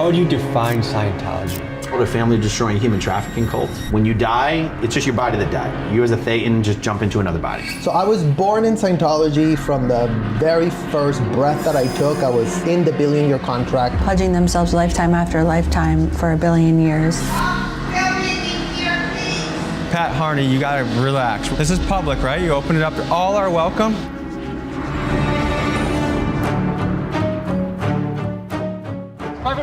How would you define Scientology? A family-destroying human trafficking cult. When you die, it's just your body that died. You as a Thetan just jump into another body. So I was born in Scientology. From the very first breath that I took, I was in the billion-year contract. Pledging themselves lifetime after lifetime for a billion years. Pat Harney, you gotta relax. This is public, right? You open it up, all are welcome.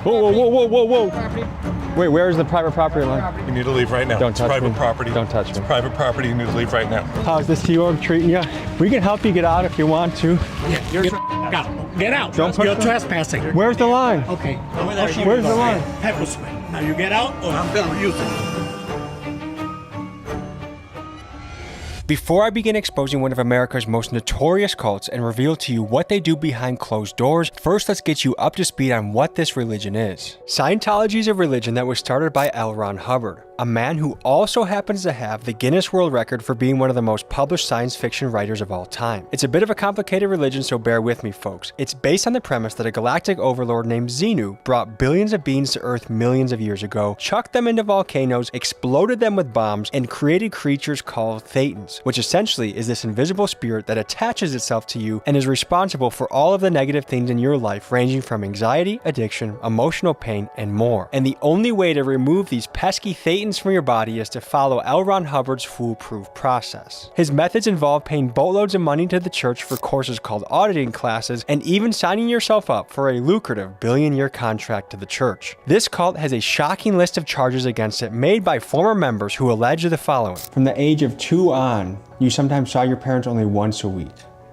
Whoa, whoa, whoa, whoa, whoa, whoa. Wait, where is the private property line? You need to leave right now. Don't touch private me. property. Don't touch me. It's private property. You need to leave right now. How's this Sea Org treating you? We can help you get out if you want to. Get out. Get out. Don't push You're me. trespassing. Where's the line? Okay. Where's the line? Pepper spray. Now you get out or I'm gonna use it. Before I begin exposing one of America's most notorious cults and reveal to you what they do behind closed doors, first let's get you up to speed on what this religion is. Scientology is a religion that was started by L. Ron Hubbard, a man who also happens to have the Guinness World Record for being one of the most published science fiction writers of all time. It's a bit of a complicated religion, so bear with me, folks. It's based on the premise that a galactic overlord named Xenu brought billions of beings to Earth millions of years ago, chucked them into volcanoes, exploded them with bombs, and created creatures called Thetans, which essentially is this invisible spirit that attaches itself to you and is responsible for all of the negative things in your life, ranging from anxiety, addiction, emotional pain, and more. And the only way to remove these pesky Thetans from your body is to follow L. Ron Hubbard's foolproof process. His methods involve paying boatloads of money to the church for courses called auditing classes, and even signing yourself up for a lucrative billion-year contract to the church. This cult has a shocking list of charges against it made by former members who allege the following. From the age of 2 on, you sometimes saw your parents only once a week.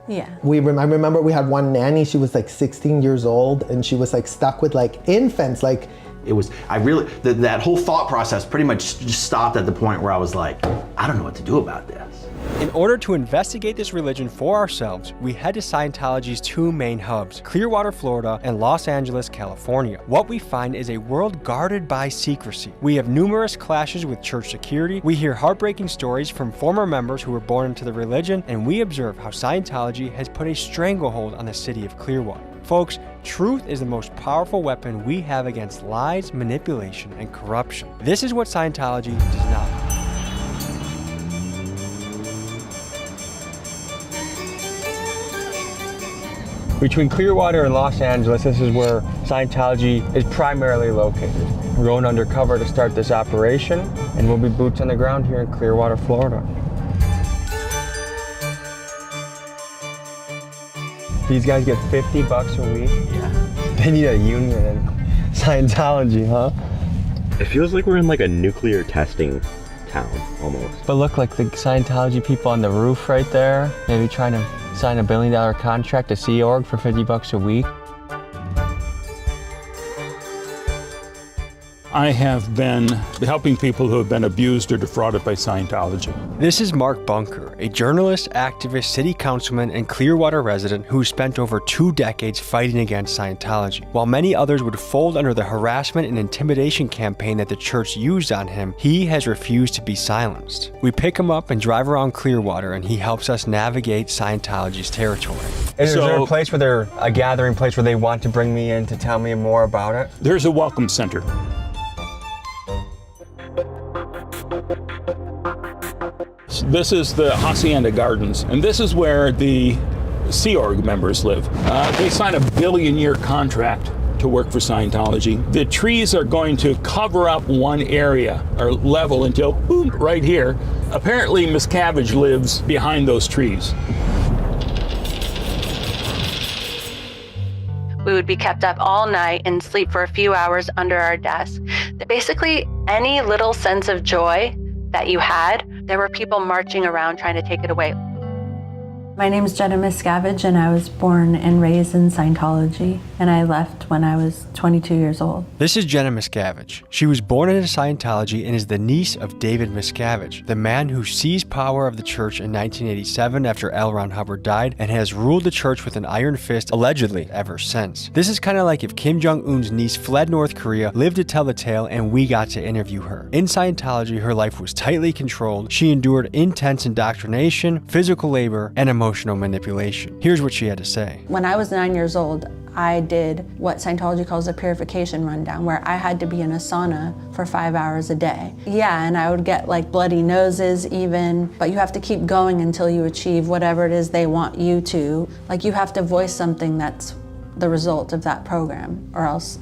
Yeah. I remember we had one nanny. She was like 16 years old, and she was like stuck with like infants. Like It was, that whole thought process pretty much just stopped at the point where I was like, I don't know what to do about this. In order to investigate this religion for ourselves, we head to Scientology's 2 main hubs, Clearwater, Florida, and Los Angeles, California. What we find is a world guarded by secrecy. We have numerous clashes with church security, we hear heartbreaking stories from former members who were born into the religion, and we observe how Scientology has put a stranglehold on the city of Clearwater. Folks, truth is the most powerful weapon we have against lies, manipulation, and corruption. This is what Scientology does not do. Between Clearwater and Los Angeles, this is where Scientology is primarily located. We're going undercover to start this operation, and we'll be boots on the ground here in Clearwater, Florida. These guys get $50 a week? Yeah. They need a union in Scientology, huh? It feels like we're in like a nuclear testing town, almost. But look, like the Scientology people on the roof right there, maybe trying to sign a $1 billion contract to Sea Org for $50 a week. I have been helping people who have been abused or defrauded by Scientology. This is Mark Bunker, a journalist, activist, city councilman, and Clearwater resident who spent over 2 decades fighting against Scientology. While many others would fold under the harassment and intimidation campaign that the church used on him, he has refused to be silenced. We pick him up and drive around Clearwater, and he helps us navigate Scientology's territory. Is there a place where they're a gathering place where they want to bring me in to tell me more about it? There's a welcome center. This is the Hacienda Gardens, and this is where the Sea Org members live. They sign a billion-year contract to work for Scientology. The trees are going to cover up one area, or level until, boom, right here. Apparently, Miscavige lives behind those trees. We would be kept up all night and sleep for a few hours under our desk. Basically, any little sense of joy that you had, there were people marching around trying to take it away. My name is Jenna Miscavige, and I was born and raised in Scientology, and I left when I was 22 years old. This is Jenna Miscavige. She was born into Scientology and is the niece of David Miscavige, the man who seized power of the church in 1987 after L. Ron Hubbard died and has ruled the church with an iron fist, allegedly, ever since. This is kind of like if Kim Jong-un's niece fled North Korea, lived to tell the tale, and we got to interview her. In Scientology, her life was tightly controlled. She endured intense indoctrination, physical labor, and emotional emotional manipulation. Here's what she had to say. When I was 9 years old, I did what Scientology calls a purification rundown, where I had to be in a sauna for 5 hours a day. Yeah, and I would get like bloody noses even, but you have to keep going until you achieve whatever it is they want you to. Like, you have to voice something that's the result of that program, or else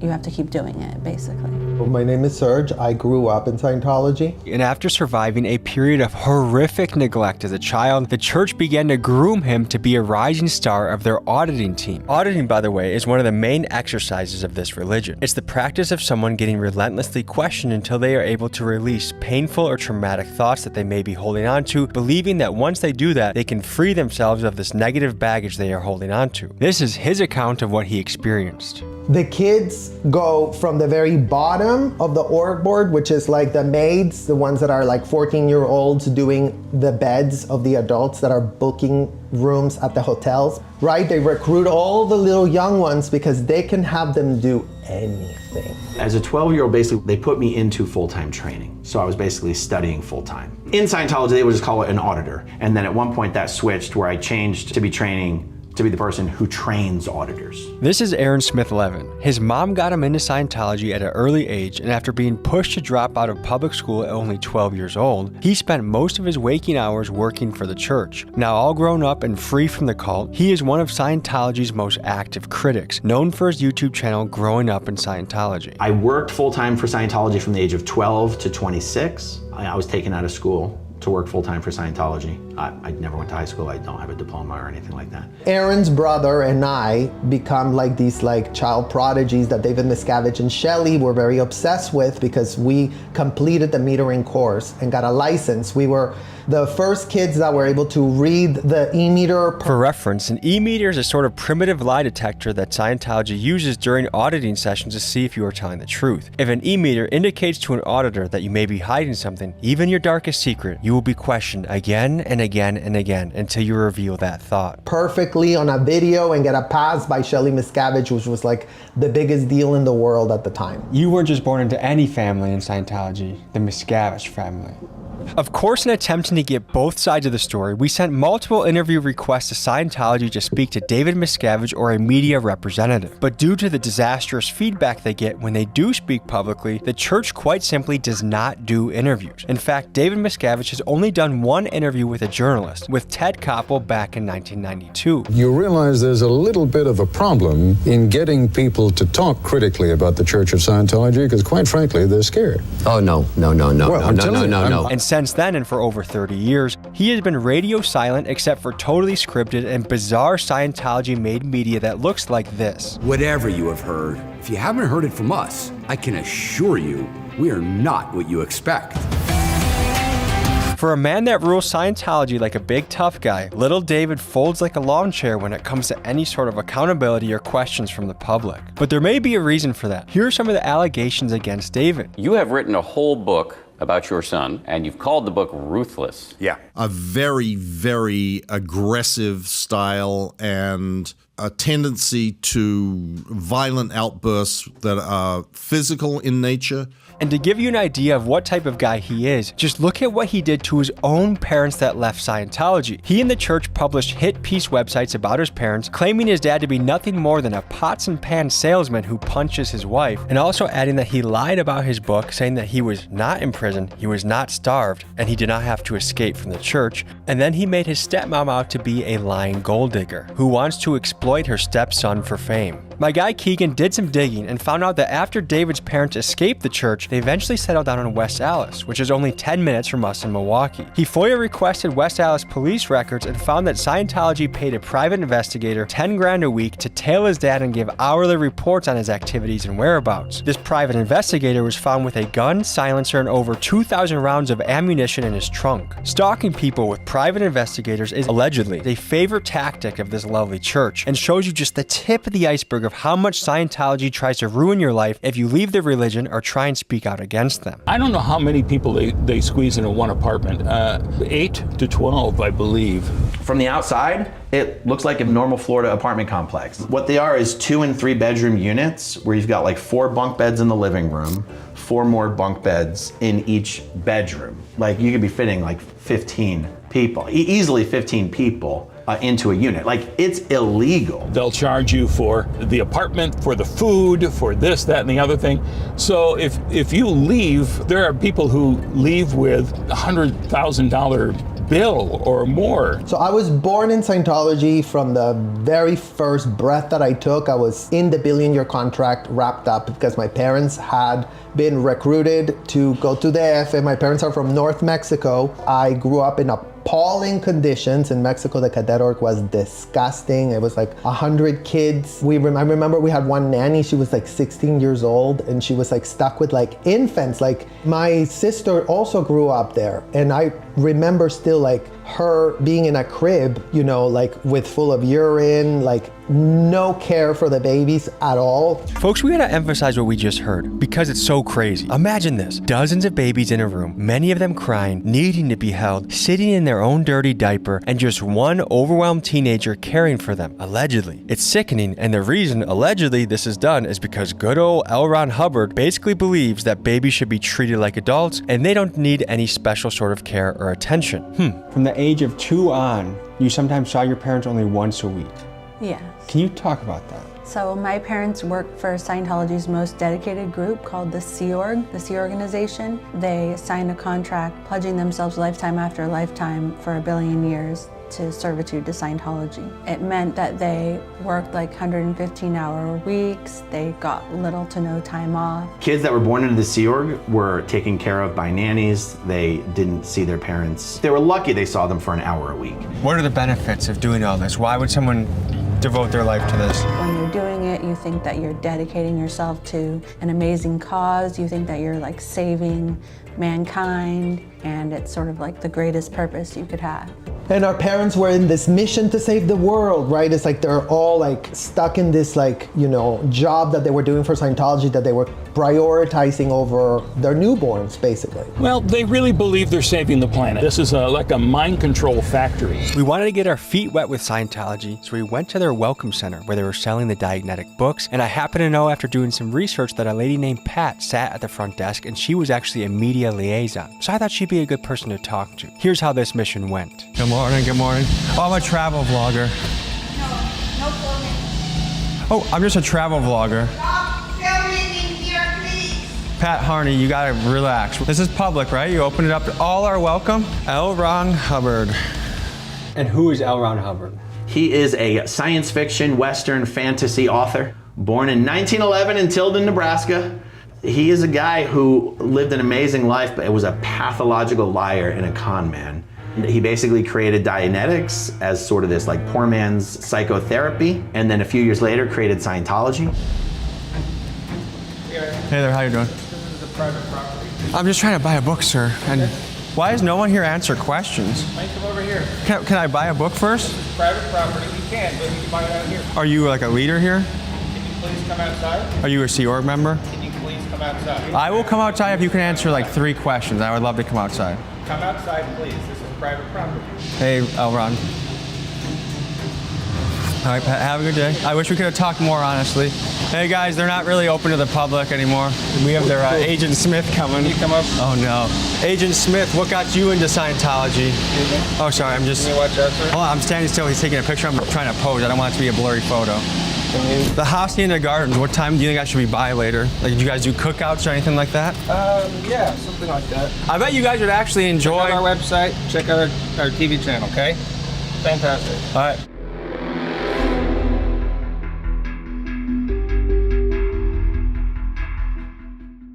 you have to keep doing it, basically. My name is Serge. I grew up in Scientology. And after surviving a period of horrific neglect as a child, the church began to groom him to be a rising star of their auditing team. Auditing, by the way, is one of the main exercises of this religion. It's the practice of someone getting relentlessly questioned until they are able to release painful or traumatic thoughts that they may be holding on to, believing that once they do that, they can free themselves of this negative baggage they are holding on to. This is his account of what he experienced. The kids go from the very bottom of the org board, which is like the maids, the ones that are like 14-year-olds doing the beds of the adults that are booking rooms at the hotels, right? They recruit all the little young ones because they can have them do anything. As a 12-year-old, basically, they put me into full-time training. So I was basically studying full-time. In Scientology, they would just call it an auditor. And then at one point that switched where I changed to be training to be the person who trains auditors. This is Aaron Smith-Levin. His mom got him into Scientology at an early age, and after being pushed to drop out of public school at only 12 years old, he spent most of his waking hours working for the church. Now all grown up and free from the cult, he is one of Scientology's most active critics, known for his YouTube channel Growing Up in Scientology. I worked full-time for Scientology from the age of 12 to 26. I was taken out of school to work full-time for Scientology. I never went to high school. I don't have a diploma or anything like that. Aaron's brother and I become like these like child prodigies that David Miscavige and Shelley were very obsessed with because we completed the metering course and got a license. We were the first kids that were able to read the e-meter. For reference, an e-meter is a sort of primitive lie detector that Scientology uses during auditing sessions to see if you are telling the truth. If an e-meter indicates to an auditor that you may be hiding something, even your darkest secret, you will be questioned again and again and again until you reveal that thought. Perfectly on a video and get a pass by Shelley Miscavige, which was like the biggest deal in the world at the time. You weren't just born into any family in Scientology, the Miscavige family. Of course, in attempting to get both sides of the story, we sent multiple interview requests to Scientology to speak to David Miscavige or a media representative. But due to the disastrous feedback they get when they do speak publicly, the church quite simply does not do interviews. In fact, David Miscavige has only done one interview with a journalist, with Ted Koppel back in 1992. You realize there's a little bit of a problem in getting people to talk critically about the Church of Scientology because, quite frankly, they're scared. Oh, no. And since then, and for over 30 years, he has been radio silent except for totally scripted and bizarre Scientology-made media that looks like this. Whatever you have heard, if you haven't heard it from us, I can assure you, we are not what you expect. For a man that rules Scientology like a big tough guy, little David folds like a lawn chair when it comes to any sort of accountability or questions from the public. But there may be a reason for that. Here are some of the allegations against David. You have written a whole book about your son, and you've called the book Ruthless. Yeah. A very, very aggressive style and a tendency to violent outbursts that are physical in nature. And to give you an idea of what type of guy he is, just look at what he did to his own parents that left Scientology. He and the church published hit piece websites about his parents, claiming his dad to be nothing more than a pots and pans salesman who punches his wife, and also adding that he lied about his book, saying that he was not in prison, he was not starved, and he did not have to escape from the church. And then he made his stepmom out to be a lying gold digger who wants to exploit her stepson for fame. My guy Keegan did some digging and found out that after David's parents escaped the church, they eventually settled down in West Allis, which is only 10 minutes from us in Milwaukee. He FOIA requested West Allis police records and found that Scientology paid a private investigator $10,000 a week to tail his dad and give hourly reports on his activities and whereabouts. This private investigator was found with a gun, silencer, and over 2,000 rounds of ammunition in his trunk. Stalking people with private investigators is allegedly a favorite tactic of this lovely church and shows you just the tip of the iceberg of how much Scientology tries to ruin your life if you leave the religion or try and speak out against them. I don't know how many people they squeeze into one apartment. 8 to 12, I believe. From the outside, it looks like a normal Florida apartment complex. What they are is 2 and 3 bedroom units where you've got like 4 bunk beds in the living room, 4 more bunk beds in each bedroom. Like you could be fitting like 15 people, easily 15 people into a unit. Like, it's illegal. They'll charge you for the apartment, for the food, for this, that, and the other thing. So if you leave, there are people who leave with $100,000 bill or more. So I was born in Scientology. From the very first breath that I took, I was in the billion-year contract wrapped up because my parents had been recruited to go to the AFA. My parents are from North Mexico. I grew up in appalling conditions in Mexico. The cadet org was disgusting. It was like 100 kids. I remember we had one nanny. She was like 16 years old and she was like stuck with like infants. Like, my sister also grew up there, and I remember still like her being in a crib, you know, like with full of urine, like no care for the babies at all. Folks, we gotta emphasize what we just heard because it's so crazy. Imagine this, dozens of babies in a room, many of them crying, needing to be held, sitting in their own dirty diaper, and just one overwhelmed teenager caring for them, allegedly. It's sickening, and the reason, allegedly, this is done is because good old L. Ron Hubbard basically believes that babies should be treated like adults and they don't need any special sort of care or attention. From the age of 2 on, you sometimes saw your parents only once a week. Yes. Can you talk about that? So my parents worked for Scientology's most dedicated group called the Sea Org, the Sea Organization. They signed a contract pledging themselves lifetime after lifetime for 1 billion years to servitude to Scientology. It meant that they worked like 115-hour weeks. They got little to no time off. Kids that were born into the Sea Org were taken care of by nannies. They didn't see their parents. They were lucky they saw them for an hour a week. What are the benefits of doing all this? Why would someone devote their life to this? When you're doing it, you think that you're dedicating yourself to an amazing cause. You think that you're like saving mankind, and it's sort of like the greatest purpose you could have. And our parents were in this mission to save the world, right? It's like they're all like stuck in this like, you know, job that they were doing for Scientology that they were prioritizing over their newborns, basically. Well, they really believe they're saving the planet. This is like a mind control factory. We wanted to get our feet wet with Scientology, so we went to their welcome center where they were selling the Dianetic books, and I happened to know after doing some research that a lady named Pat sat at the front desk, and she was actually a media liaison, so I thought she'd be a good person to talk to. Here's how this mission went. Good morning, good morning. Oh, I'm a travel vlogger. No filming. Oh, I'm just a travel vlogger. Stop filming in here, please. Pat Harney, you gotta relax. This is public, right? You open it up to all are welcome. L. Ron Hubbard. And who is L. Ron Hubbard? He is a science fiction, Western fantasy author, born in 1911 in Tilden, Nebraska. He is a guy who lived an amazing life, but was a pathological liar and a con man. He basically created Dianetics as sort of this like poor man's psychotherapy, and then a few years later created Scientology. Hey there, how you doing? This is a private property. I'm just trying to buy a book, sir. And why does no one here answer questions? Mike, come over here. Can I buy a book first? This is private property. You can, but you can buy it out here. Are you like a leader here? Can you please come outside? Are you a Sea Org member? Can you please come outside? I will come outside if you can answer like 3 questions. I would love to come outside. Come outside, please. This is private property. Hey, L. Ron. All right, Pat, have a good day. I wish we could have talked more, honestly. Hey, guys, they're not really open to the public anymore. We have their Agent Smith coming. Can you come up? Oh, no. Agent Smith, what got you into Scientology? Oh, sorry, I'm just... Can you watch out, sir? Hold on, I'm standing still. He's taking a picture. I'm trying to pose. I don't want it to be a blurry photo. The Hacienda Gardens, what time do you think I should be by later? Like, do you guys do cookouts or anything like that? Yeah, something like that. I bet you guys would actually enjoy... Check out our website. Check out our TV channel, okay? Fantastic. All right.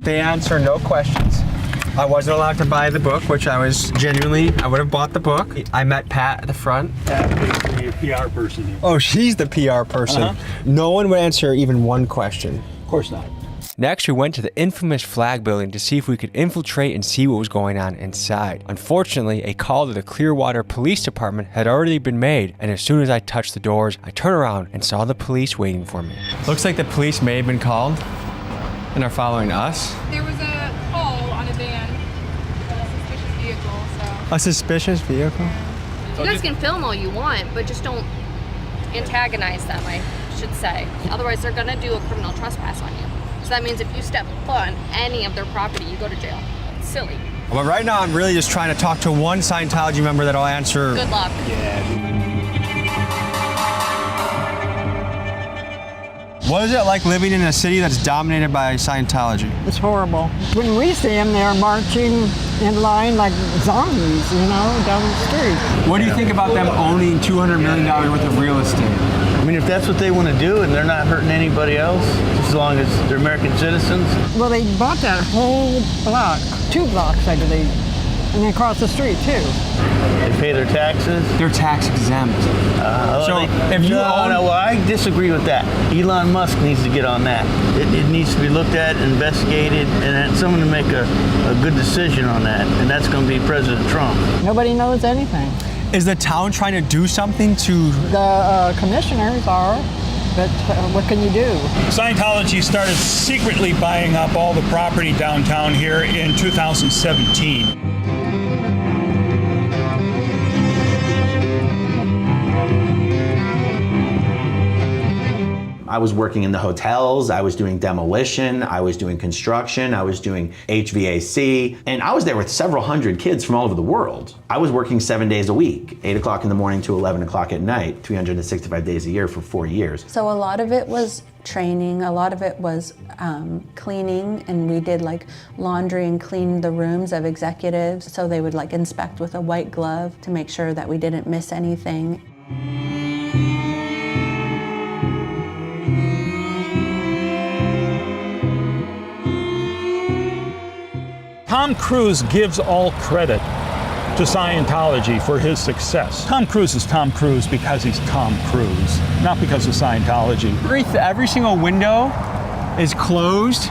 They answer no questions. I wasn't allowed to buy the book, which I was genuinely, I would have bought the book. I met Pat at the front. Pat is the PR person here. Oh, she's the PR person. No one would answer even one question. Of course not. Next, we went to the infamous flag building to see if we could infiltrate and see what was going on inside. Unfortunately, a call to the Clearwater Police Department had already been made, and as soon as I touched the doors, I turned around and saw the police waiting for me. Looks like the police may have been called and are following us. There was a call on a van, a suspicious vehicle, so. A suspicious vehicle? You guys can film all you want, but just don't antagonize them, I should say. Otherwise, they're gonna do a criminal trespass on you. So that means if you step foot on any of their property, you go to jail. It's silly. But right now, I'm really just trying to talk to one Scientology member that'll answer. Good luck. What is it like living in a city that's dominated by Scientology? It's horrible. When we see them, they're marching in line like zombies, down the street. What do you think about them owning $200 million worth of real estate? I mean, if that's what they want to do and they're not hurting anybody else, as long as they're American citizens. Well, they bought that whole block, 2 blocks, I believe, and then across the street, too. They pay their taxes. They're tax exempt. If you well, I disagree with that. Elon Musk needs to get on that. It needs to be looked at, investigated, and someone to make a good decision on that, and that's going to be President Trump. Nobody knows anything. Is the town trying to do something to... The commissioners are, but what can you do? Scientology started secretly buying up all the property downtown here in 2017. I was working in the hotels, I was doing demolition, I was doing construction, I was doing HVAC, and I was there with several hundred kids from all over the world. I was working 7 days a week, 8 o'clock in the morning to 11 o'clock at night, 365 days a year for 4 years. So a lot of it was training, a lot of it was cleaning, and we did like laundry and clean the rooms of executives, so they would like inspect with a white glove to make sure that we didn't miss anything. Tom Cruise gives all credit to Scientology for his success. Tom Cruise is Tom Cruise because he's Tom Cruise, not because of Scientology. Every single window is closed.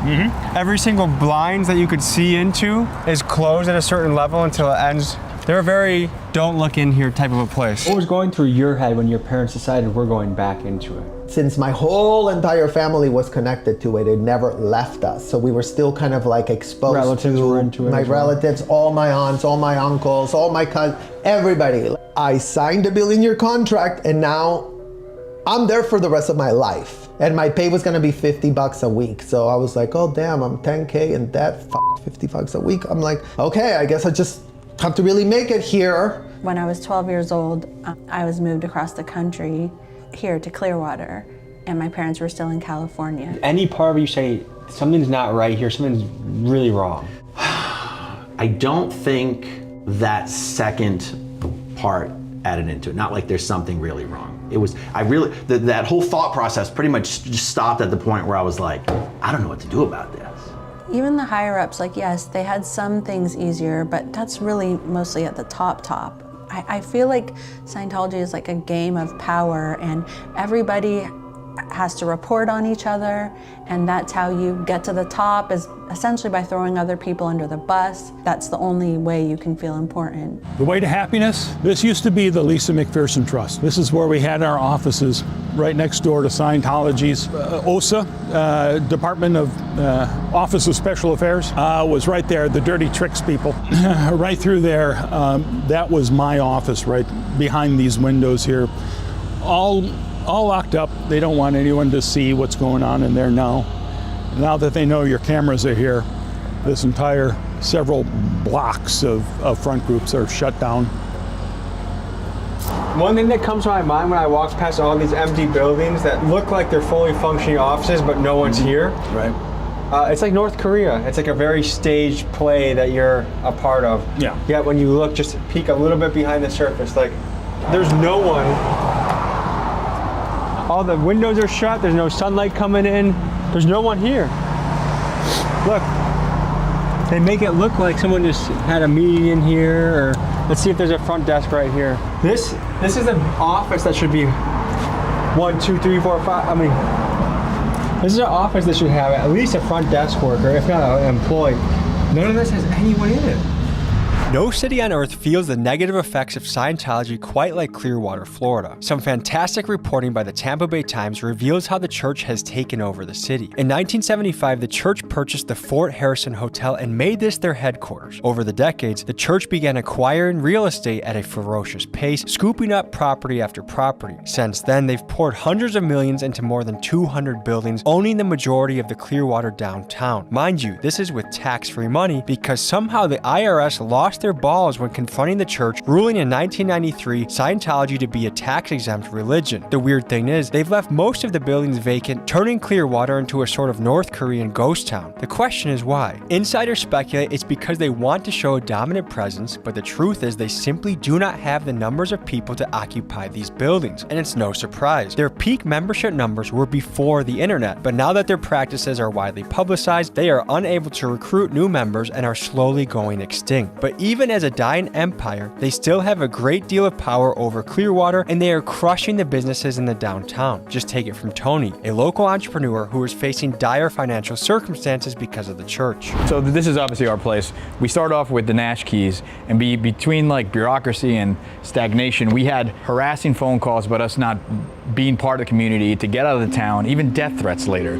Every single blinds that you could see into is closed at a certain level until it ends. They're a very don't look in here type of a place. What was going through your head when your parents decided we're going back into it? Since my whole entire family was connected to it, it never left us. So we were still kind of like exposed relatives were into it. My relatives, all my aunts, all my uncles, all my cousins, everybody. I signed a billion-year contract and now I'm there for the rest of my life. And my pay was gonna be $50 a week. So I was like, oh damn, I'm 10K and that $50 a week. I'm like, okay, I guess I just have to really make it here. When I was 12 years old, I was moved across the country here to Clearwater, and my parents were still in California. Any part of you say, something's not right here, something's really wrong? I don't think that second part added into it. Not like there's something really wrong. It was, that whole thought process pretty much just stopped at the point where I was like, I don't know what to do about this. Even the higher ups, like yes, they had some things easier, but that's really mostly at the top. I feel like Scientology is like a game of power, and everybody has to report on each other, and that's how you get to the top, is essentially by throwing other people under the bus. That's the only way you can feel important. The way to happiness? This used to be the Lisa McPherson Trust. This is where we had our offices, right next door to Scientology's OSA, Department of Office of Special Affairs, was right there, the dirty tricks people. Right through there, that was my office right behind these windows here. All locked up. They don't want anyone to see what's going on in there now. Now that they know your cameras are here, this entire several blocks of front groups are shut down. One thing that comes to my mind when I walk past all these empty buildings that look like they're fully functioning offices, but no one's here. Right. It's like North Korea. It's like a very staged play that you're a part of. Yeah. Yet when you look, just peek a little bit behind the surface, like there's no one. All the windows are shut, there's no sunlight coming in, there's no one here. Look, they make it look like someone just had a meeting in here, or let's see if there's a front desk right here. This is an office that should be 1, 2, 3, 4, 5, I mean, this is an office that should have at least a front desk worker, if not an employee. None of this has anyone in it. No city on earth feels the negative effects of Scientology quite like Clearwater, Florida. Some fantastic reporting by the Tampa Bay Times reveals how the church has taken over the city. In 1975, the church purchased the Fort Harrison Hotel and made this their headquarters. Over the decades, the church began acquiring real estate at a ferocious pace, scooping up property after property. Since then, they've poured hundreds of millions into more than 200 buildings, owning the majority of the Clearwater downtown. Mind you, this is with tax-free money because somehow the IRS lost their balls when confronting the church, ruling in 1993 Scientology to be a tax-exempt religion. The weird thing is, they've left most of the buildings vacant, turning Clearwater into a sort of North Korean ghost town. The question is why? Insiders speculate it's because they want to show a dominant presence, but the truth is they simply do not have the numbers of people to occupy these buildings, and it's no surprise. Their peak membership numbers were before the internet, but now that their practices are widely publicized, they are unable to recruit new members and are slowly going extinct. But even as a dying empire, they still have a great deal of power over Clearwater, and they are crushing the businesses in the downtown. Just take it from Tony, a local entrepreneur who is facing dire financial circumstances because of the church. So this is obviously our place. We start off with the Nash keys, and between like bureaucracy and stagnation, we had harassing phone calls about us not being part of the community, to get out of the town, even death threats later.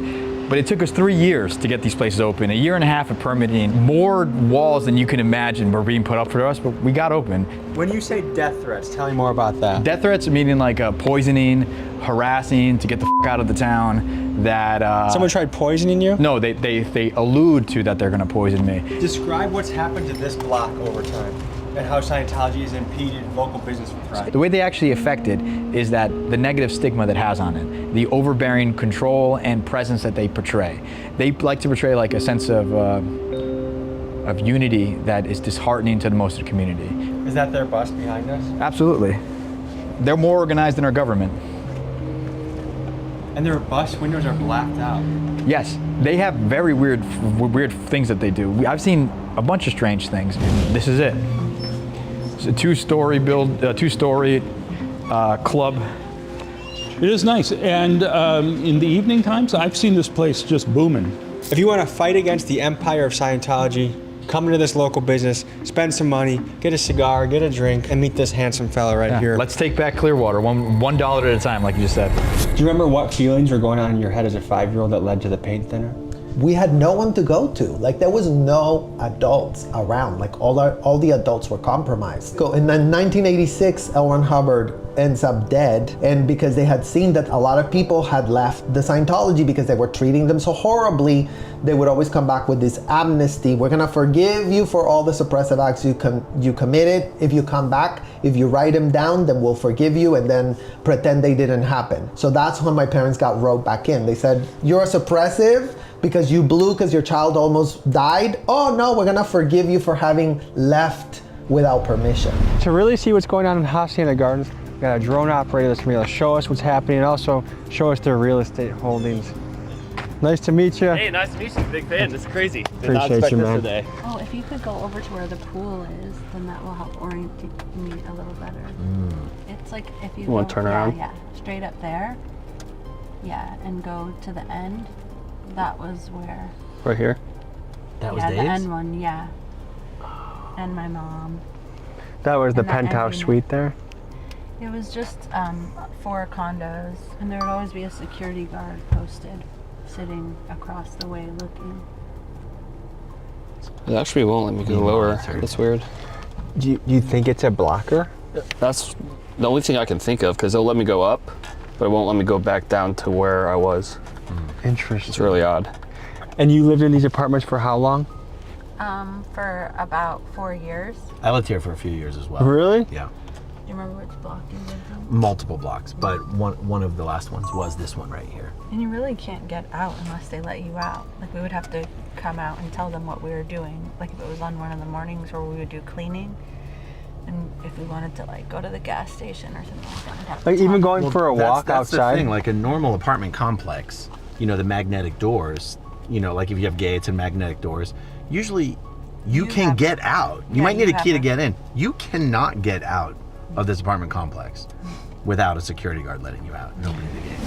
But it took us 3 years to get these places open, a year and a half of permitting. More walls than you can imagine were being put up for us, but we got open. When you say death threats, tell me more about that. Death threats meaning like poisoning, harassing to get the f out of the town. That someone tried poisoning you? No, they allude to that they're gonna poison me. Describe what's happened to this block over time, and how Scientology has impeded local business from thriving. The way they actually affect it is that the negative stigma that has on it, the overbearing control and presence that they portray. They like to portray like a sense of unity that is disheartening to the most of the community. Is that their bus behind us? Absolutely. They're more organized than our government. And their bus windows are blacked out. Yes, they have very weird things that they do. I've seen a bunch of strange things. This is it. It's a two-story club. It is nice, and in the evening times, I've seen this place just booming. If you want to fight against the empire of Scientology, come into this local business, spend some money, get a cigar, get a drink, and meet this handsome fella right here. Let's take back Clearwater, $1 at a time, like you just said. Do you remember what feelings were going on in your head as a 5-year-old that led to the paint thinner? We had no one to go to. Like, there was no adults around. Like, all the adults were compromised. In 1986, L. Ron Hubbard ends up dead, and because they had seen that a lot of people had left the Scientology because they were treating them so horribly, they would always come back with this amnesty. We're gonna forgive you for all the suppressive acts you committed. If you come back, if you write them down, then we'll forgive you, and then pretend they didn't happen. So that's when my parents got roped back in. They said, you're suppressive because you blew because your child almost died. Oh no, we're gonna forgive you for having left without permission. To really see what's going on in Hacienda Gardens, we got a drone operator that's gonna be able to show us what's happening and also show us their real estate holdings. Nice to meet you. Hey, nice to meet you. Big fan. This is crazy. Appreciate you, man. Today. Oh, if you could go over to where the pool is, then that will help orient me a little better. It's like if you want to turn around? Yeah, straight up there. Yeah, and go to the end. That was where. Right here? That was the Dave's? end one, yeah. And my mom. That was the And that penthouse empty suite there? It was just 4 condos, and there would always be a security guard posted, sitting across the way looking. It actually won't let me go lower. That's weird. Do you think it's a blocker? That's the only thing I can think of, because it'll let me go up, but it won't let me go back down to where I was. Interesting. It's really odd. And you lived in these apartments for how long? For about 4 years. I lived here for a few years as well. Really? Yeah. Do you remember which block you lived in? Multiple blocks, but one of the last ones was this one right here. And you really can't get out unless they let you out. Like, we would have to come out and tell them what we were doing. Like, if it was on one of the mornings where we would do cleaning, and if we wanted to, like, go to the gas station or something like that, we'd have to Like, even talk. going for a walk that's outside? the thing, like a normal apartment complex, you know, the magnetic doors, you know, like if you have gates and magnetic doors, usually you can get out. You might need a key to get in. You cannot get out of this apartment complex without a security guard letting you out and opening the gate.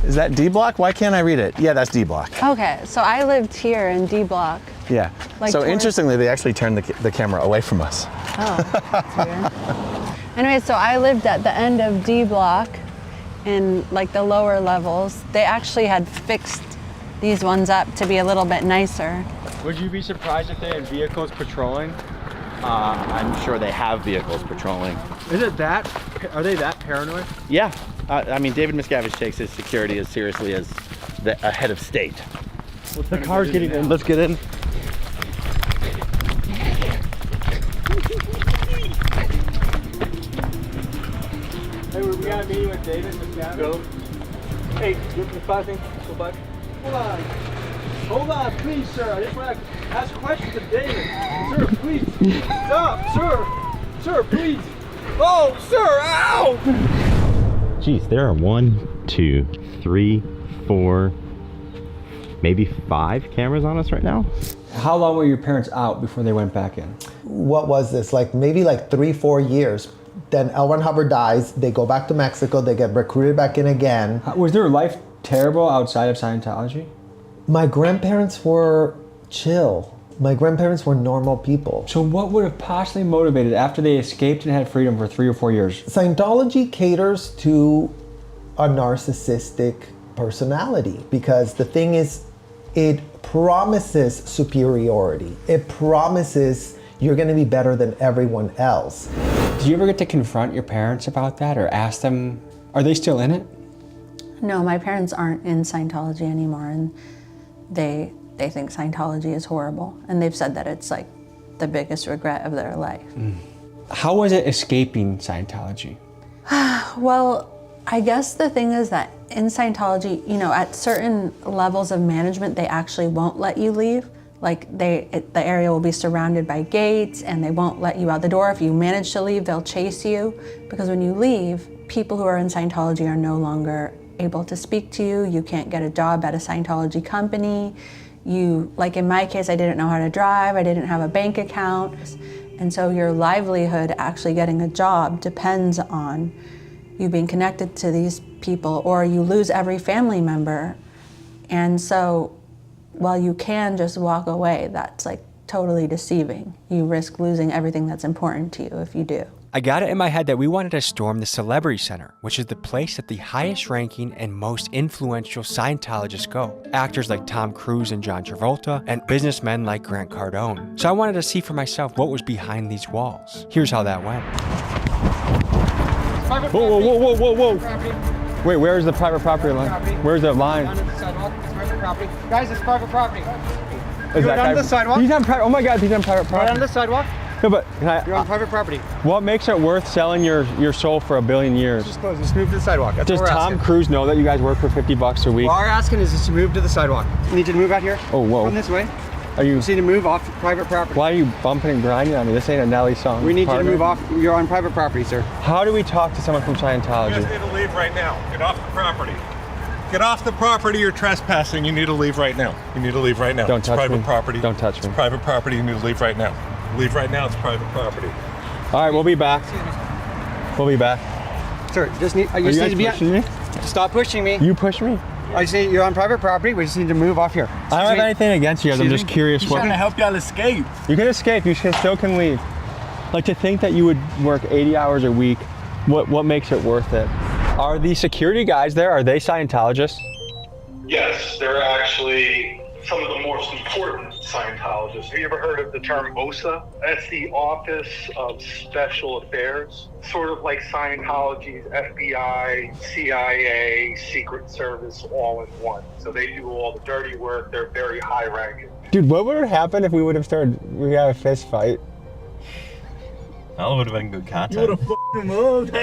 Is that D block? Why can't I read it? Yeah, that's D block. Okay, so I lived here in D block, Yeah. Like so towards- interestingly, they actually turned the camera away from us. Oh, that's weird. Anyway, so I lived at the end of D Block in like the lower levels. They actually had fixed these ones up to be a little bit nicer. Would you be surprised if they had vehicles patrolling? I'm sure they have vehicles patrolling. Is it that? Are they that paranoid? Yeah. I mean, David Miscavige takes his security as seriously as a head of state. The car's getting in. Let's get in. Hey, we got a meeting with David Miscavige. Go. Hey, look at the flashing. Go back. Hold on. Hold on, please, sir. I just want to ask questions of David. Sir, please. Stop, sir. Sir, please. Oh, sir, ow! Geez, there are 1, 2, 3, 4, maybe 5 cameras on us right now. How long were your parents out before they went back in? What was this? Like maybe like 3-4 years. Then L. Ron Hubbard dies. They go back to Mexico. They get recruited back in again. Was their life terrible outside of Scientology? My grandparents were chill. My grandparents were normal people. So what would have possibly motivated after they escaped and had freedom for 3 or 4 years? Scientology caters to a narcissistic personality because the thing is, it promises superiority. It promises you're going to be better than everyone else. Do you ever get to confront your parents about that or ask them, are they still in it? No, my parents aren't in Scientology anymore, and they think Scientology is horrible, and they've said that it's like the biggest regret of their life. How was it escaping Scientology? Well, I guess the thing is that in Scientology, you know, at certain levels of management, they actually won't let you leave. Like the area will be surrounded by gates and they won't let you out the door. If you manage to leave, they'll chase you, because when you leave, people who are in Scientology are no longer able to speak to you. You can't get a job at a Scientology company. Like in my case, I didn't know how to drive, I didn't have a bank account. And so your livelihood actually getting a job depends on you being connected to these people, or you lose every family member. And so while you can just walk away, that's like totally deceiving. You risk losing everything that's important to you if you do. I got it in my head that we wanted to storm the Celebrity Center, which is the place that the highest ranking and most influential Scientologists go. Actors like Tom Cruise and John Travolta, and businessmen like Grant Cardone. So I wanted to see for myself what was behind these walls. Here's how that went. Whoa, whoa, whoa, whoa, whoa, whoa. Wait, where's the private property line? Where's the line? Guys, it's private property. Is You're that on guy- the sidewalk? He's on private. Oh my God, he's on private property. Right on the sidewalk? No, but can I, You're on private property. what makes it worth selling your soul for $1 billion years? Just close. Just move to the sidewalk. That's Does what we're Tom asking. Cruise know that you guys work for $50 a week? What we're asking is just to move to the sidewalk. You need you to move out here. Oh, whoa. Come this way. Are you? You need to move off private property. Why are you bumping and grinding on me? This ain't a Nelly song. We need you to partner. move off. You're on private property, sir. How do we talk to someone from Scientology? You guys need to leave right now. Get off the property. Get off the property. You're trespassing. You need to leave right now. You need to leave right now. Don't it's touch private me. property. Don't touch It's me. private property. You need to leave right now. Leave right now. It's private property. All right, we'll be back. We'll be back. Sir, just need. Are you guys pushing me? Stop pushing me. You push me? I just need. You're on private property. We just need to move off here. I don't have anything against you guys. I'm just curious He's what. trying to help y'all escape. You can escape. You still can leave. Like, to think that you would work 80 hours a week, what makes it worth it? Are the security guys there? Are they Scientologists? Yes, they're actually some of the most important Scientologists. Have you ever heard of the term OSA? That's the Office of Special Affairs. Sort of like Scientology's FBI, CIA, Secret Service all in one. So they do all the dirty work. They're very high ranking. Dude, what would have happened if we would have we got a fist fight? That would have been good content. You would have f***ing moved.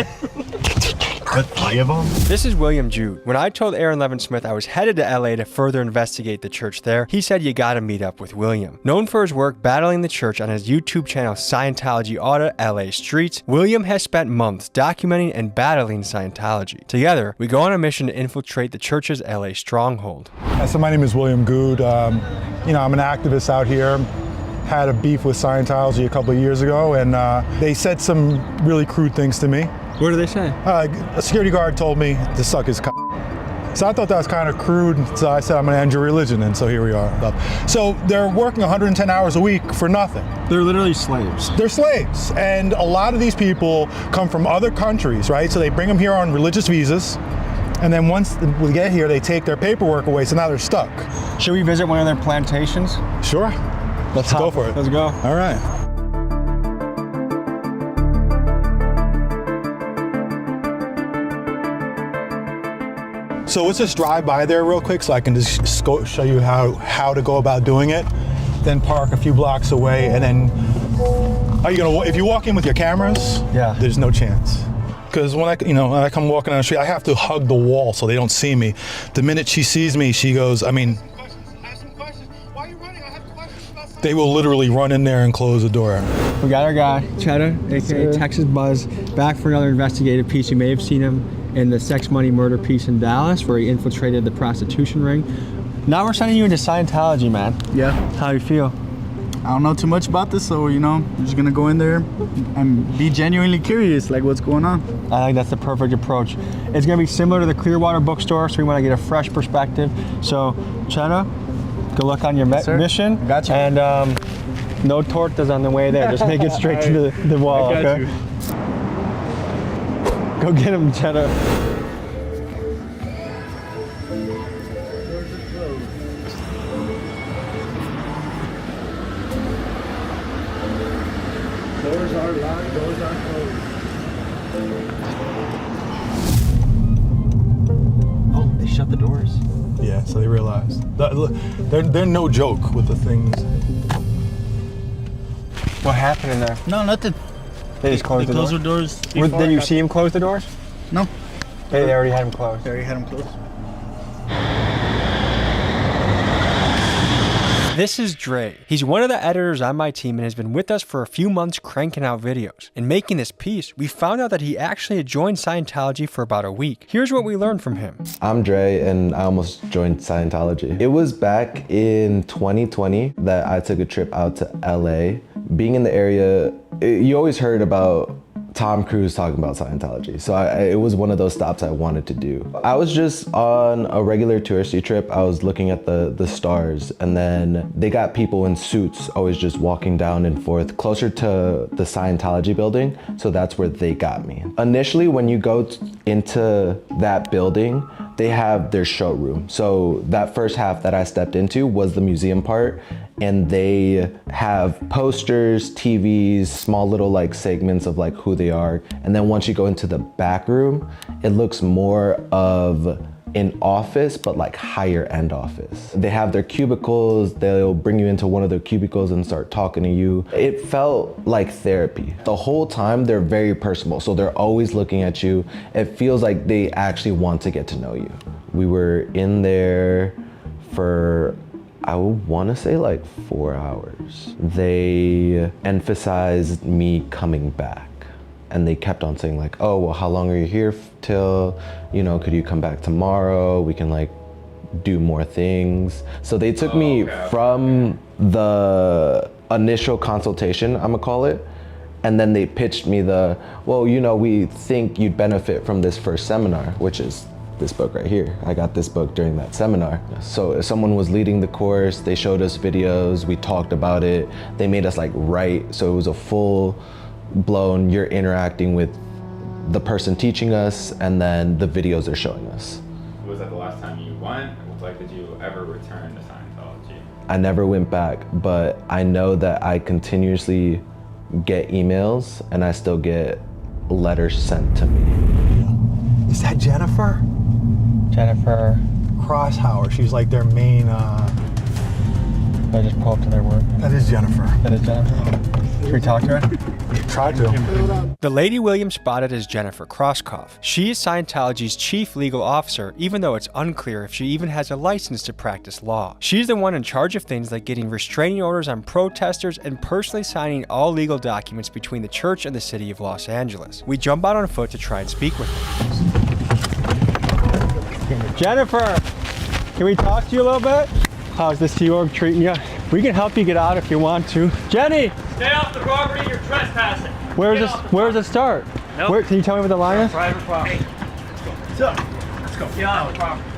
With 3 of them? This is William Jude. When I told Aaron Levin Smith I was headed to LA to further investigate the church there, he said you gotta meet up with William. Known for his work battling the church on his YouTube channel Scientology Audit LA Streets, William has spent months documenting and battling Scientology. Together, we go on a mission to infiltrate the church's LA stronghold. So my name is William Good. I'm an activist out here. Had a beef with Scientology a couple of years ago, and they said some really crude things to me. What did they say? A security guard told me to suck his c***. So I thought that was kind of crude, so I said I'm gonna end your religion, and so here we are. So they're working 110 hours a week for nothing. They're literally slaves. They're slaves, and a lot of these people come from other countries, right? So they bring them here on religious visas, and then once we get here, they take their paperwork away, so now they're stuck. Should we visit one of their plantations? Sure. Let's go for it. Let's go. All right. So let's just drive by there real quick so I can just show you how to go about doing it. Then park a few blocks away, and then are you gonna? If you walk in with your cameras, yeah, there's no chance. Because when I come walking down the street, I have to hug the wall so they don't see me. The minute she sees me, she goes, they will literally run in there and close the door. We got our guy, Cheddar, aka Texas Buzz, back for another investigative piece. You may have seen him in the sex, money, murder piece in Dallas, where he infiltrated the prostitution ring. Now we're sending you into Scientology, man. Yeah. How do you feel? I don't know too much about this, so we're just gonna go in there and be genuinely curious, like what's going on. I think that's the perfect approach. It's gonna be similar to the Clearwater bookstore, so we want to get a fresh perspective. So, Cheddar, good luck on your mission. Got you. And no tortas on the way there. Just make it straight to the wall, I got okay? you. Go get him, Cheddar. Doors are locked, doors are closed. Oh, they shut the doors. Yeah, so they realized. They're no joke with the things. What happened in there? No, nothing. They just closed the doors? Closed the doors. Did you see him close the doors? No. They already had him closed. They already had him closed. This is Dre. He's one of the editors on my team and has been with us for a few months cranking out videos. In making this piece, we found out that he actually had joined Scientology for about a week. Here's what we learned from him. I'm Dre, and I almost joined Scientology. It was back in 2020 that I took a trip out to LA. Being in the area, you always heard about Tom Cruise talking about Scientology. So it was one of those stops I wanted to do. I was just on a regular touristy trip. I was looking at the stars, and then they got people in suits always just walking down and forth closer to the Scientology building. So that's where they got me. Initially, when you go into that building, they have their showroom. So that first half that I stepped into was the museum part, and they have posters, TVs, small little like segments of like who they are. And then once you go into the back room, it looks more of an office, but like higher end office. They have their cubicles, they'll bring you into one of their cubicles and start talking to you. It felt like therapy. The whole time they're very personal, so they're always looking at you. It feels like they actually want to get to know you. We were in there for, I would want to say like 4 hours. They emphasized me coming back. And they kept on saying like, oh, well, how long are you here till? Could you come back tomorrow? We can like do more things. So they took me from the initial consultation, I'm gonna call it, and then they pitched me we think you'd benefit from this first seminar, which is this book right here. I got this book during that seminar. So if someone was leading the course, they showed us videos, we talked about it, they made us like write, so it was a full blown, you're interacting with the person teaching us and then the videos they're showing us. Was that the last time you went? Like, did you ever return to Scientology? I never went back, but I know that I continuously get emails and I still get letters sent to me. Is that Jennifer? Jennifer Crosshauer. She's like their main. I just pull up to their work. That is Jennifer. That is Jennifer. Should we talk to her? Try to. The lady William spotted is Jennifer Krauskopf. She is Scientology's chief legal officer, even though it's unclear if she even has a license to practice law. She's the one in charge of things like getting restraining orders on protesters and personally signing all legal documents between the church and the city of Los Angeles. We jump out on foot to try and speak with her. Jennifer, can we talk to you a little bit? How's the Sea Org treating you? We can help you get out if you want to. Jenny! Stay off the property, you're trespassing. Where does it start? Nope. Can you tell me where the line is? Private property. Let's go. Let's go. Get out of the property.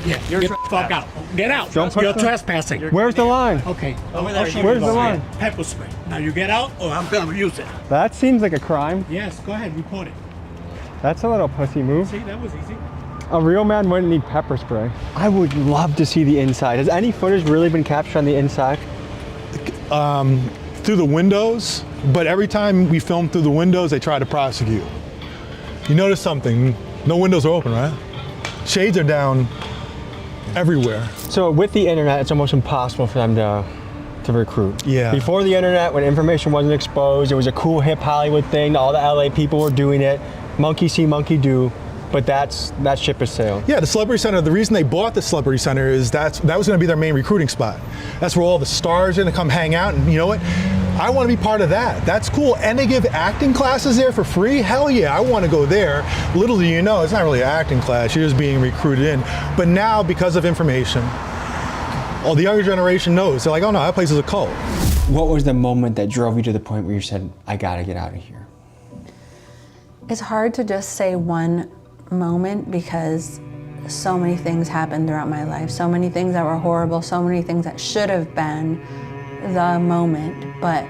Yeah, you're fuck out. Get out. Don't push You're the- trespassing. Where's the line? Okay. Where's the line? Pepper spray. Now you get out, or I'm gonna use it. That seems like a crime. Yes, go ahead, report it. That's a little pussy move. See, that was easy. A real man wouldn't need pepper spray. I would love to see the inside. Has any footage really been captured on the inside? Through the windows, but every time we film through the windows, they try to prosecute. You notice something, no windows are open, right? Shades are down everywhere. So with the internet, it's almost impossible for them to recruit. Yeah. Before the internet, when information wasn't exposed, it was a cool hip Hollywood thing. All the LA people were doing it. Monkey see, monkey do. But that ship has sailed. Yeah, the Celebrity Center, the reason they bought the Celebrity Center is that was gonna be their main recruiting spot. That's where all the stars are gonna come hang out, and you know what? I wanna be part of that. That's cool, and they give acting classes there for free? Hell yeah, I wanna go there. Little do you know, it's not really an acting class, you're just being recruited in. But now, because of information, all the younger generation knows. They're like, oh no, that place is a cult. What was the moment that drove you to the point where you said, I gotta get out of here? It's hard to just say one moment because so many things happened throughout my life, so many things that were horrible, so many things that should have been the moment. But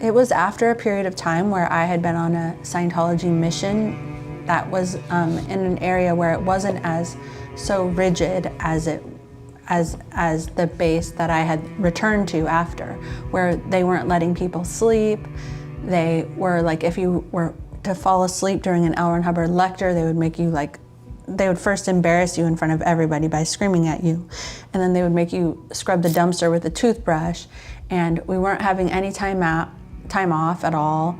it was after a period of time where I had been on a Scientology mission that was in an area where it wasn't as so rigid as the base that I had returned to after, where they weren't letting people sleep. They were like, if you were to fall asleep during an L. Ron Hubbard lecture, they would make you they would first embarrass you in front of everybody by screaming at you. And then they would make you scrub the dumpster with a toothbrush. And we weren't having any time off at all.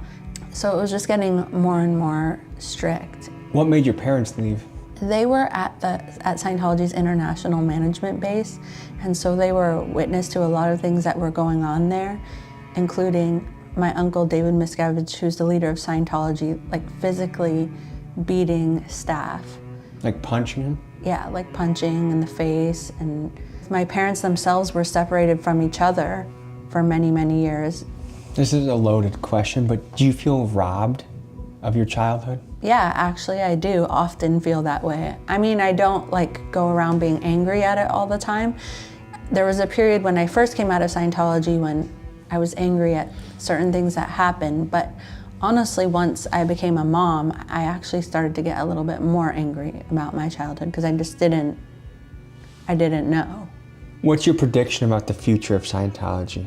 So it was just getting more and more strict. What made your parents leave? They were at Scientology's international management base. And so they were witness to a lot of things that were going on there, including my uncle, David Miscavige, who's the leader of Scientology, like physically beating staff. Like punching him? Yeah, like punching in the face. And my parents themselves were separated from each other for many, many years. This is a loaded question, but do you feel robbed of your childhood? Yeah, actually I do often feel that way. I mean, I don't go around being angry at it all the time. There was a period when I first came out of Scientology when I was angry at certain things that happened, but honestly, once I became a mom, I actually started to get a little bit more angry about my childhood because I didn't know. What's your prediction about the future of Scientology?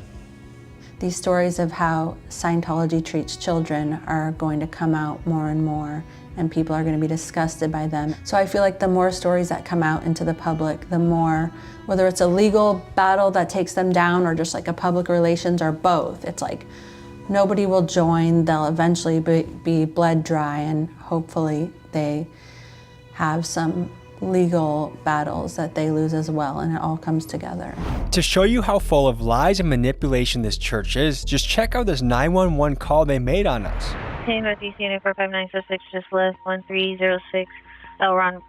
These stories of how Scientology treats children are going to come out more and more, and people are going to be disgusted by them. So I feel like the more stories that come out into the public, the more, whether it's a legal battle that takes them down or just like a public relations or both, it's like nobody will join, they'll eventually be bled dry, and hopefully they have some legal battles that they lose as well, and it all comes together. To show you how full of lies and manipulation this church is, just check out this 911 call they made on us. Hey, Northeast Unit 45966, just left 1306 L. Ron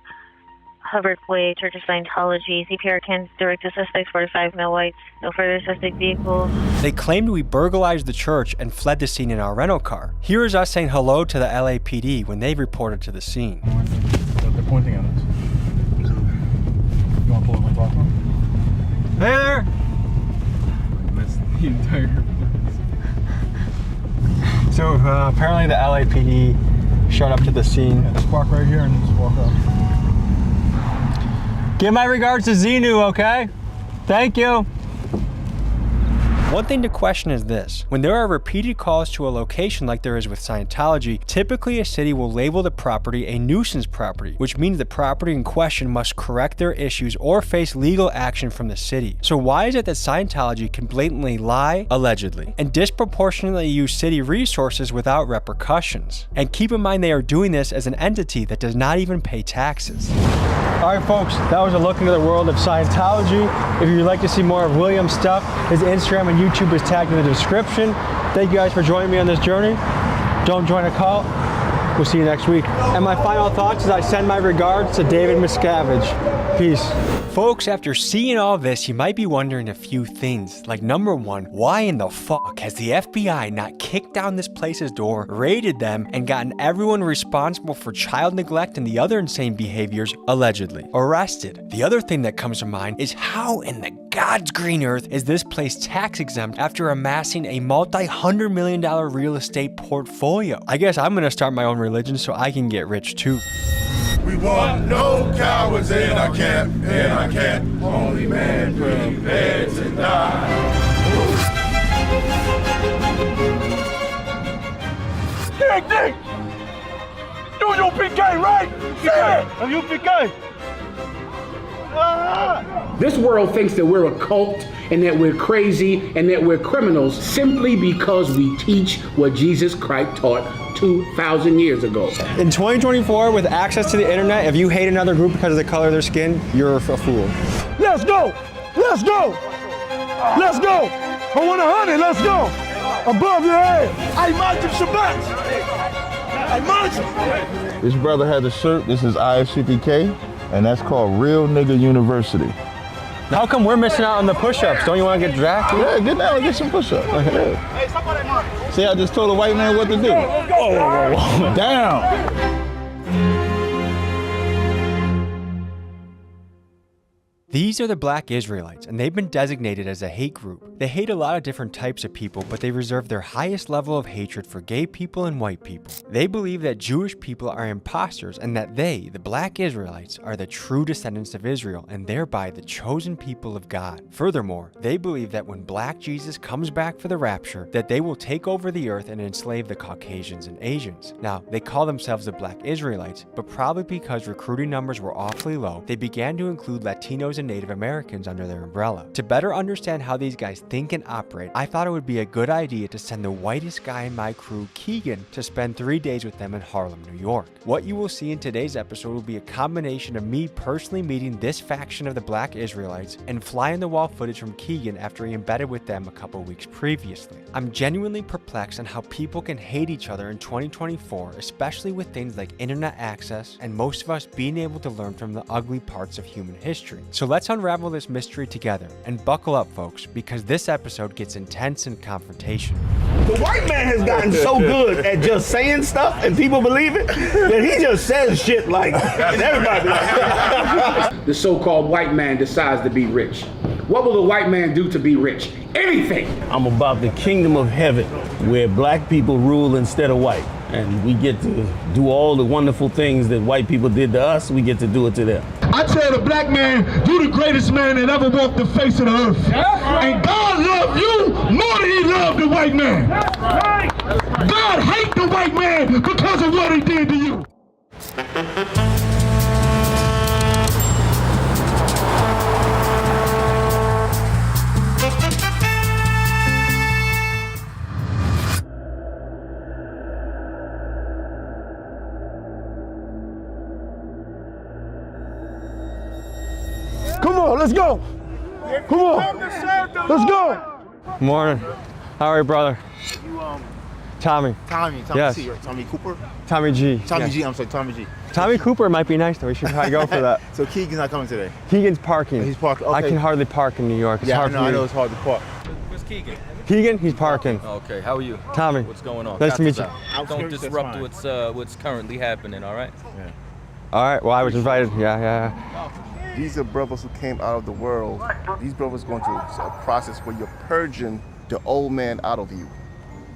Hubbard Way, Church of Scientology. CPR can direct to suspects 45 male whites. No further suspect vehicles. They claimed we burglarized the church and fled the scene in our rental car. Here is us saying hello to the LAPD when they reported to the scene. They're pointing at us. You want to pull up my talk phone? Hey there! That's the entire... So apparently the LAPD showed up to the scene. Yeah, just park right here and just walk up. Give my regards to Xenu, okay? Thank you. One thing to question is this. When there are repeated calls to a location like there is with Scientology, typically a city will label the property a nuisance property, which means the property in question must correct their issues or face legal action from the city. So why is it that Scientology can blatantly lie, allegedly, and disproportionately use city resources without repercussions? And keep in mind they are doing this as an entity that does not even pay taxes. Alright folks, that was a look into the world of Scientology. If you'd like to see more of William's stuff, his Instagram and YouTube is tagged in the description. Thank you guys for joining me on this journey. Don't join a cult. We'll see you next week. And my final thoughts is I send my regards to David Miscavige. Peace. Folks, after seeing all this, you might be wondering a few things. Like, number one, why in the fuck has the FBI not kicked down this place's door, raided them, and gotten everyone responsible for child neglect and the other insane behaviors allegedly arrested? The other thing that comes to mind is how in the God's green earth is this place tax exempt after amassing a multi-$100 million real estate portfolio? I guess I'm gonna start my own religion so I can get rich too. We want no cowards in our camp, only men prepared to die. Dick! You UPK, right? Yeah! I'm UPK! This world thinks that we're a cult and that we're crazy and that we're criminals simply because we teach what Jesus Christ taught 2,000 years ago. In 2024, with access to the internet, if you hate another group because of the color of their skin, you're a fool. Let's go! Let's go! Let's go! I want 100, let's go! Above your head! I Majid Shabbat! I Majid! This brother has a shirt, this is ISCPK, and that's called Real Nigga University. How come we're missing out on the push-ups? Don't you want to get drafted? Yeah, get down and get some push-ups. Yeah. See, I just told a white man what to do. Oh, down. These are the Black Israelites, and they've been designated as a hate group. They hate a lot of different types of people, but they reserve their highest level of hatred for gay people and white people. They believe that Jewish people are imposters and that they, the Black Israelites, are the true descendants of Israel and thereby the chosen people of God. Furthermore, they believe that when Black Jesus comes back for the rapture, that they will take over the earth and enslave the Caucasians and Asians. Now, they call themselves the Black Israelites, but probably because recruiting numbers were awfully low, they began to include Latinos and Native Americans under their umbrella. To better understand how these guys think and operate, I thought it would be a good idea to send the whitest guy in my crew, Keegan, to spend 3 days with them in Harlem, New York. What you will see in today's episode will be a combination of me personally meeting this faction of the Black Israelites and fly-in-the-wall footage from Keegan after he embedded with them a couple weeks previously. I'm genuinely perplexed on how people can hate each other in 2024, especially with things like internet access and most of us being able to learn from the ugly parts of human history. So let's unravel this mystery together, and buckle up folks, because this episode gets intense and confrontational. The white man has gotten so good at just saying stuff and people believe it that he just says shit like, and everybody like. The so-called white man decides to be rich. What will the white man do to be rich? Anything! I'm about the kingdom of heaven where black people rule instead of white. And we get to do all the wonderful things that white people did to us, we get to do it to them. I tell the black man, you the greatest man that ever walked the face of the earth. And God loved you more than he loved the white man. God hates the white man because of what he did to you. Come on, let's go. Come on, let's go. Morning. How are you, brother? Tommy. Tommy Yes. C, right? Tommy Cooper? Tommy G. Tommy Yes. G, I'm sorry, Tommy G. Tommy Cooper might be nice though. We should probably go for that. So Keegan's not coming today? Keegan's parking. He's parking, I okay. can hardly park in New York. It's Yeah, hard for me. I know it's hard to park. Where's Keegan? Keegan, he's parking. Okay, how are you? Tommy. What's going on? Nice to meet you. Don't disrupt what's currently happening, all right? Yeah. All right, well, I was invited. Yeah. These are brothers who came out of the world. These brothers going through a process where you're purging the old man out of you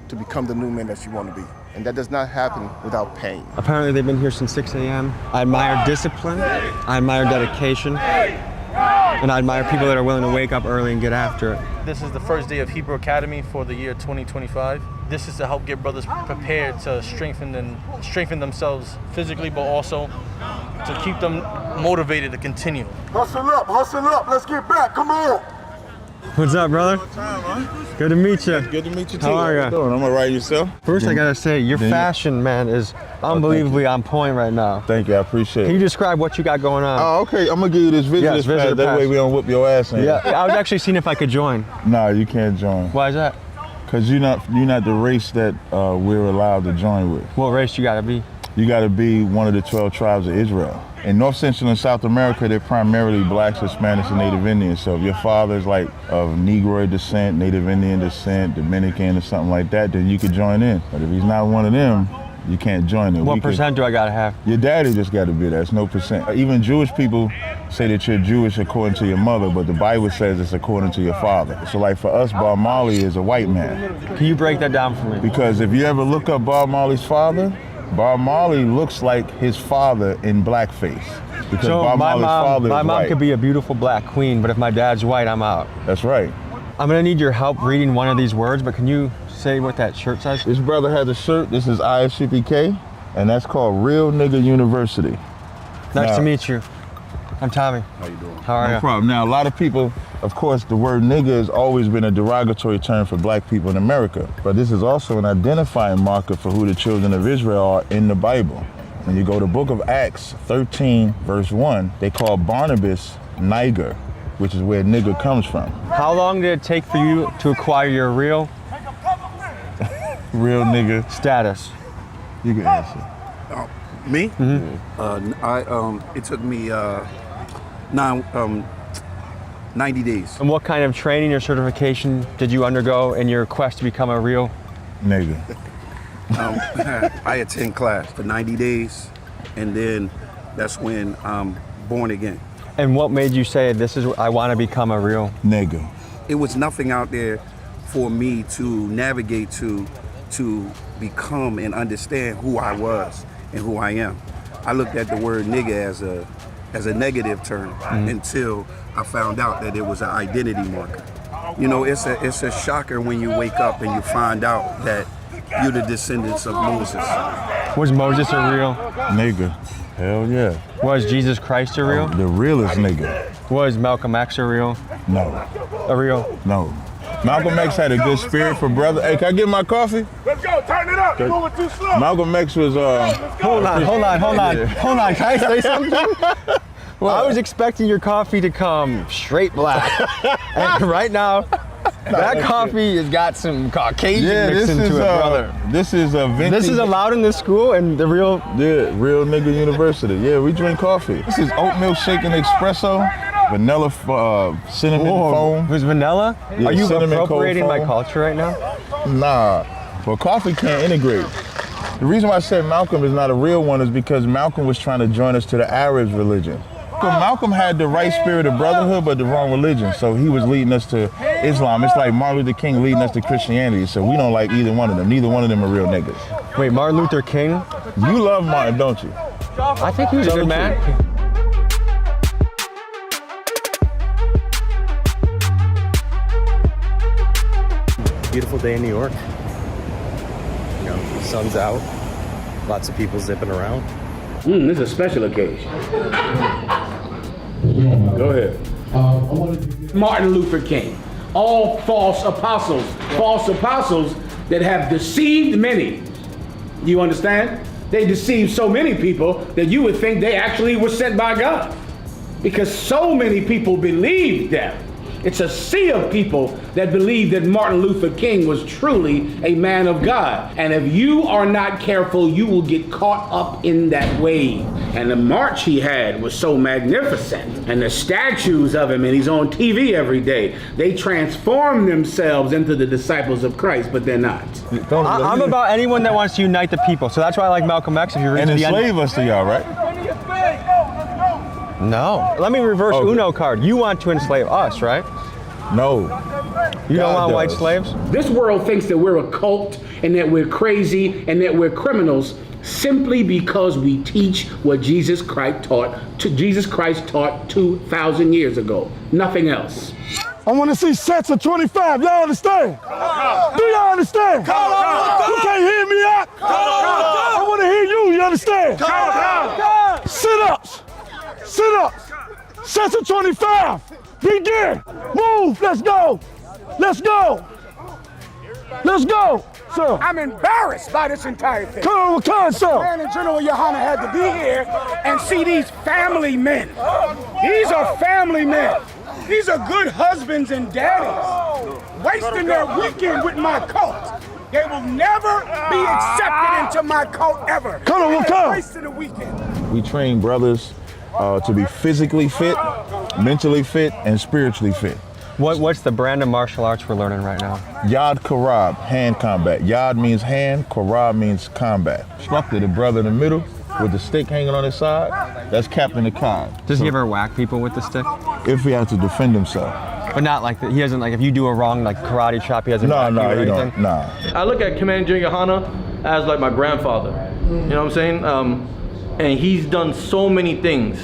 to become the new man that you want to be. And that does not happen without pain. Apparently they've been here since 6 a.m. I admire discipline. I admire dedication. And I admire people that are willing to wake up early and get after it. This is the first day of Hebrew Academy for the year 2025. This is to help get brothers prepared to strengthen themselves physically, but also to keep them motivated to continue. Hustle up, let's get back, come on. What's up, brother? Good to meet you. Good to meet you too. How are you? I'm all right, yourself? First, I gotta say, your fashion, man, is unbelievably on point right now. Thank you, I appreciate it. Can you describe what you got going on? Oh, okay, I'm gonna give you this visitor's pass. That way we don't whip your ass in. Yeah, I was actually seeing if I could join. No, you can't join. Why is that? Cause you're not the race that we're allowed to join with. What race you gotta be? you got to be one of the 12 tribes of Israel. In North Central and South America, they're primarily blacks, Hispanics, and Native Indians. So if your father's like of Negroid descent, Native Indian descent, Dominican or something like that, then you could join in. But if he's not one of them, you can't join it. What percent do I gotta have? Your daddy just gotta be there. It's no percent. Even Jewish people say that you're Jewish according to your mother, but the Bible says it's according to your father. So like for us, Bob Marley is a white man. Can you break that down for me? Because if you ever look up Bob Marley's father, Bob Marley looks like his father in blackface. Because So Bob my Marley's father mom is white. could be a beautiful black queen, but if my dad's white, I'm out. That's right. I'm gonna need your help reading one of these words, but can you say what that shirt says? This brother has a shirt. This is ISCPK, and that's called Real Nigga University. Nice Now- to meet you. I'm Tommy. How you doing? How are you? No problem. Now, a lot of people, of course, the word nigga has always been a derogatory term for black people in America. But this is also an identifying marker for who the children of Israel are in the Bible. When you go to the book of Acts 13, verse 1, they call Barnabas Niger, which is where nigga comes from. How long did it take for you to acquire your real nigga status? You can answer. Me? Mm-hmm. It took me 90 days. And what kind of training or certification did you undergo in your quest to become a real nigga? I attend class for 90 days, and then that's when I'm born again. And what made you say, I want to become a real nigga? It was nothing out there for me to navigate to become and understand who I was and who I am. I looked at the word nigga as a negative term until I found out that it was an identity marker. You know, it's a shocker when you wake up and you find out that you're the descendants of Moses. Was Moses a real nigga? Hell yeah. Was Jesus Christ a real? The realest nigga. Was Malcolm X a real? No. A real? No. Malcolm X had a good spirit for brother. Hey, can I get my coffee? Let's go, turn it up. You're moving too slow. Malcolm X was Hold on. Can I say something? I was expecting your coffee to come straight black. And right now, that coffee has got some Caucasian mixed into it, brother. This is a vintage. This is allowed in this school and the real... Yeah, Real Nigga University. Yeah, we drink coffee. This is oatmeal shaken espresso, vanilla cinnamon foam. Who's vanilla? Yeah, Are you cinnamon appropriating cold my foam. culture right now? Nah, but coffee can't integrate. The reason why I said Malcolm is not a real one is because Malcolm was trying to join us to the Arabs religion. Malcolm had the right spirit of brotherhood, but the wrong religion. So he was leading us to Islam. It's like Martin Luther King leading us to Christianity. So we don't like either one of them. Neither one of them are real niggas. Wait, Martin Luther King? You love Martin, don't you? I think he was a good man. Beautiful day in New York. You know, the sun's out. Lots of people zipping around. This is a special occasion. Go ahead. Martin Luther King. All false apostles that have deceived many. You understand? They deceived so many people that you would think they actually were sent by God, because so many people believed them. It's a sea of people that believe that Martin Luther King was truly a man of God. And if you are not careful, you will get caught up in that wave. And the march he had was so magnificent. And the statues of him, and he's on TV every day, they transform themselves into the disciples of Christ, but they're not. I'm about anyone that wants to unite the people. So that's why I like Malcolm X. If you read And to the end. enslave us to y'all, right? No. Let me reverse Uno card. You want to enslave us, right? No. You don't want white slaves? This world thinks that we're a cult and that we're crazy and that we're criminals simply because we teach what Jesus Christ taught 2,000 years ago. Nothing else. I want to see sets of 25. Y'all understand? Do y'all understand? You can't hear me out? I want to hear you. You understand? Sit-ups. Sit-ups. Sets of 25. Begin. Move. Let's go. Let's go. Let's go. Sir. I'm embarrassed by this entire thing. Come on, sir. Man and General Yohana had to be here and see these family men. These are family men. These are good husbands and daddies. Wasting their weekend with my cult. They will never be accepted into my cult ever. Come on, come. Race to the weekend. We train brothers to be physically fit, mentally fit, and spiritually fit. What's the brand of martial arts we're learning right now? Yad Karab, hand combat. Yad means hand, Karab means combat. Instructor, the brother in the middle with the stick hanging on his side, that's Captain Akkad. Does he ever whack people with the stick? If he has to defend himself. But not like he doesn't, like if you do a wrong like karate chop, he doesn't whack you or anything? Nah. I look at Commander Yohana as like my grandfather. You know what I'm saying? And he's done so many things.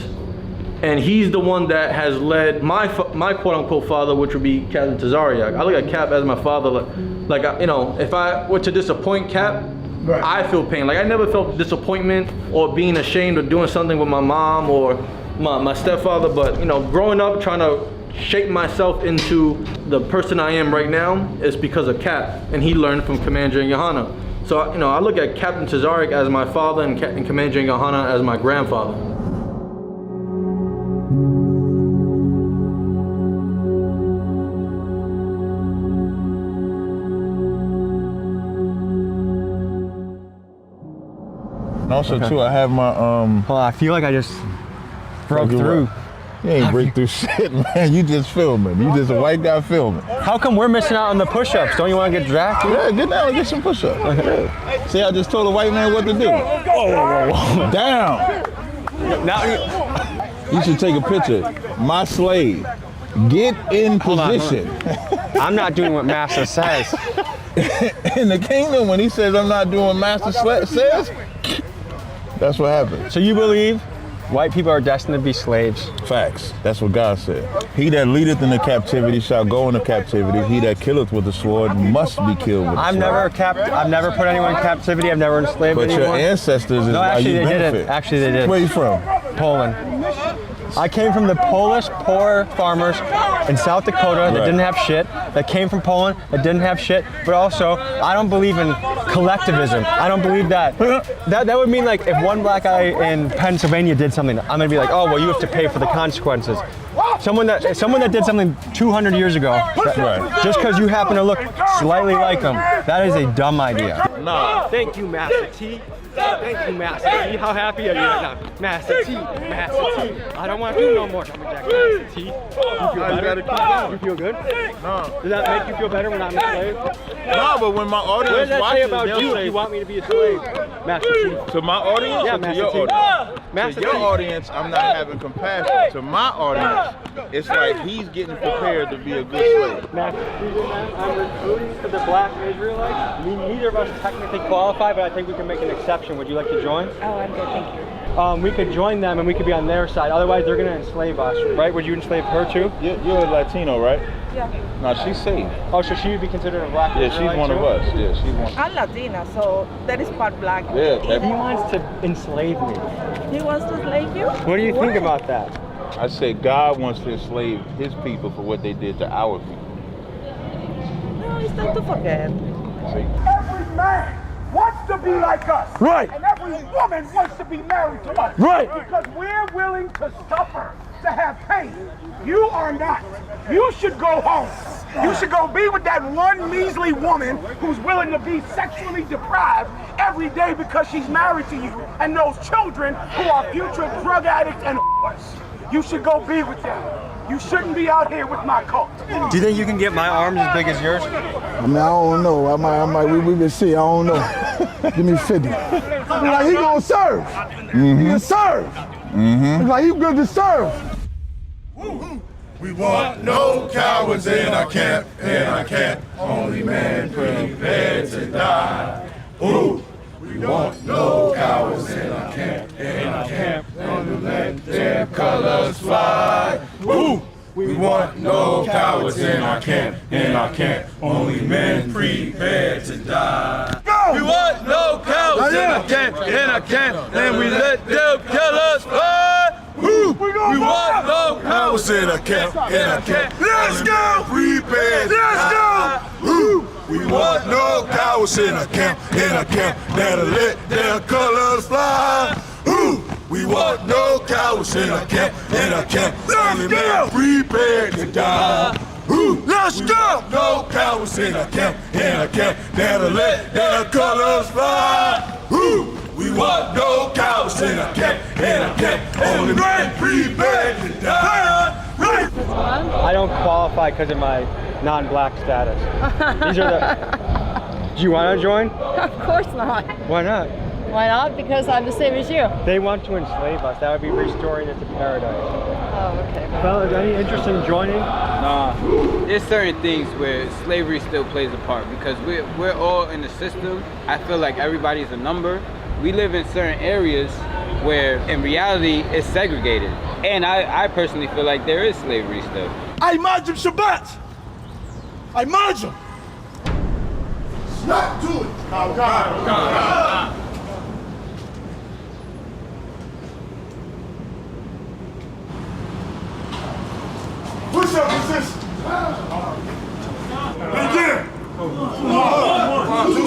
And he's the one that has led my quote-unquote father, which would be Captain Tazariak. I look at Cap as my father. Like you know, if I were to disappoint Cap, I feel pain. Like I never felt disappointment or being ashamed of doing something with my mom or my stepfather. But you know, growing up trying to shape myself into the person I am right now is because of Cap, and he learned from Commander Yohana. So you know, I look at Captain Tazariak as my father and Commander Yohana as my grandfather. And also too, I have my Well, I feel like I just broke through. You ain't break through shit, man. You just filming. You just a white guy filming. How come we're missing out on the push-ups? Don't you want to get drafted? Yeah, get down and get some push-ups. Yeah. See, I just told a white man what to do. Whoa. Down. Now you should take a picture. My slave. Get in position. I'm not doing what Master says. In the kingdom, when he says I'm not doing what Master says, that's what happens. So you believe white people are destined to be slaves? Facts. That's what God said. He that leadeth into captivity shall go into captivity. He that killeth with the sword must be killed with the sword. I've never put anyone in captivity. I've never enslaved anyone. But your ancestors is why you benefit. Didn't. Actually, they did. Where you from? Poland. I came from the Polish poor farmers in South Dakota that didn't have shit, that came from Poland that didn't have shit, but also I don't believe in collectivism. I don't believe that. That would mean like if one black guy in Pennsylvania did something, I'm gonna be like, oh well, you have to pay for the consequences. Someone that did something 200 years ago, just because you happen to look slightly like them, that is a dumb idea. Nah. Thank you, Master T. Thank you, Master T. How happy are you right now? Master T, Master T. I don't want to do no more jumping jack, Master T. You feel better? You feel good? No. Does that make you feel better when I'm a slave? No, but when my audience what does that watches, say about you if you want me to be a slave, Master T? To my audience yeah, or Master to your T. audience? Master To your T. audience, I'm not having compassion. To my audience, it's like he's getting prepared to be a good slave. Master T, I'm recruiting for the black Israelites. Neither of us technically qualify, but I think we can make an exception. Would you like to join? Oh, I'm good, thank you. We could join them and we could be on their side. Otherwise, they're going to enslave us, right? Would you enslave her too? You're a Latino, right? Yeah. No, she's safe. Oh, so she would be considered a black Yeah, she's one of us. Yeah, she's one. I'm Latina, so that is part black. Yeah. He wants to enslave me. He wants to enslave you? What do you think about that? I said God wants to enslave his people for what they did to our people. No, it's not to forget. See? Every man wants to be like us. Right. And every woman wants to be married to us. Right. Because we're willing to suffer, to have pain. You are not. You should go home. You should go be with that one measly woman who's willing to be sexually deprived every day because she's married to you, and those children who are future drug addicts and whores. You should go be with them. You shouldn't be out here with my cult. Do you think you can get my arms as big as yours? I mean, I don't know. We can see. I don't know. Give me 50. Like he gonna serve. He can serve. Like he good to serve. We want no cowards in our camp, only men prepared to die. Ooh. We want no cowards in our camp, only let their colors fly. Ooh. We want no cowards in our camp, only men prepared to die. Go! We want no cowards in our camp, and we let them colors fly. Ooh. We want no cowards in our camp, Let's go! Prepared. Let's go! Ooh. We want no cowards in our camp, that'll let their colors fly. Ooh. We want no cowards in our camp, only men prepared to die. Ooh. Let's go! No cowards in a camp, that'll let their colors fly. Woo! We want no cowards in a camp, only men prepared to die. Right! I don't qualify because of my non-black status. These are the... Do you want to join? Of course not. Why not? Why not? Because I'm the same as you. They want to enslave us. That would be restoring it to paradise. Oh, okay. Fellas, any interest in joining? Nah, there's certain things where slavery still plays a part because we're all in the system. I feel like everybody's a number. We live in certain areas where in reality it's segregated. And I personally feel like there is slavery still. I imagine Shabbat. I imagine. Snap to it. God. Push up position. Begin. 1, 2,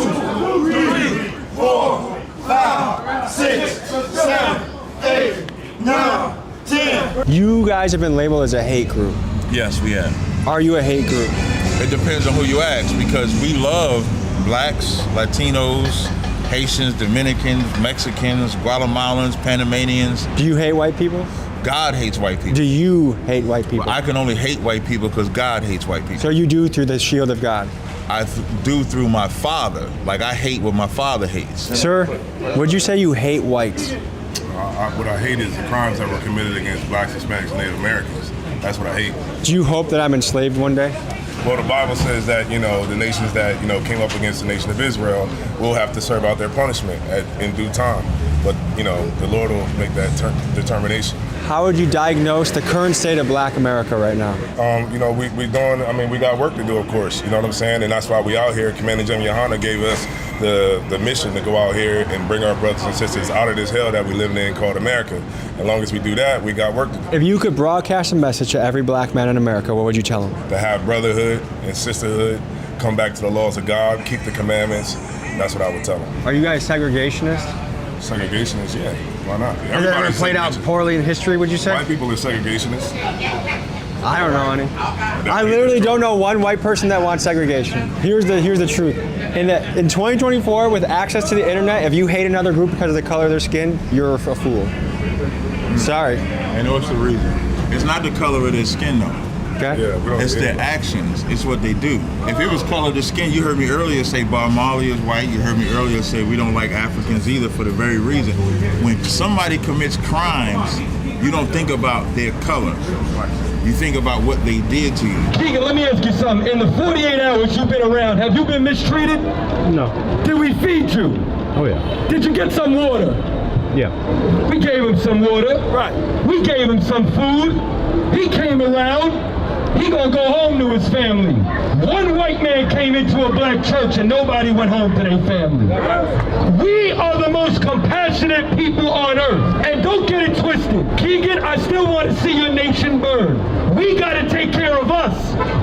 3, 4, 5, 6, 7, 8, 9, 10. You guys have been labeled as a hate group. Yes, we have. Are you a hate group? It depends on who you ask because we love blacks, Latinos, Haitians, Dominicans, Mexicans, Guatemalans, Panamanians. Do you hate white people? God hates white people. Do you hate white people? I can only hate white people because God hates white people. So you do through the shield of God? I do through my father. Like I hate what my father hates. Sir, would you say you hate whites? What I hate is the crimes that were committed against blacks, Hispanics, and Native Americans. That's what I hate. Do you hope that I'm enslaved one day? Well, the Bible says that, the nations that, came up against the nation of Israel will have to serve out their punishment in due time. But, the Lord will make that determination. How would you diagnose the current state of black America right now? We got work to do, of course, you know what I'm saying? And that's why we out here. Commander Jim Yohana gave us the mission to go out here and bring our brothers and sisters out of this hell that we live in called America. As long as we do that, we got work to do. If you could broadcast a message to every black man in America, what would you tell them? To have brotherhood and sisterhood, come back to the laws of God, keep the commandments. That's what I would tell them. Are you guys segregationists? Segregationists, yeah. Why not? Has that ever played out poorly in history, would you say? White people are segregationists. I don't know, honey. I literally don't know one white person that wants segregation. Here's the truth. In 2024, with access to the internet, if you hate another group because of the color of their skin, you're a fool. Sorry. And what's the reason? It's not the color of their skin, though. Okay. It's their actions. It's what they do. If it was color of the skin, you heard me earlier say Bob Marley is white. You heard me earlier say we don't like Africans either for the very reason. When somebody commits crimes, you don't think about their color. You think about what they did to you. Keegan, let me ask you something. In the 48 hours you've been around, have you been mistreated? No. Did we feed you? Oh yeah. Did you get some water? Yeah. We gave him some water. Right. We gave him some food. He came around. He gonna go home to his family. One white man came into a black church and nobody went home to their family. We are the most compassionate people on earth. And don't get it twisted. Keegan, I still want to see your nation burn. We gotta take care of us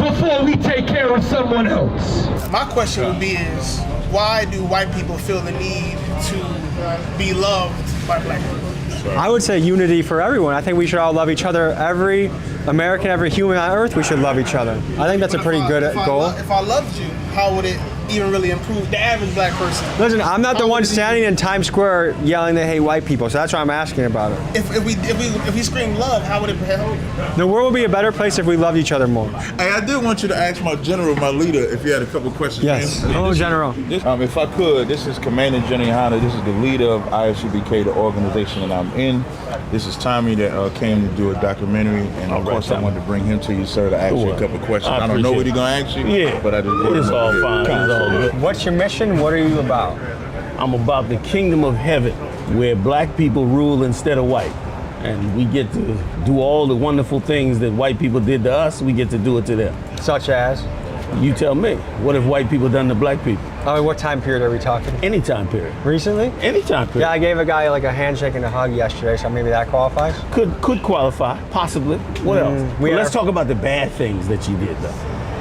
before we take care of someone else. My question would be is, why do white people feel the need to be loved by black people? I would say unity for everyone. I think we should all love each other. Every American, every human on earth, we should love each other. I think that's a pretty good goal. If I loved you, how would it even really improve the average black person? Listen, I'm not the one standing in Times Square yelling they hate white people, so that's why I'm asking about it. If we scream love, how would it help? The world would be a better place if we loved each other more. Hey, I did want you to ask my general, my leader, if you had a couple questions. Yes. Hello, General. If I could, this is Commander Jenny Hanna. This is the leader of ISUBK, the organization that I'm in. This is Tommy that came to do a documentary, and of course I wanted to bring him to you, sir, to ask you a couple questions. I don't know what he's gonna ask you, but I just It's all fine. It's all good. What's your mission? What are you about? I'm about the kingdom of heaven, where black people rule instead of white. And we get to do all the wonderful things that white people did to us, we get to do it to them. Such as? You tell me. What have white people done to black people? Oh, what time period are we talking? Any time period. Recently? Any time period. Yeah, I gave a guy like a handshake and a hug yesterday, so maybe that qualifies? Could qualify, possibly. What else? Let's talk about the bad things that you did, though.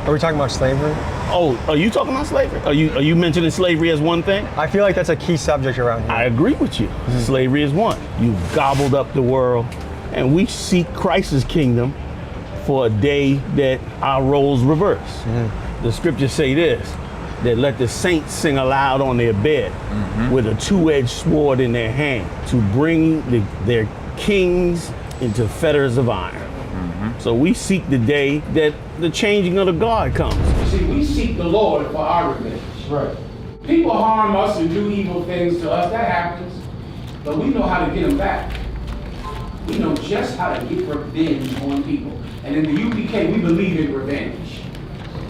Are we talking about slavery? Oh, are you talking about slavery? Are you mentioning slavery as one thing? I feel like that's a key subject around here. I agree with you. Slavery is one. You've gobbled up the world, and we seek Christ's kingdom for a day that our roles reverse. The scriptures say this, that let the saints sing aloud on their bed with a two-edged sword in their hand to bring their kings into fetters of iron. So we seek the day that the changing of the guard comes. See, we seek the Lord for our revenge. Right. People harm us and do evil things to us, that happens. But we know how to get them back. We know just how to get revenge on people. And in the UPK, we believe in revenge.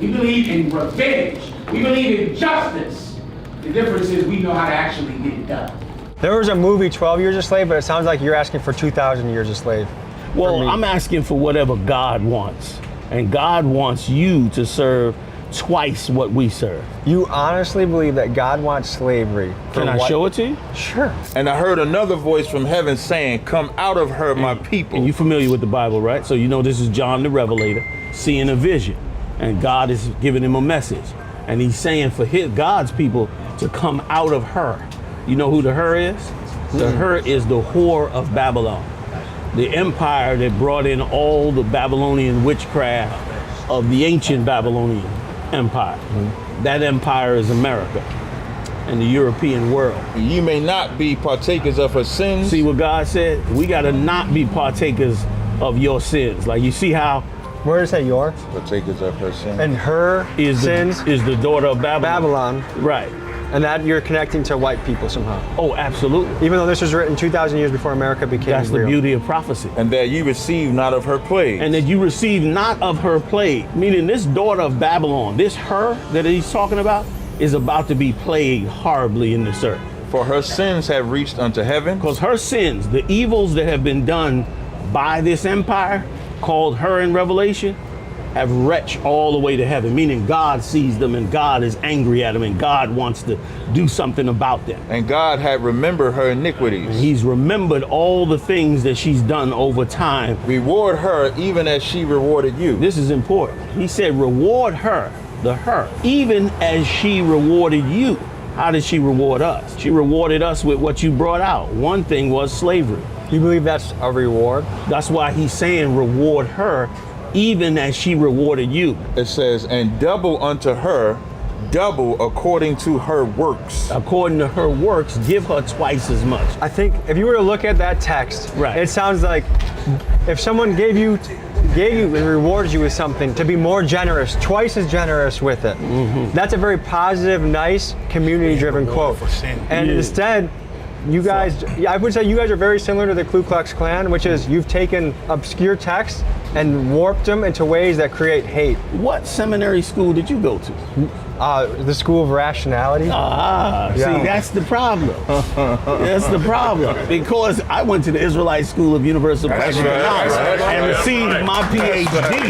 We believe in revenge. We believe in justice. The difference is we know how to actually get it done. There was a movie, 12 Years a Slave, but it sounds like you're asking for 2,000 years a slave. Well, I'm asking for whatever God wants. And God wants you to serve twice what we serve. You honestly believe that God wants slavery? Can I show it to you? Sure. And I heard another voice from heaven saying, come out of her, my people. And you familiar with the Bible, right? So you know this is John the Revelator seeing a vision. And God is giving him a message. And he's saying for God's people to come out of her. You know who the her is? The her is the whore of Babylon. The empire that brought in all the Babylonian witchcraft of the ancient Babylonian empire. That empire is America and the European world. You may not be partakers of her sins. See what God said? We got to not be partakers of your sins. Like you see how? Where does it say yours? Partakers of her sins. And her sins is the daughter of Babylon. Right. And that you're connecting to white people somehow. Oh, absolutely. Even though this was written 2,000 years before America became That's real. the beauty of prophecy. And that you receive not of her plague. And that you receive not of her plague. Meaning this daughter of Babylon, this her that he's talking about, is about to be plagued horribly in this earth. For her sins have reached unto heaven. Because her sins, the evils that have been done by this empire, called her in Revelation, have reached all the way to heaven, meaning God sees them and God is angry at them and God wants to do something about them. And God had remembered her iniquities. And he's remembered all the things that she's done over time. Reward her even as she rewarded you. This is important. He said, reward her, the her, even as she rewarded you. How did she reward us? She rewarded us with what you brought out. One thing was slavery. You believe that's a reward? That's why he's saying reward her even as she rewarded you. It says, and double unto her, double according to her works. According to her works, give her twice as much. I think if you were to look at that text, right, it sounds like if someone gave you and rewarded you with something, to be more generous, twice as generous with it. That's a very positive, nice, community-driven quote. And instead, you guys, I would say you guys are very similar to the Ku Klux Klan, which is you've taken obscure texts and warped them into ways that create hate. What seminary school did you go to? The School of Rationality. See, that's the problem. That's the problem. Because I went to the Israelite School of Universal Practical Knowledge and received my PhD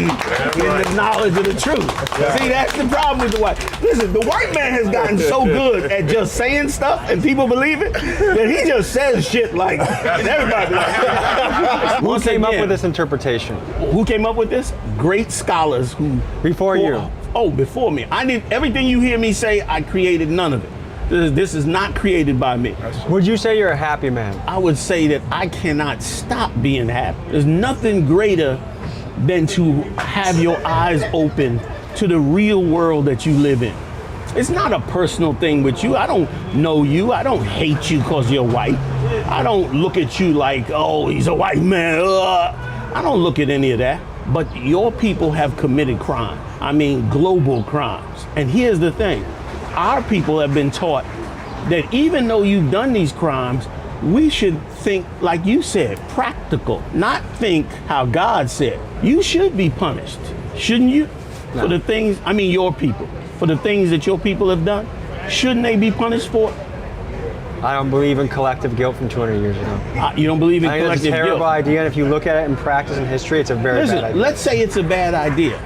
in the knowledge of the truth. See, that's the problem with the white. Listen, the white man has gotten so good at just saying stuff and people believe it that he just says shit like, and everybody like. Who came up with this interpretation? Who came up with this? Great scholars who before you. Oh, before me. I did everything you hear me say, I created none of it. This is not created by me. Would you say you're a happy man? I would say that I cannot stop being happy. There's nothing greater than to have your eyes open to the real world that you live in. It's not a personal thing with you. I don't know you. I don't hate you because you're white. I don't look at you like, oh, he's a white man. I don't look at any of that. But your people have committed crime. I mean, global crimes. And here's the thing. Our people have been taught that even though you've done these crimes, we should think, like you said, practical, not think how God said. You should be punished, shouldn't you? No. For the things, I mean your people, for the things that your people have done, shouldn't they be punished for it? I don't believe in collective guilt from 200 years ago. You don't believe in collective guilt? It's a terrible idea, and if you look at it in practice and history, it's a very bad idea. Let's say it's a bad idea.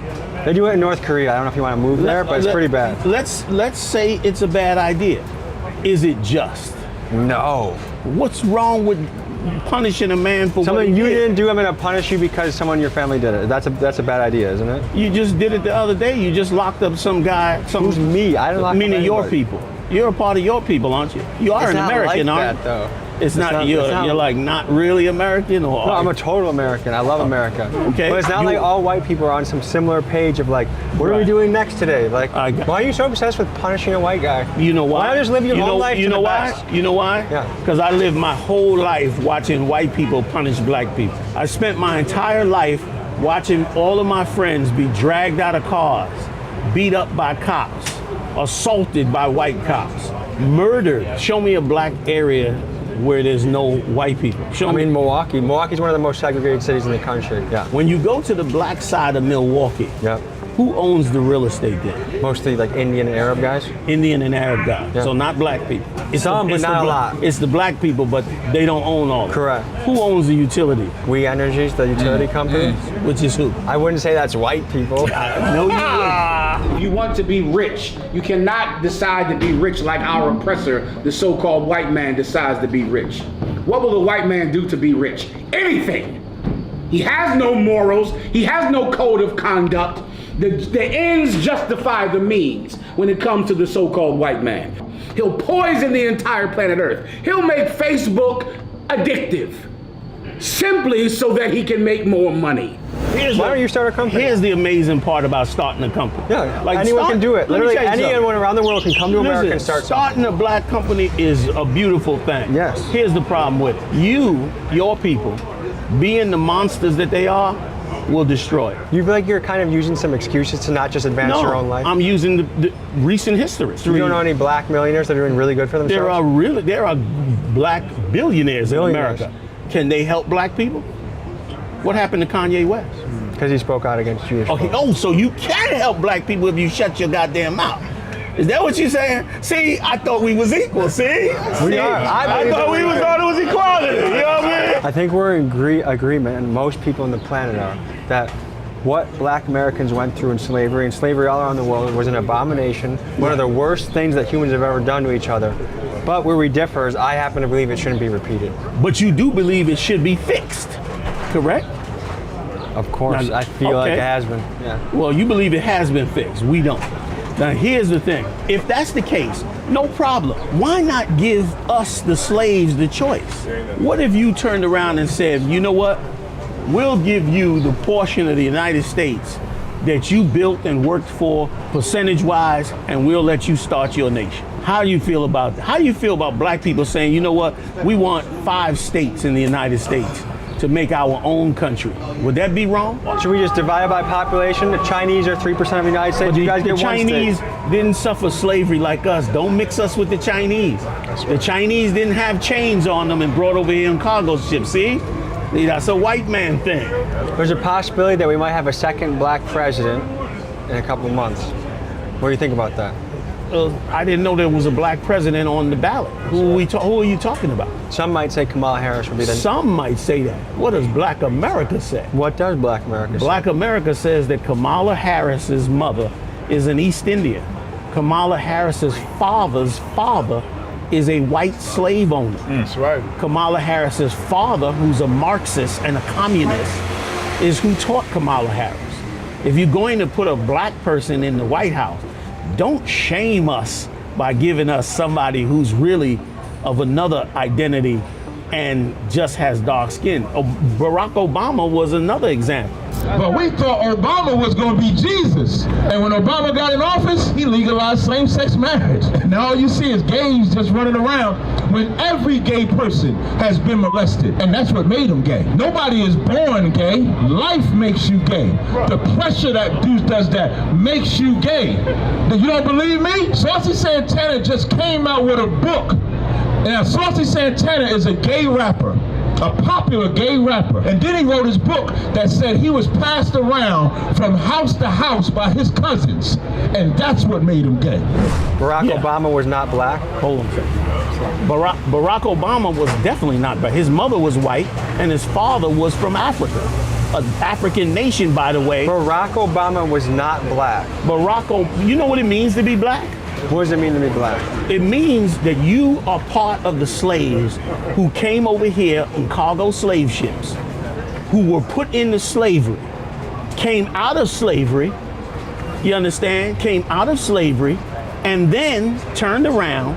They do it in North Korea. I don't know if you want to move there, but it's pretty bad. Let's say it's a bad idea. Is it just? No. What's wrong with punishing a man for something what you did? didn't do? I'm going to punish you because someone in your family did it. That's a bad idea, isn't it? You just did it the other day. You just locked up some guy. Who's me? I didn't lock up meaning anybody. Your people. You're a part of your people, aren't you? You are an American, aren't you? Though. It's not you're like not really American, or no, I'm a total American. I love America. Okay. But it's not like all white people are on some similar page of like, what are we doing next today? Like, why are you so obsessed with punishing a white guy? You know why? Why not just live your whole life to the best? You know why? Yeah. Because I lived my whole life watching white people punish black people. I spent my entire life watching all of my friends be dragged out of cars, beat up by cops, assaulted by white cops, murdered. Show me a black area where there's no white people. I mean, Milwaukee. Milwaukee's one of the most segregated cities in the country. Yeah. When you go to the black side of Milwaukee, who owns the real estate there? Mostly like Indian and Arab guys. Indian and Arab guys. Yeah. So not black people. Some, but not a lot. It's the black people, but they don't own all of it. Correct. Who owns the utility? We Energies, the utility company. Which is who? I wouldn't say that's white people. No, you wouldn't. If you want to be rich, you cannot decide to be rich like our oppressor, the so-called white man, decides to be rich. What will the white man do to be rich? Anything. He has no morals. He has no code of conduct. The ends justify the means when it comes to the so-called white man. He'll poison the entire planet Earth. He'll make Facebook addictive simply so that he can make more money. Why don't you start a company? Here's the amazing part about starting a company. Yeah, like anyone can do it. Literally anyone around the world can come to America and start starting a black company is a beautiful thing. Yes. Here's the problem with it. Your people, being the monsters that they are, will destroy it. You feel like you're kind of using some excuses to not just advance your own life? I'm using the recent history. You don't know any black millionaires that are doing really good for themselves? There are black billionaires in America. Can they help black people? What happened to Kanye West? Because he spoke out against Jewish folks. So you can help black people if you shut your goddamn mouth. Is that what you're saying? See, I thought we was equal, see? We are. I thought it was equality, you know what I mean? I think we're in agreement, and most people on the planet are, that what black Americans went through in slavery, and slavery all around the world, was an abomination, one of the worst things that humans have ever done to each other. But where we differ is I happen to believe it shouldn't be repeated. But you do believe it should be fixed, correct? Of course, I feel like it has been. Yeah. Well, you believe it has been fixed. We don't. Now, here's the thing. If that's the case, no problem. Why not give us, the slaves, the choice? What if you turned around and said, you know what? We'll give you the portion of the United States that you built and worked for percentage-wise, and we'll let you start your nation. How do you feel about that? How do you feel about black people saying, you know what? We want 5 states in the United States to make our own country. Would that be wrong? Should we just divide by population? The Chinese are 3% of the United States. You guys get the Chinese didn't suffer slavery like us. Don't mix us with the Chinese. The Chinese didn't have chains on them and brought over here in cargo ships. See? That's a white man thing. There's a possibility that we might have a second black president in a couple of months. What do you think about that? I didn't know there was a black president on the ballot. Who are you talking about? Some might say Kamala Harris would be the... Some might say that. What does Black America say? What does Black America say? Black America says that Kamala Harris's mother is an East Indian. Kamala Harris's father's father is a white slave owner. That's right. Kamala Harris's father, who's a Marxist and a communist, is who taught Kamala Harris. If you're going to put a black person in the White House, don't shame us by giving us somebody who's really of another identity and just has dark skin. Barack Obama was another example. But we thought Obama was going to be Jesus. And when Obama got in office, he legalized same-sex marriage. And now all you see is gays just running around when every gay person has been molested. And that's what made them gay. Nobody is born gay. Life makes you gay. The pressure that does that makes you gay. You don't believe me? Saucy Santana just came out with a book. Now, Saucy Santana is a gay rapper. A popular gay rapper. And then he wrote his book that said he was passed around from house to house by his cousins. And that's what made him gay. Barack Obama was not black? Hold on a second. Barack Obama was definitely not black. His mother was white and his father was from Africa. An African nation, by the way. Barack Obama was not black. You know what it means to be black? What does it mean to be black? It means that you are part of the slaves who came over here in cargo slave ships, who were put into slavery, came out of slavery, you understand? Came out of slavery, and then turned around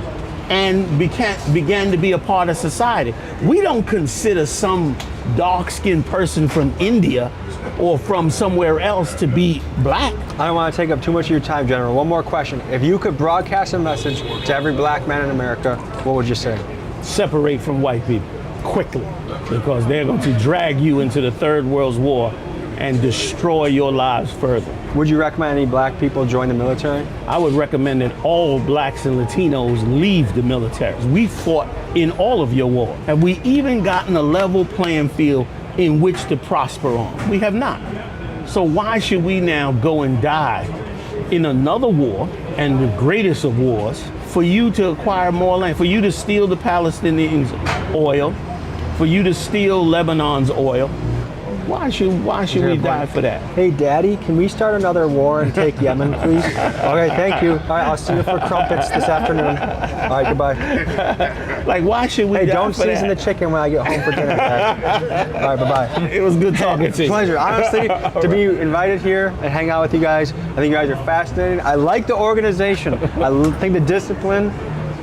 and began to be a part of society. We don't consider some dark-skinned person from India or from somewhere else to be black. I don't want to take up too much of your time, General. One more question. If you could broadcast a message to every black man in America, what would you say? Separate from white people quickly, because they're going to drag you into the Third World War and destroy your lives further. Would you recommend any black people join the military? I would recommend that all blacks and Latinos leave the military. We fought in all of your wars. Have we even gotten a level playing field in which to prosper on? We have not. So why should we now go and die in another war, and the greatest of wars, for you to acquire more land, for you to steal the Palestinians' oil, for you to steal Lebanon's oil? Why should we die for that? Hey, Daddy, can we start another war and take Yemen, please? Okay, thank you. All right, I'll see you for crumpets this afternoon. All right, goodbye. Like, why should we die don't for season that? the chicken when I get home for dinner, Dad. All right, bye-bye. It was good talking to you. Pleasure. Honestly, to be invited here and hang out with you guys, I think you guys are fascinating. I like the organization. I think the discipline,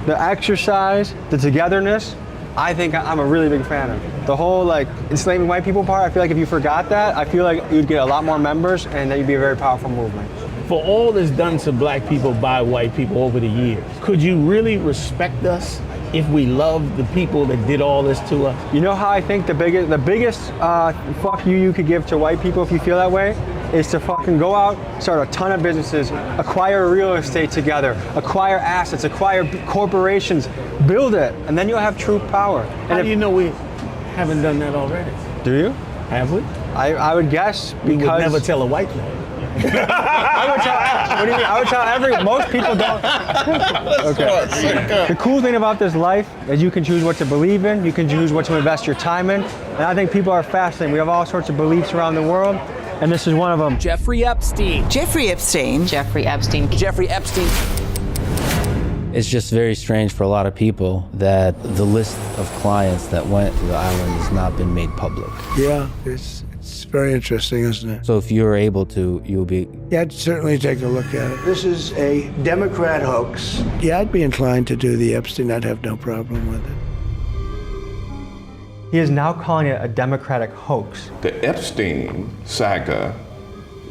the exercise, the togetherness, I think I'm a really big fan of. The whole like enslaving white people part, I feel like if you forgot that, I feel like you'd get a lot more members and that you'd be a very powerful movement. For all that's done to black people by white people over the years, could you really respect us if we loved the people that did all this to us? You know how I think the biggest fuck you could give to white people if you feel that way is to fucking go out, start a ton of businesses, acquire real estate together, acquire assets, acquire corporations, build it, and then you'll have true power. How do you know we haven't done that already? Do you? Have we? I would guess because... We would never tell a white man. I would tell, what do you mean? I would tell most people don't. Okay. The cool thing about this life is you can choose what to believe in, you can choose what to invest your time in, and I think people are fascinating. We have all sorts of beliefs around the world, and this is one of them. Jeffrey Epstein. Jeffrey Epstein. Jeffrey Epstein. Jeffrey Epstein. It's just very strange for a lot of people that the list of clients that went to the island has not been made public. Yeah, it's very interesting, isn't it? So if you're able to, you'll be... Yeah, I'd certainly take a look at it. This is a Democrat hoax. Yeah, I'd be inclined to do the Epstein. I'd have no problem with it. He is now calling it a Democratic hoax. The Epstein saga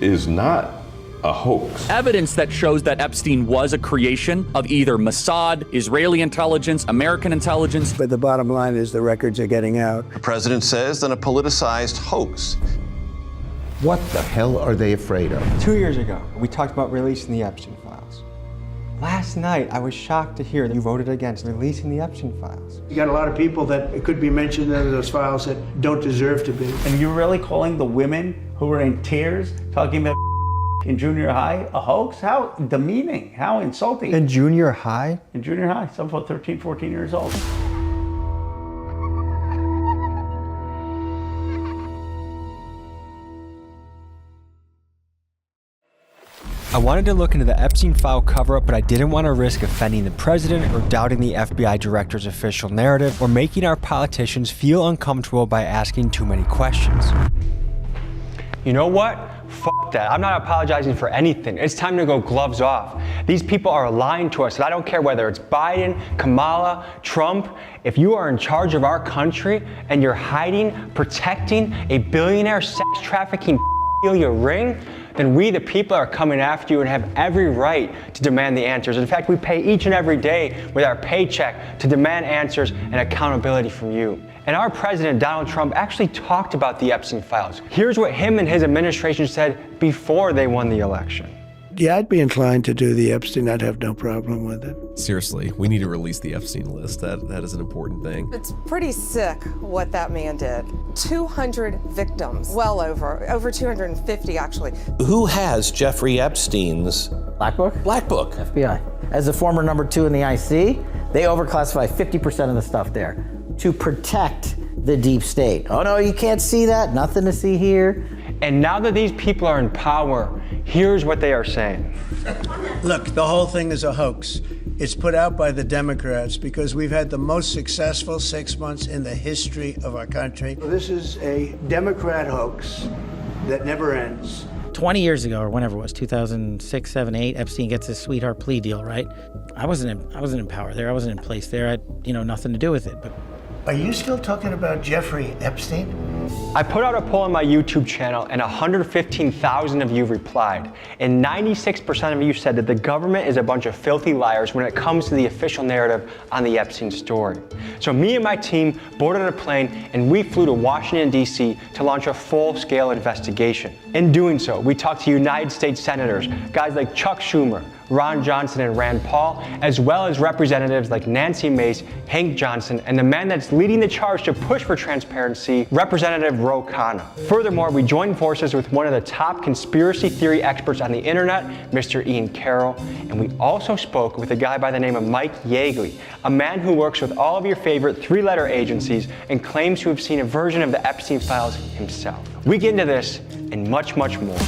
is not a hoax. Evidence that shows that Epstein was a creation of either Mossad, Israeli intelligence, American intelligence. But the bottom line is the records are getting out. The president says that a politicized hoax. What the hell are they afraid of? 2 years ago, we talked about releasing the Epstein files. Last night, I was shocked to hear that you voted against releasing the Epstein files. You got a lot of people that it could be mentioned in those files that don't deserve to be. And you're really calling the women who were in tears talking about in junior high a hoax? How demeaning, how insulting. In junior high? In junior high, some about 13, 14 years old. I wanted to look into the Epstein file cover-up, but I didn't want to risk offending the president or doubting the FBI director's official narrative or making our politicians feel uncomfortable by asking too many questions. You know what? Fuck that. I'm not apologizing for anything. It's time to go gloves off. These people are lying to us, and I don't care whether it's Biden, Kamala, Trump. If you are in charge of our country and you're hiding, protecting a billionaire sex trafficking your ring, then we, the people, are coming after you and have every right to demand the answers. In fact, we pay each and every day with our paycheck to demand answers and accountability from you. And our president, Donald Trump, actually talked about the Epstein files. Here's what him and his administration said before they won the election. Yeah, I'd be inclined to do the Epstein. I'd have no problem with it. Seriously, we need to release the Epstein list. That is an important thing. It's pretty sick what that man did. 200 victims, well over 250 actually. Who has Jeffrey Epstein's Black Book? Black Book. FBI. As a former number 2 in the IC, they overclassify 50% of the stuff there to protect the deep state. Oh no, you can't see that, nothing to see here. And now that these people are in power, here's what they are saying. Look, the whole thing is a hoax. It's put out by the Democrats because we've had the most successful 6 months in the history of our country. This is a Democrat hoax that never ends. 20 years ago, or whenever it was, 2006, 7, 8, Epstein gets his sweetheart plea deal, right? I wasn't in power there. I wasn't in place there. I had, nothing to do with it. But Are you still talking about Jeffrey Epstein? I put out a poll on my YouTube channel and 115,000 of you replied. And 96% of you said that the government is a bunch of filthy liars when it comes to the official narrative on the Epstein story. So me and my team boarded a plane and we flew to Washington, D.C. to launch a full-scale investigation. In doing so, we talked to United States senators, guys like Chuck Schumer, Ron Johnson and Rand Paul, as well as representatives like Nancy Mace, Hank Johnson, and the man that's leading the charge to push for transparency, Representative Ro Khanna. Furthermore, we joined forces with one of the top conspiracy theory experts on the internet, Mr. Ian Carroll, and we also spoke with a guy by the name of Mike Yeagley, a man who works with all of your favorite three-letter agencies and claims to have seen a version of the Epstein files himself. We get into this and much, much more.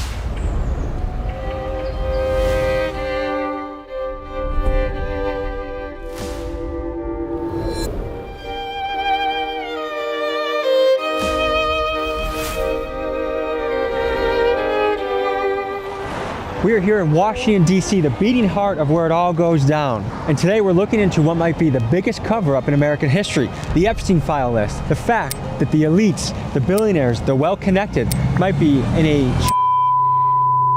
We are here in Washington, D.C., the beating heart of where it all goes down. And today we're looking into what might be the biggest cover-up in American history, the Epstein file list. The fact that the elites, the billionaires, the well-connected might be in a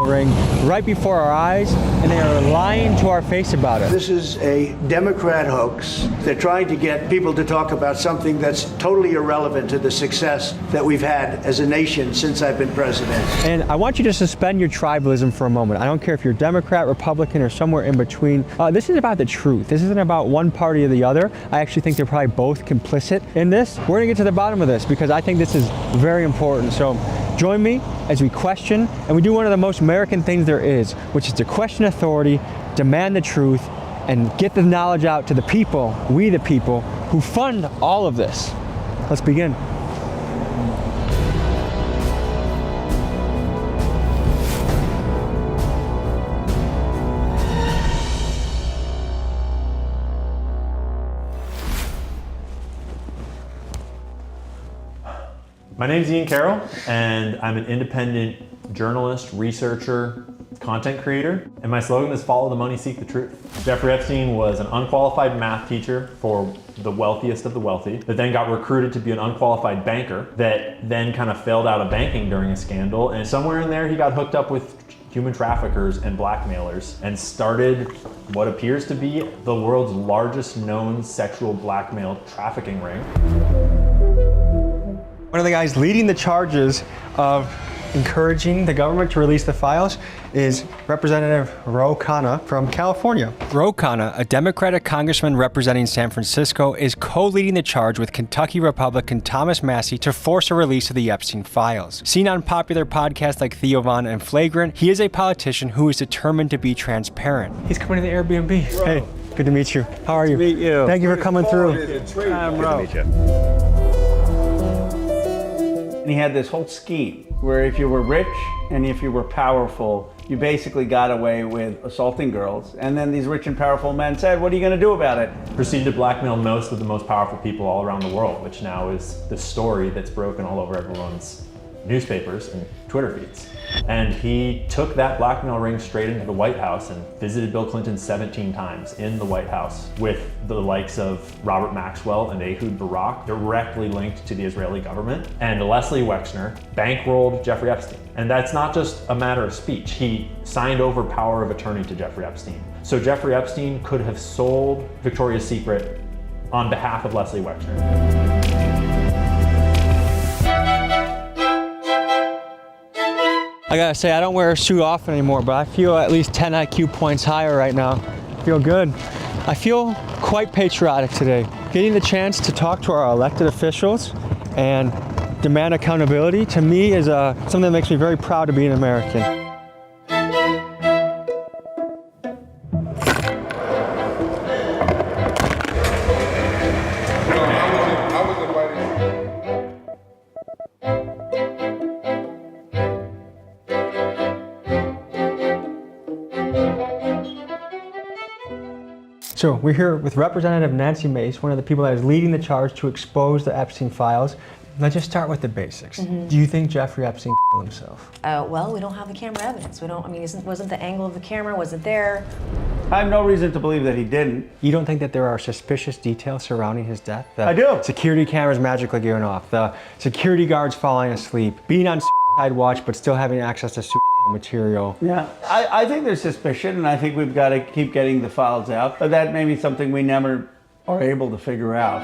ring right before our eyes, and they are lying to our face about it. This is a Democrat hoax. They're trying to get people to talk about something that's totally irrelevant to the success that we've had as a nation since I've been president. And I want you to suspend your tribalism for a moment. I don't care if you're Democrat, Republican, or somewhere in between. This is about the truth. This isn't about one party or the other. I actually think they're probably both complicit in this. We're gonna get to the bottom of this because I think this is very important. So join me as we question, and we do one of the most American things there is, which is to question authority, demand the truth, and get the knowledge out to the people, we the people, who fund all of this. Let's begin. My name is Ian Carroll, and I'm an independent journalist, researcher, content creator, and my slogan is follow the money, seek the truth. Jeffrey Epstein was an unqualified math teacher for the wealthiest of the wealthy, that then got recruited to be an unqualified banker, that then kind of failed out of banking during a scandal, and somewhere in there he got hooked up with human traffickers and blackmailers and started what appears to be the world's largest known sexual blackmail trafficking ring. One of the guys leading the charges of encouraging the government to release the files is Representative Ro Khanna from California. Ro Khanna, a Democratic congressman representing San Francisco, is co-leading the charge with Kentucky Republican Thomas Massie to force a release of the Epstein files. Seen on popular podcasts like Theo Von and Flagrant, he is a politician who is determined to be transparent. He's coming to the Airbnb. Bro. Hey, good to meet you. How are you? Good to meet you. Thank you for coming through. I'm Ro. Good to meet you. And he had this whole scheme where if you were rich and if you were powerful, you basically got away with assaulting girls. And then these rich and powerful men said, what are you going to do about it? Proceeded to blackmail most of the most powerful people all around the world, which now is the story that's broken all over everyone's newspapers and Twitter feeds. And he took that blackmail ring straight into the White House and visited Bill Clinton 17 times in the White House with the likes of Robert Maxwell and Ehud Barak, directly linked to the Israeli government. And Leslie Wexner bankrolled Jeffrey Epstein. And that's not just a matter of speech. He signed over power of attorney to Jeffrey Epstein. So Jeffrey Epstein could have sold Victoria's Secret on behalf of Leslie Wexner. I gotta say, I don't wear a suit often anymore, but I feel at least 10 IQ points higher right now. I feel good. I feel quite patriotic today. Getting the chance to talk to our elected officials and demand accountability, to me, is something that makes me very proud to be an American. So we're here with Representative Nancy Mace, one of the people that is leading the charge to expose the Epstein files. Let's just start with the basics. Mhm. Do you think Jeffrey Epstein killed himself? Well, we don't have the camera evidence. We don't, I mean, wasn't the angle of the camera, was it there? I have no reason to believe that he didn't. You don't think that there are suspicious details surrounding his death? The I do. Security cameras magically going off, the security guards falling asleep, being on suicide watch but still having access to suicide material. Yeah, I think there's suspicion, and I think we've got to keep getting the files out, but that may be something we never are able to figure out.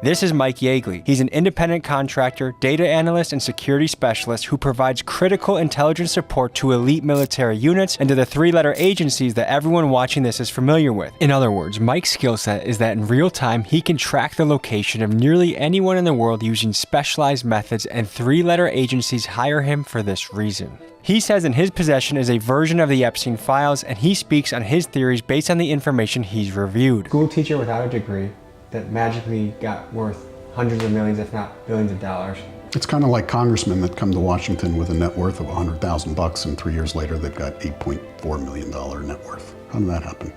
This is Mike Yeagley. He's an independent contractor, data analyst, and security specialist who provides critical intelligence support to elite military units and to the three-letter agencies that everyone watching this is familiar with. In other words, Mike's skill set is that in real time, he can track the location of nearly anyone in the world using specialized methods, and three-letter agencies hire him for this reason. He says in his possession is a version of the Epstein files, and he speaks on his theories based on the information he's reviewed. School teacher without a degree that magically got worth hundreds of millions, if not billions of dollars. It's kind of like congressmen that come to Washington with a net worth of $100,000 and 3 years later they've got $8.4 million net worth. How did that happen?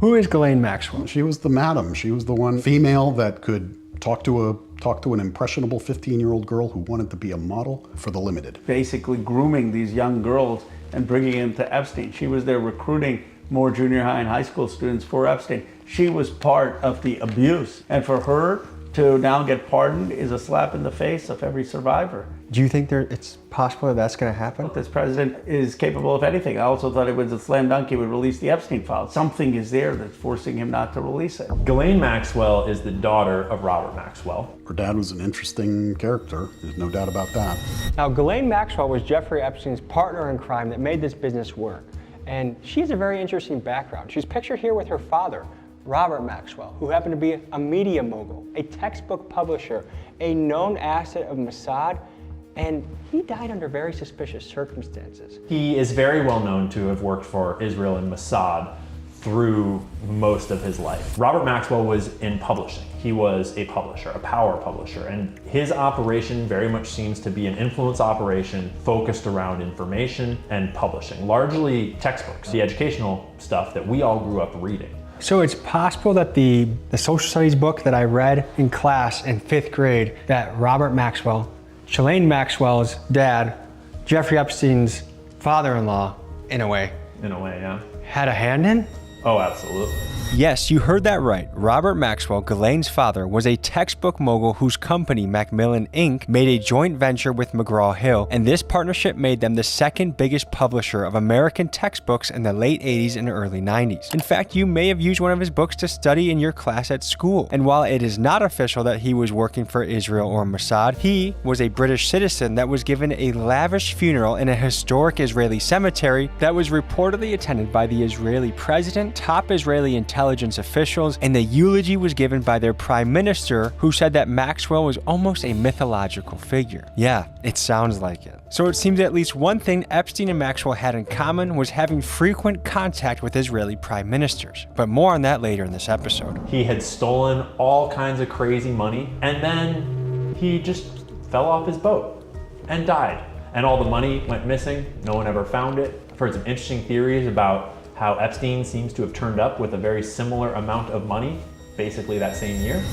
Who is Ghislaine Maxwell? She was the madam. She was the one female that could talk to an impressionable 15-year-old girl who wanted to be a model for the Limited. Basically grooming these young girls and bringing them to Epstein. She was there recruiting more junior high and high school students for Epstein. She was part of the abuse. And for her to now get pardoned is a slap in the face of every survivor. Do you think it's possible that that's going to happen? This president is capable of anything. I also thought it was a slam dunk he would release the Epstein files. Something is there that's forcing him not to release it. Ghislaine Maxwell is the daughter of Robert Maxwell. Her dad was an interesting character. There's no doubt about that. Now, Ghislaine Maxwell was Jeffrey Epstein's partner in crime that made this business work. And she has a very interesting background. She's pictured here with her father, Robert Maxwell, who happened to be a media mogul, a textbook publisher, a known asset of Mossad, and he died under very suspicious circumstances. He is very well known to have worked for Israel and Mossad through most of his life. Robert Maxwell was in publishing. He was a publisher, a power publisher, and his operation very much seems to be an influence operation focused around information and publishing, largely textbooks, the educational stuff that we all grew up reading. So it's possible that the social studies book that I read in class in 5th grade, that Robert Maxwell, Ghislaine Maxwell's dad, Jeffrey Epstein's father-in-law, in a way, yeah, had a hand in? Oh, absolutely. Yes, you heard that right. Robert Maxwell, Ghislaine's father, was a textbook mogul whose company, Macmillan Inc., made a joint venture with McGraw-Hill, and this partnership made them the second biggest publisher of American textbooks in the late 80s and early 90s. In fact, you may have used one of his books to study in your class at school. And while it is not official that he was working for Israel or Mossad, he was a British citizen that was given a lavish funeral in a historic Israeli cemetery that was reportedly attended by the Israeli president, top Israeli intelligence officials, and the eulogy was given by their prime minister, who said that Maxwell was almost a mythological figure. Yeah, it sounds like it. So it seems at least one thing Epstein and Maxwell had in common was having frequent contact with Israeli prime ministers. But more on that later in this episode. He had stolen all kinds of crazy money, and then he just fell off his boat and died. And all the money went missing. No one ever found it. I've heard some interesting theories about how Epstein seems to have turned up with a very similar amount of money, basically that same year.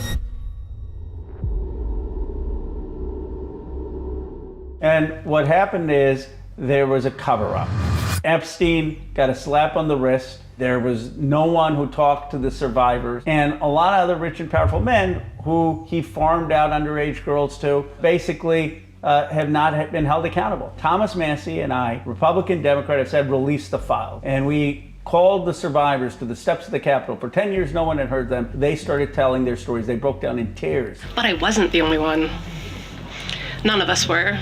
And what happened is there was a cover-up. Epstein got a slap on the wrist. There was no one who talked to the survivors. And a lot of other rich and powerful men who he farmed out underage girls to basically have not been held accountable. Thomas Massie and I, Republican, Democrat, have said release the file. And we called the survivors to the steps of the Capitol. For 10 years, no one had heard them. They started telling their stories. They broke down in tears. But I wasn't the only one. None of us were.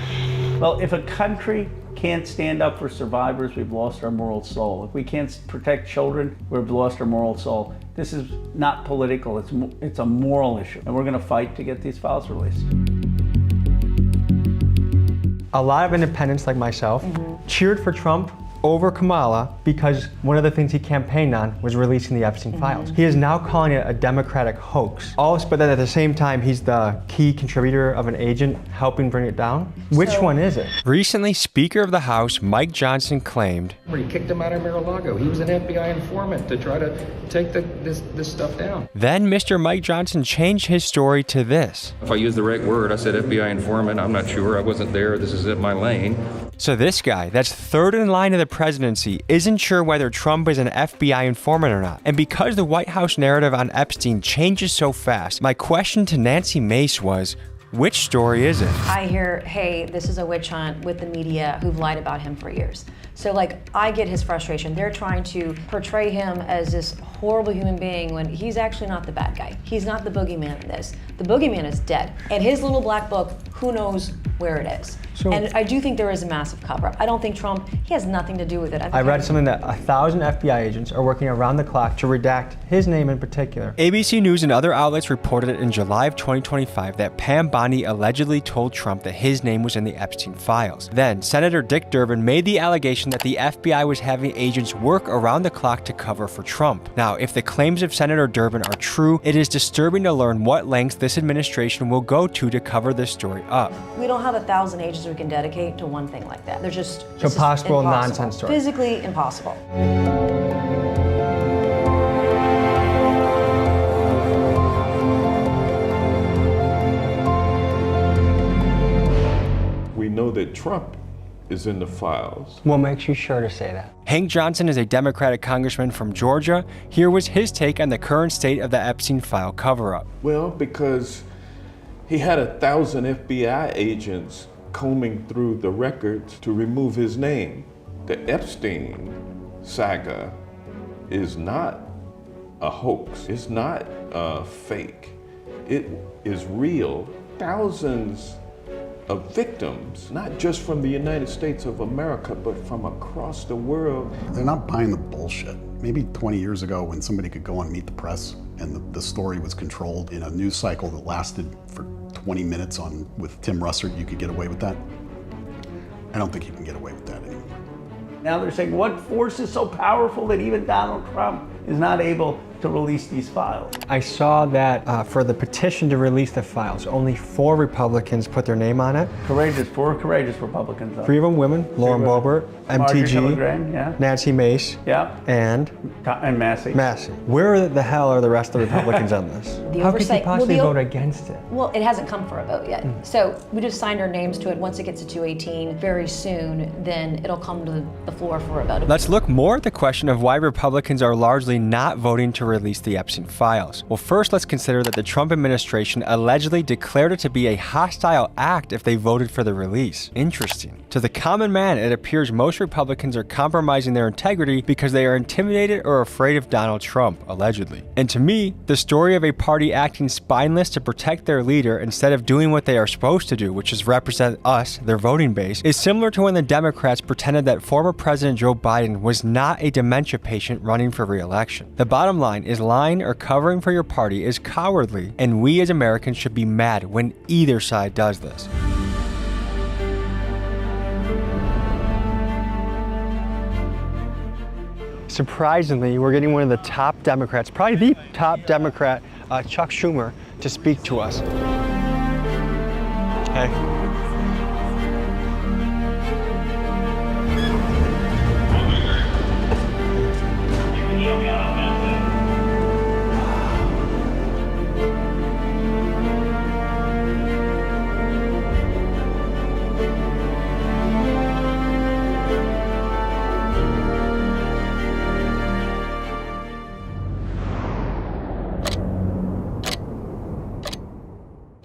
Well, if a country can't stand up for survivors, we've lost our moral soul. If we can't protect children, we've lost our moral soul. This is not political, it's a moral issue. And we're gonna fight to get these files released. A lot of independents like myself cheered for Trump over Kamala because one of the things he campaigned on was releasing the Epstein files. He is now calling it a Democratic hoax. But then at the same time, he's the key contributor of an agent helping bring it down. Which one is it? Recently, Speaker of the House Mike Johnson claimed, He kicked him out of Mar-a-Lago. He was an FBI informant to try to take this stuff down. Then Mr. Mike Johnson changed his story to this. If I use the right word, I said FBI informant. I'm not sure. I wasn't there. This is in my lane. So this guy, that's third in line to the presidency, isn't sure whether Trump is an FBI informant or not. And because the White House narrative on Epstein changes so fast, my question to Nancy Mace was, which story is it? I hear, hey, this is a witch hunt with the media who've lied about him for years. So I get his frustration. They're trying to portray him as this horrible human being when he's actually not the bad guy. He's not the boogeyman in this. The boogeyman is dead. And his little black book, who knows where it is. And I do think there is a massive cover-up. I don't think Trump, he has nothing to do with it. I read something that 1,000 FBI agents are working around the clock to redact his name in particular. ABC News and other outlets reported in July of 2025 that Pam Bondi allegedly told Trump that his name was in the Epstein files. Then, Senator Dick Durbin made the allegation that the FBI was having agents work around the clock to cover for Trump. Now, if the claims of Senator Durbin are true, it is disturbing to learn what lengths this administration will go to cover this story up. We don't have 1,000 agents we can dedicate to one thing like that. They're just possible nonsense story. Physically impossible. We know that Trump is in the files. What makes you sure to say that? Hank Johnson is a Democratic congressman from Georgia. Here was his take on the current state of the Epstein file cover-up. Well, because he had 1,000 FBI agents combing through the records to remove his name. The Epstein saga is not a hoax. It's not fake. It is real. Thousands of victims, not just from the United States of America, but from across the world. They're not buying the bullshit. Maybe 20 years ago when somebody could go on Meet the Press and the story was controlled in a news cycle that lasted for 20 minutes with Tim Russert, you could get away with that. I don't think you can get away with that anymore. Now they're saying, what force is so powerful that even Donald Trump is not able to release these files? I saw that for the petition to release the files, only 4 Republicans put their name on it. 4 courageous Republicans. 3 of them women, Lauren Boebert, MTG, Graham, yeah. Nancy Mace, and Massey. Where the hell are the rest of the Republicans on this? How could you possibly vote against it? Well, it hasn't come for a vote yet. So we just signed our names to it. Once it gets to 218 very soon, then it'll come to the floor for a vote. Let's look more at the question of why Republicans are largely not voting to release the Epstein files. Well, first let's consider that the Trump administration allegedly declared it to be a hostile act if they voted for the release. Interesting. To the common man, it appears most Republicans are compromising their integrity because they are intimidated or afraid of Donald Trump, allegedly. And to me, the story of a party acting spineless to protect their leader instead of doing what they are supposed to do, which is represent us, their voting base, is similar to when the Democrats pretended that former President Joe Biden was not a dementia patient running for re-election. The bottom line is lying or covering for your party is cowardly, and we as Americans should be mad when either side does this. Surprisingly, we're getting one of the top Democrats, probably the top Democrat, Chuck Schumer, to speak to us. Hey.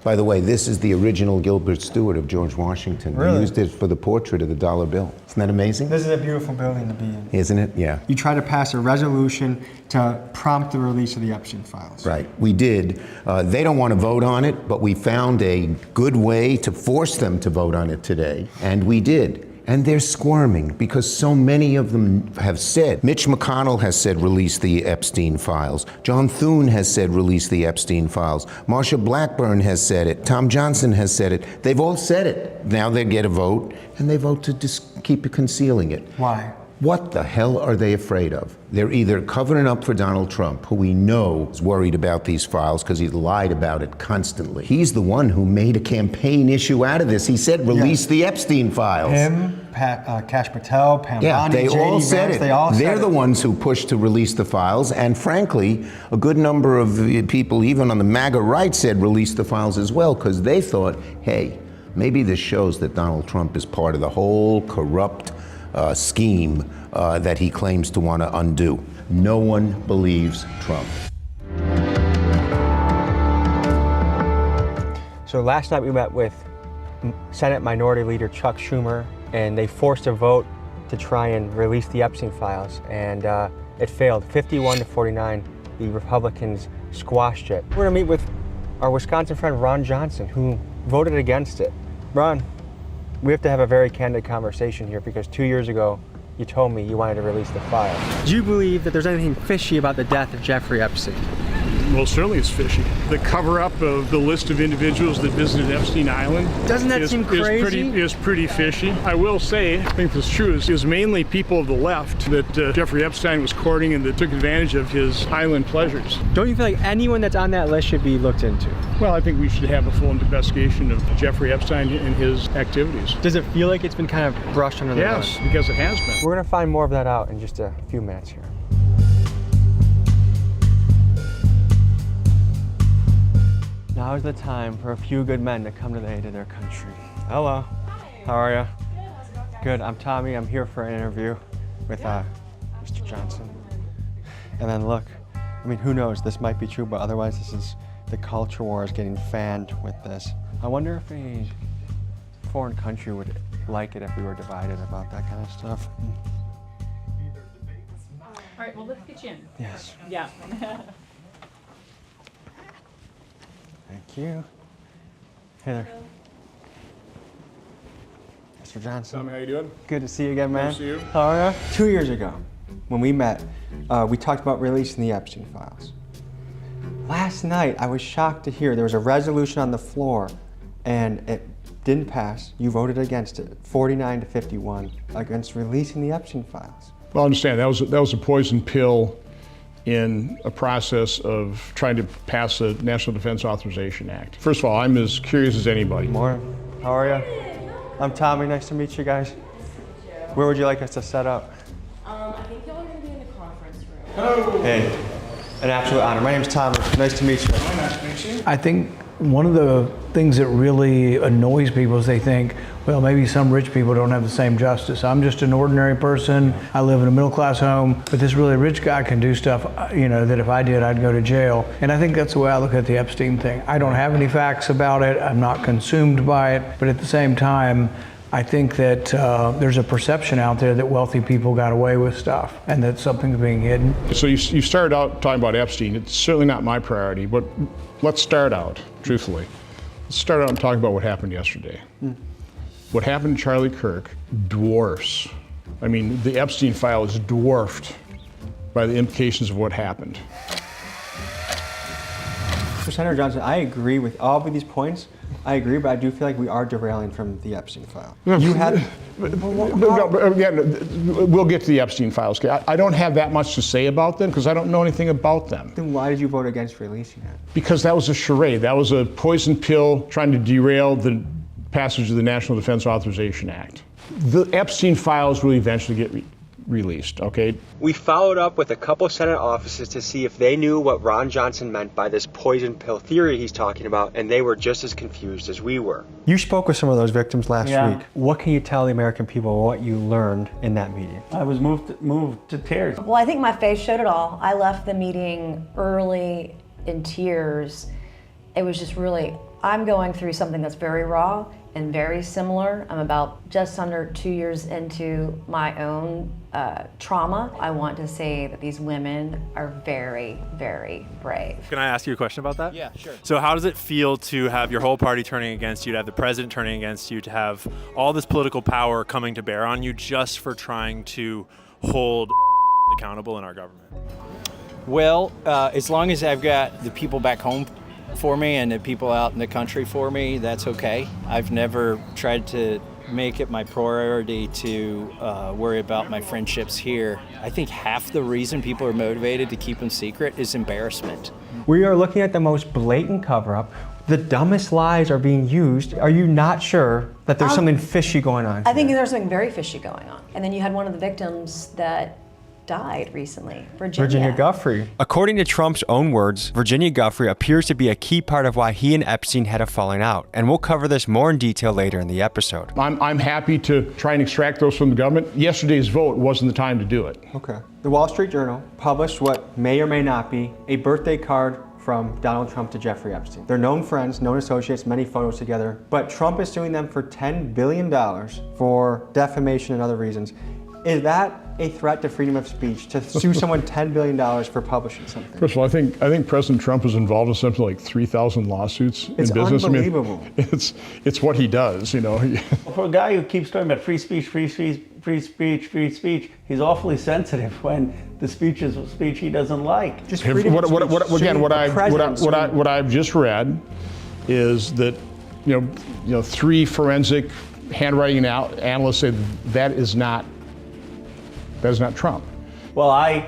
By the way, this is the original Gilbert Stuart of George Washington. Really? They used it for the portrait of the dollar bill. Isn't that amazing? This is a beautiful building to be in. Isn't it? Yeah. You try to pass a resolution to prompt the release of the Epstein files. Right, we did. They don't want to vote on it, but we found a good way to force them to vote on it today, and we did. And they're squirming because so many of them have said. Mitch McConnell has said release the Epstein files. John Thune has said release the Epstein files. Marsha Blackburn has said it. Tom Johnson has said it. They've all said it. Now they get a vote, and they vote to just keep concealing it. Why? What the hell are they afraid of? They're either covering up for Donald Trump, who we know is worried about these files because he lied about it constantly. He's the one who made a campaign issue out of this. He said, release the Epstein files. Him, Kash Patel, Pam Yeah, Bondi, they JD all said Vance, it. they all said They're the it. ones who pushed to release the files, and frankly, a good number of people, even on the MAGA right, said release the files as well, because they thought, hey, maybe this shows that Donald Trump is part of the whole corrupt scheme that he claims to want to undo. No one believes Trump. So last night we met with Senate Minority Leader Chuck Schumer, and they forced a vote to try and release the Epstein files, and it failed. 51-49, the Republicans squashed it. We're gonna meet with our Wisconsin friend Ron Johnson, who voted against it. Ron, we have to have a very candid conversation here, because 2 years ago, you told me you wanted to release the file. Do you believe that there's anything fishy about the death of Jeffrey Epstein? Well, certainly it's fishy. The cover-up of the list of individuals that visited Epstein Island Doesn't that seem crazy? Is pretty fishy. I will say, I think this is true, it was mainly people of the left that Jeffrey Epstein was courting and that took advantage of his island pleasures. Don't you feel like anyone that's on that list should be looked into? Well, I think we should have a full investigation of Jeffrey Epstein and his activities. Does it feel like it's been kind of brushed under the rug? Yes, because it has been. We're gonna find more of that out in just a few minutes here. Now is the time for a few good men to come to the aid of their country. Hello, how are you? Good, I'm Tommy. I'm here for an interview with Mr. Johnson. And then look, I mean, who knows? This might be true, but otherwise this is, the culture war is getting fanned with this. I wonder if a foreign country would like it if we were divided about that kind of stuff. All right, well, let's get you in. Yes. Yeah. Thank you. Hey there. Mr. Johnson. Tommy, how you doing? Good to see you again, man. Nice to see you. How are you? 2 years ago, when we met, we talked about releasing the Epstein files. Last night, I was shocked to hear there was a resolution on the floor, and it didn't pass. You voted against it, 49-51, against releasing the Epstein files. Well, I understand, that was a poison pill in a process of trying to pass the National Defense Authorization Act. First of all, I'm as curious as anybody. Morning. How are you? I'm Tommy. Nice to meet you guys. Where would you like us to set up? I think y'all are going to be in the conference room. Hello. Hey, an absolute honor. My name's Tommy. Nice to meet you. Nice to meet you. I think one of the things that really annoys people is they think, well, maybe some rich people don't have the same justice. I'm just an ordinary person. I live in a middle-class home, but this really rich guy can do stuff, you know, that if I did, I'd go to jail. And I think that's the way I look at the Epstein thing. I don't have any facts about it. I'm not consumed by it. But at the same time, I think that there's a perception out there that wealthy people got away with stuff and that something's being hidden. So you started out talking about Epstein. It's certainly not my priority, but let's start out, truthfully. Let's start out and talk about what happened yesterday. What happened to Charlie Kirk dwarfs, I mean, the Epstein file is dwarfed by the implications of what happened. Senator Johnson, I agree with all of these points. I agree, but I do feel like we are derailing from the Epstein file. You had... We'll get to the Epstein files. I don't have that much to say about them because I don't know anything about them. Then why did you vote against releasing it? Because that was a charade. That was a poison pill trying to derail the passage of the National Defense Authorization Act. The Epstein files will eventually get released, okay? We followed up with a couple Senate offices to see if they knew what Ron Johnson meant by this poison pill theory he's talking about, and they were just as confused as we were. You spoke with some of those victims last week. What can you tell the American people what you learned in that meeting? I was moved to tears. Well, I think my face showed it all. I left the meeting early in tears. It was just really, I'm going through something that's very raw and very similar. I'm about just under 2 years into my own trauma. I want to say that these women are very, very brave. Can I ask you a question about that? Yeah, sure. So how does it feel to have your whole party turning against you, to have the president turning against you, to have all this political power coming to bear on you just for trying to hold accountable in our government? Well, as long as I've got the people back home for me and the people out in the country for me, that's okay. I've never tried to make it my priority to worry about my friendships here. I think half the reason people are motivated to keep them secret is embarrassment. We are looking at the most blatant cover-up. The dumbest lies are being used. Are you not sure that there's something fishy going on? I think there's something very fishy going on. And then you had one of the victims that died recently, Virginia Giuffre. According to Trump's own words, Virginia Giuffre appears to be a key part of why he and Epstein had a falling out, and we'll cover this more in detail later in the episode. I'm happy to try and extract those from the government. Yesterday's vote wasn't the time to do it. Okay. The Wall Street Journal published what may or may not be a birthday card from Donald Trump to Jeffrey Epstein. They're known friends, known associates, many photos together, but Trump is suing them for $10 billion for defamation and other reasons. Is that a threat to freedom of speech to sue someone $10 billion for publishing something? First of all, I think President Trump is involved in something like 3,000 lawsuits in business. Unbelievable. I mean, it's what he does, you know. For a guy who keeps talking about free speech, he's awfully sensitive when the speech is a speech he doesn't like. Just what I've just read is that you know 3 forensic handwriting analysts say that is not Trump. Well, I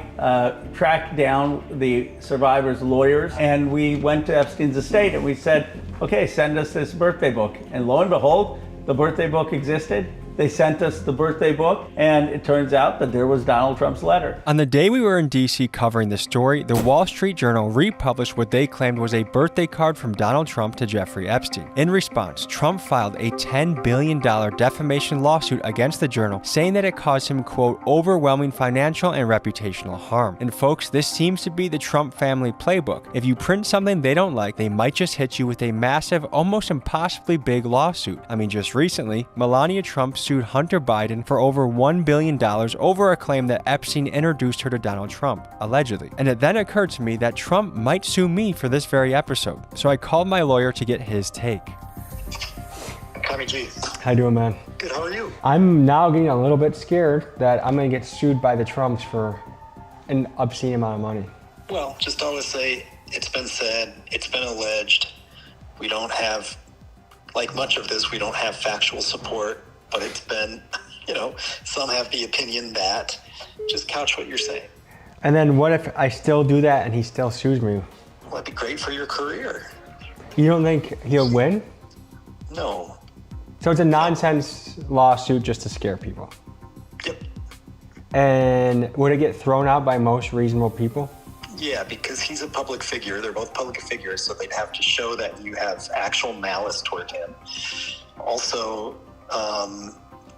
tracked down the survivors' lawyers, and we went to Epstein's estate, and we said, okay, send us this birthday book. And lo and behold, the birthday book existed. They sent us the birthday book, and it turns out that there was Donald Trump's letter. On the day we were in DC covering the story, the Wall Street Journal republished what they claimed was a birthday card from Donald Trump to Jeffrey Epstein. In response, Trump filed a $10 billion defamation lawsuit against the Journal, saying that it caused him, quote, overwhelming financial and reputational harm. And folks, this seems to be the Trump family playbook. If you print something they don't like, they might just hit you with a massive, almost impossibly big lawsuit. I mean, just recently, Melania Trump sued Hunter Biden for over $1 billion over a claim that Epstein introduced her to Donald Trump, allegedly. And it then occurred to me that Trump might sue me for this very episode. So I called my lawyer to get his take. Tommy G. How you doing, man? Good, how are you? I'm now getting a little bit scared that I'm gonna get sued by the Trumps for an obscene amount of money. Well, just always say, it's been said, it's been alleged. We don't have, like much of this, we don't have factual support. But it's been, some have the opinion that. Just couch what you're saying. And then what if I still do that and he still sues me? Well, that'd be great for your career. You don't think he'll win? No. So it's a nonsense lawsuit just to scare people? Yep. And would it get thrown out by most reasonable people? Yeah, because he's a public figure. They're both public figures, so they'd have to show that you have actual malice toward him. Also,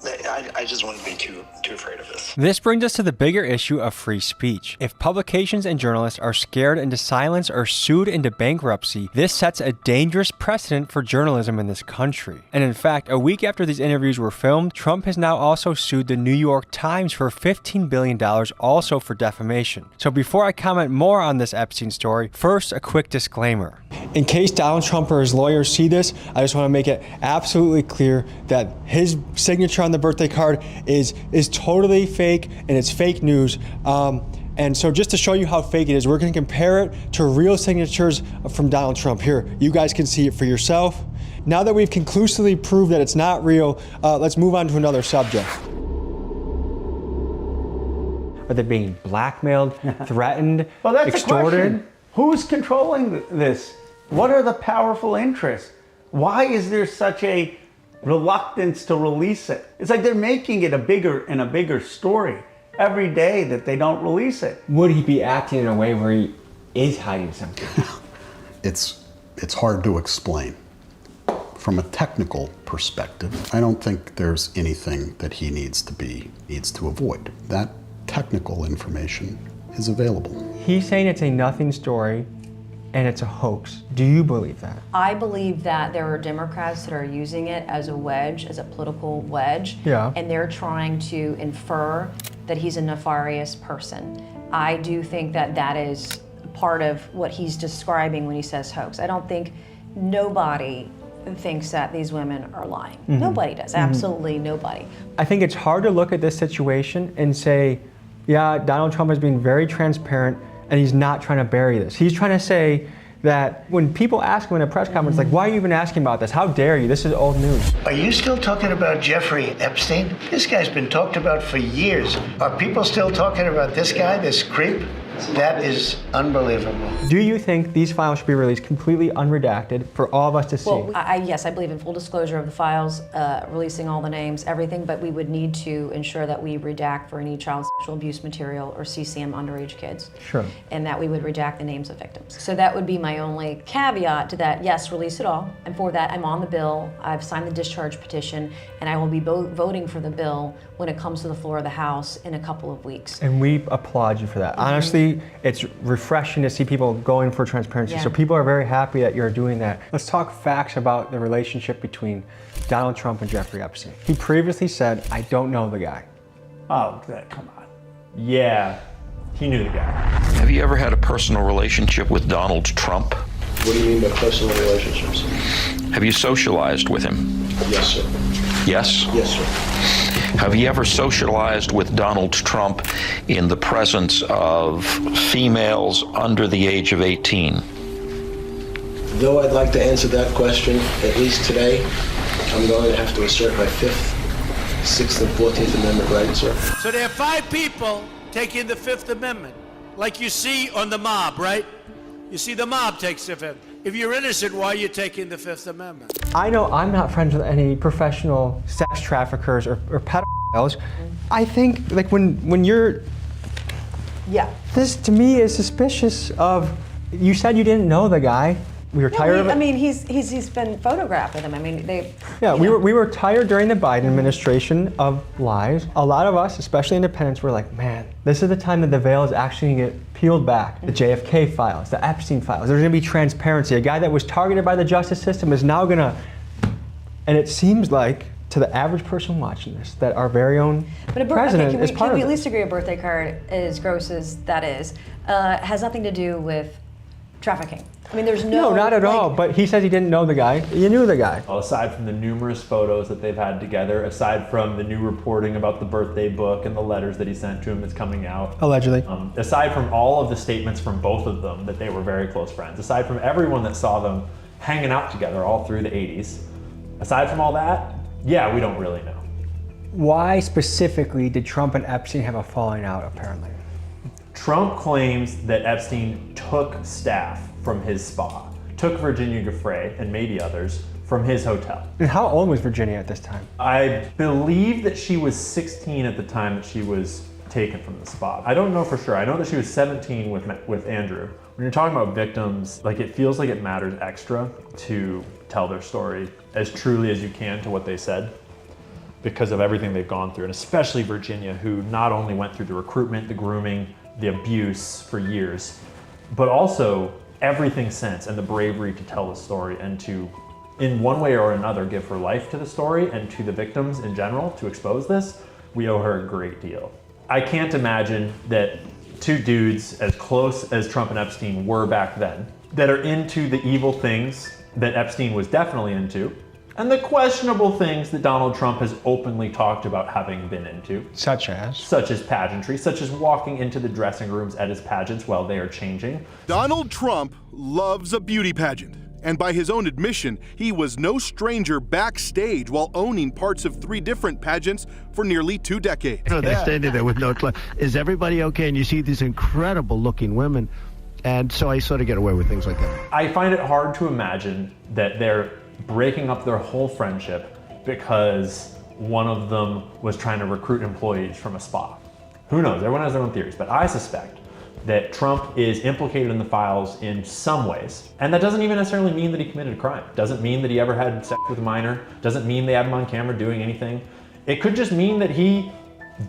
I just wouldn't be too afraid of this. This brings us to the bigger issue of free speech. If publications and journalists are scared into silence or sued into bankruptcy, this sets a dangerous precedent for journalism in this country. And in fact, a week after these interviews were filmed, Trump has now also sued the New York Times for $15 billion, also for defamation. So before I comment more on this Epstein story, first a quick disclaimer. In case Donald Trump or his lawyers see this, I just want to make it absolutely clear that his signature on the birthday card is totally fake and it's fake news. And so just to show you how fake it is, we're going to compare it to real signatures from Donald Trump. Here, you guys can see it for yourself. Now that we've conclusively proved that it's not real, let's move on to another subject. Are they being blackmailed, threatened, Well, that's extorted? a question. Who's controlling this? What are the powerful interests? Why is there such a reluctance to release it? It's like they're making it a bigger story every day that they don't release it. Would he be acting in a way where he is hiding something? It's hard to explain. From a technical perspective, I don't think there's anything that he needs to avoid. That technical information is available. He's saying it's a nothing story and it's a hoax. Do you believe that? I believe that there are Democrats that are using it as a wedge, as a political wedge. Yeah. And they're trying to infer that he's a nefarious person. I do think that that is part of what he's describing when he says hoax. I don't think nobody thinks that these women are lying. Mm-hmm. Nobody does, absolutely nobody. I think it's hard to look at this situation and say, yeah, Donald Trump is being very transparent and he's not trying to bury this. He's trying to say that when people ask him in a press conference, like, why are you even asking about this? How dare you? This is old news. Are you still talking about Jeffrey Epstein? This guy's been talked about for years. Are people still talking about this guy, this creep? That is unbelievable. Do you think these files should be released completely unredacted for all of us to see? Well, yes, I believe in full disclosure of the files, releasing all the names, everything, but we would need to ensure that we redact for any child sexual abuse material or CCM underage kids. Sure. And that we would redact the names of victims. So that would be my only caveat to that. Yes, release it all. And for that, I'm on the bill. I've signed the discharge petition, and I will be voting for the bill when it comes to the floor of the House in a couple of weeks. And we applaud you for that. Honestly, it's refreshing to see people going for transparency. Yeah. So people are very happy that you're doing that. Let's talk facts about the relationship between Donald Trump and Jeffrey Epstein. He previously said, I don't know the guy. Oh, come on. Yeah, he knew the guy. Have you ever had a personal relationship with Donald Trump? What do you mean by personal relationships? Have you socialized with him? Yes, sir. Yes? Yes, sir. Have you ever socialized with Donald Trump in the presence of females under the age of 18? Though I'd like to answer that question, at least today, I'm going to have to assert my 5th, 6th, and 14th Amendment rights, sir. So there are 5 people taking the 5th Amendment, like you see on the mob, right? You see the mob takes the 5th. If you're innocent, why are you taking the 5th Amendment? I know I'm not friends with any professional sex traffickers or pedophiles. I think like when you're, this to me is suspicious of, you said you didn't know the guy. We were tired of it. I mean, he's been photographed with him. I mean, they. Yeah, we were tired during the Biden administration of lies. A lot of us, especially independents, were like, man, this is the time that the veil is actually going to get peeled back. The JFK files, the Epstein files. There's going to be transparency. A guy that was targeted by the justice system is now going to, and it seems like to the average person watching this that our very own president is part can of we it. at least agree a birthday card, as gross as that is, has nothing to do with trafficking? I mean, there's no. No, not at all. But he says he didn't know the guy. You knew the guy. Well, aside from the numerous photos that they've had together, aside from the new reporting about the birthday book and the letters that he sent to him that's coming out. Allegedly. Aside from all of the statements from both of them that they were very close friends, aside from everyone that saw them hanging out together all through the 80s, aside from all that, yeah, we don't really know. Why specifically did Trump and Epstein have a falling out, apparently? Trump claims that Epstein took staff from his spa, took Virginia Giuffre and maybe others from his hotel. And how old was Virginia at this time? I believe that she was 16 at the time that she was taken from the spa. I don't know for sure. I know that she was 17 with Andrew. When you're talking about victims, like it feels like it matters extra to tell their story as truly as you can to what they said, because of everything they've gone through, and especially Virginia, who not only went through the recruitment, the grooming, the abuse for years, but also everything since, and the bravery to tell the story and to, in one way or another, give her life to the story and to the victims in general to expose this. We owe her a great deal. I can't imagine that 2 dudes as close as Trump and Epstein were back then, that are into the evil things that Epstein was definitely into, and the questionable things that Donald Trump has openly talked about having been into. Such as? Such as pageantry, such as walking into the dressing rooms at his pageants while they are changing. Donald Trump loves a beauty pageant. And by his own admission, he was no stranger backstage while owning parts of 3 different pageants for nearly 2 decades. They're standing there with no clue. Is everybody okay? And you see these incredible looking women. And so I sort of get away with things like that. I find it hard to imagine that they're breaking up their whole friendship because one of them was trying to recruit employees from a spa. Who knows? Everyone has their own theories, but I suspect that Trump is implicated in the files in some ways. And that doesn't even necessarily mean that he committed a crime. Doesn't mean that he ever had sex with a minor. Doesn't mean they had him on camera doing anything. It could just mean that he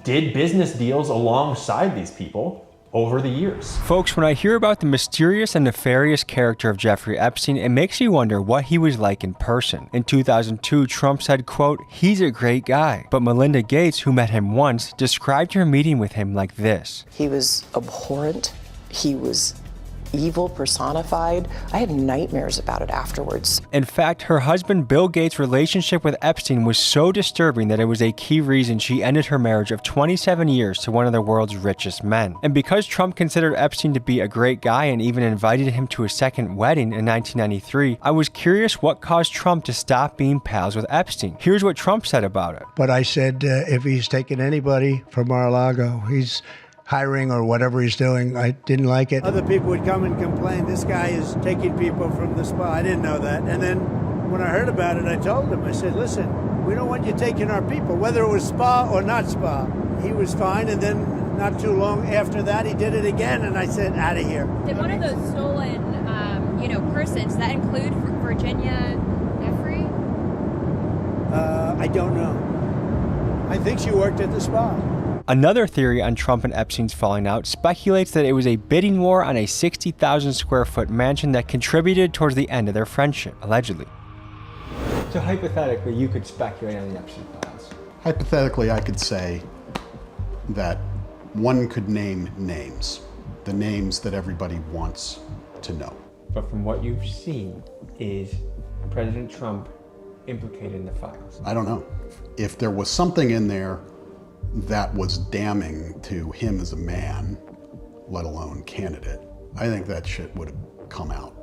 did business deals alongside these people over the years. Folks, when I hear about the mysterious and nefarious character of Jeffrey Epstein, it makes me wonder what he was like in person. In 2002, Trump said, quote, "He's a great guy." But Melinda Gates, who met him once, described her meeting with him like this. He was abhorrent. He was evil personified. I had nightmares about it afterwards. In fact, her husband Bill Gates' relationship with Epstein was so disturbing that it was a key reason she ended her marriage of 27 years to one of the world's richest men. And because Trump considered Epstein to be a great guy and even invited him to a second wedding in 1993, I was curious what caused Trump to stop being pals with Epstein. Here's what Trump said about it. But I said, if he's taking anybody from Mar-a-Lago, he's hiring or whatever he's doing, I didn't like it. Other people would come and complain, this guy is taking people from the spa. I didn't know that. And then when I heard about it, I told him, I said, listen, we don't want you taking our people, whether it was spa or not spa. He was fine, and then not too long after that, he did it again, and I said, out of here. Did one of those stolen, persons, does that include Virginia Giuffre? I don't know. I think she worked at the spa. Another theory on Trump and Epstein's falling out speculates that it was a bidding war on a 60,000 square foot mansion that contributed towards the end of their friendship, allegedly. So hypothetically, you could speculate on the Epstein files. Hypothetically, I could say that one could name names, the names that everybody wants to know. But from what you've seen, is President Trump implicated in the files? I don't know. If there was something in there that was damning to him as a man, let alone candidate, I think that shit would have come out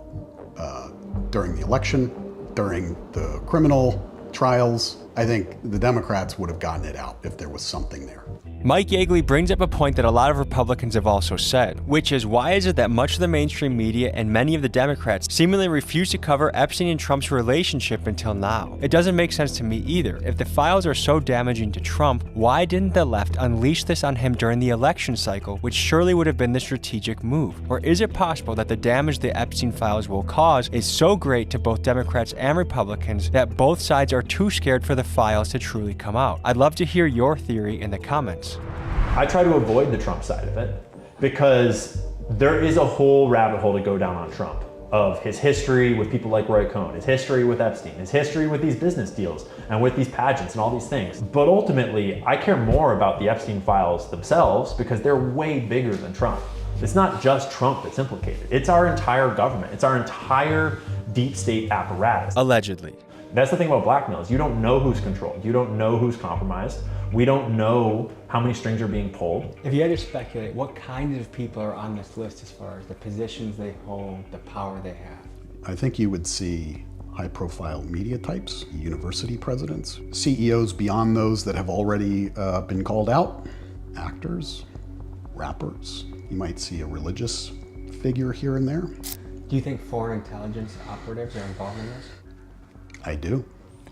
during the election, during the criminal trials. I think the Democrats would have gotten it out if there was something there. Mike Yeagley brings up a point that a lot of Republicans have also said, which is why is it that much of the mainstream media and many of the Democrats seemingly refuse to cover Epstein and Trump's relationship until now? It doesn't make sense to me either. If the files are so damaging to Trump, why didn't the left unleash this on him during the election cycle, which surely would have been the strategic move? Or is it possible that the damage the Epstein files will cause is so great to both Democrats and Republicans that both sides are too scared for the files to truly come out? I'd love to hear your theory in the comments. I try to avoid the Trump side of it because there is a whole rabbit hole to go down on Trump of his history with people like Roy Cohn, his history with Epstein, his history with these business deals and with these pageants and all these things. But ultimately, I care more about the Epstein files themselves because they're way bigger than Trump. It's not just Trump that's implicated. It's our entire government. It's our entire deep state apparatus. Allegedly. That's the thing about blackmail is you don't know who's controlled. You don't know who's compromised. We don't know how many strings are being pulled. If you had to speculate, what kinds of people are on this list as far as the positions they hold, the power they have? I think you would see high-profile media types, university presidents, CEOs beyond those that have already been called out, actors, rappers. You might see a religious figure here and there. Do you think foreign intelligence operatives are involved in this? I do.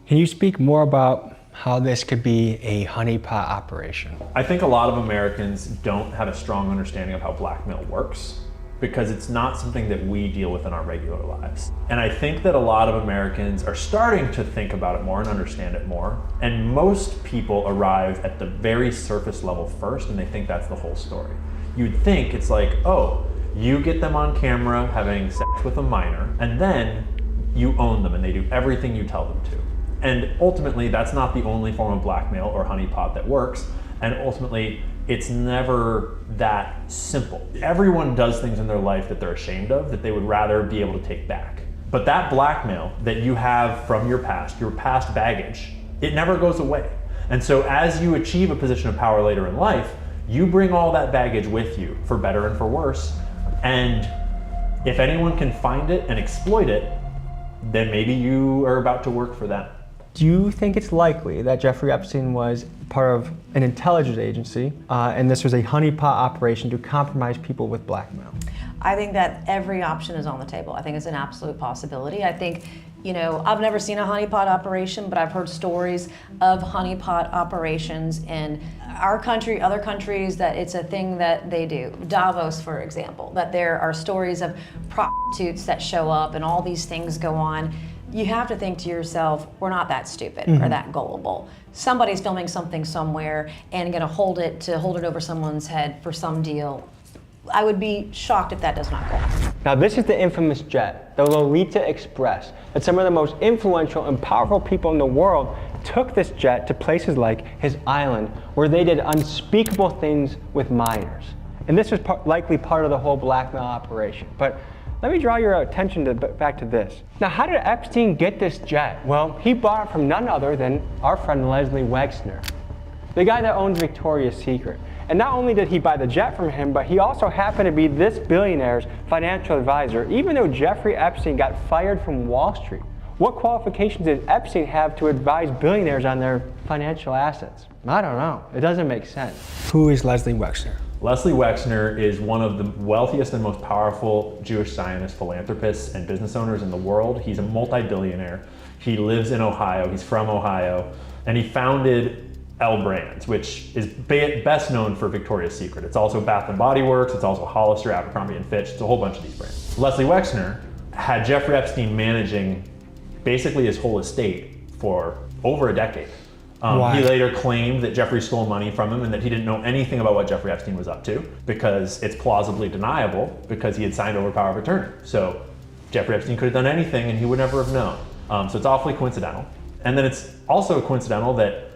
Can you speak more about how this could be a honeypot operation? I think a lot of Americans don't have a strong understanding of how blackmail works because it's not something that we deal with in our regular lives. And I think that a lot of Americans are starting to think about it more and understand it more. And most people arrive at the very surface level first and they think that's the whole story. You'd think it's like, oh, you get them on camera having sex with a minor and then you own them and they do everything you tell them to. And ultimately, that's not the only form of blackmail or honeypot that works. And ultimately, it's never that simple. Everyone does things in their life that they're ashamed of, that they would rather be able to take back. But that blackmail that you have from your past baggage, it never goes away. And so as you achieve a position of power later in life, you bring all that baggage with you, for better and for worse. And if anyone can find it and exploit it, then maybe you are about to work for them. Do you think it's likely that Jeffrey Epstein was part of an intelligence agency and this was a honeypot operation to compromise people with blackmail? I think that every option is on the table. I think it's an absolute possibility. I think, I've never seen a honeypot operation, but I've heard stories of honeypot operations in our country, other countries, that it's a thing that they do. Davos, for example, that there are stories of prostitutes that show up and all these things go on. You have to think to yourself, we're not that stupid or that gullible. Somebody's filming something somewhere and gonna hold it over someone's head for some deal. I would be shocked if that does not go on. Now this is the infamous jet, the Lolita Express, that some of the most influential and powerful people in the world took this jet to places like his island, where they did unspeakable things with minors. And this was likely part of the whole blackmail operation. But let me draw your attention back to this. Now, how did Epstein get this jet? Well, he bought it from none other than our friend Leslie Wexner, the guy that owns Victoria's Secret. And not only did he buy the jet from him, but he also happened to be this billionaire's financial advisor, even though Jeffrey Epstein got fired from Wall Street. What qualifications did Epstein have to advise billionaires on their financial assets? I don't know. It doesn't make sense. Who is Leslie Wexner? Leslie Wexner is one of the wealthiest and most powerful Jewish Zionist philanthropists and business owners in the world. He's a multi-billionaire. He lives in Ohio. He's from Ohio. And he founded L Brands, which is best known for Victoria's Secret. It's also Bath & Body Works. It's also Hollister, Abercrombie & Fitch. It's a whole bunch of these brands. Leslie Wexner had Jeffrey Epstein managing basically his whole estate for over a decade. He later claimed that Jeffrey stole money from him and that he didn't know anything about what Jeffrey Epstein was up to, because it's plausibly deniable because he had signed over power of attorney. So Jeffrey Epstein could have done anything and he would never have known. So it's awfully coincidental. And then it's also coincidental that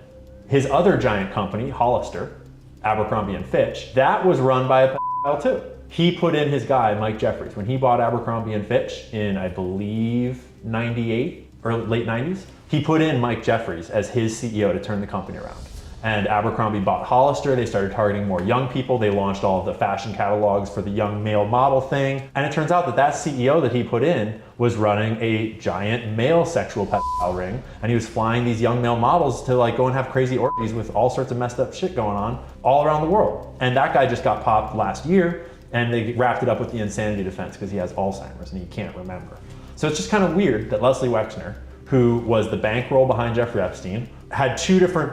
his other giant company, Hollister, Abercrombie & Fitch, that was run by a pedophile too. He put in his guy, Mike Jeffries, when he bought Abercrombie & Fitch in, I believe, 98 or late 90s. He put in Mike Jeffries as his CEO to turn the company around. And Abercrombie bought Hollister. They started targeting more young people. They launched all of the fashion catalogs for the young male model thing. And it turns out that that CEO that he put in was running a giant male sexual pedophile ring. And he was flying these young male models to like go and have crazy orgies with all sorts of messed up shit going on all around the world. And that guy just got popped last year, and they wrapped it up with the insanity defense because he has Alzheimer's and he can't remember. So it's just kind of weird that Leslie Wexner, who was the bankroll behind Jeffrey Epstein, had two different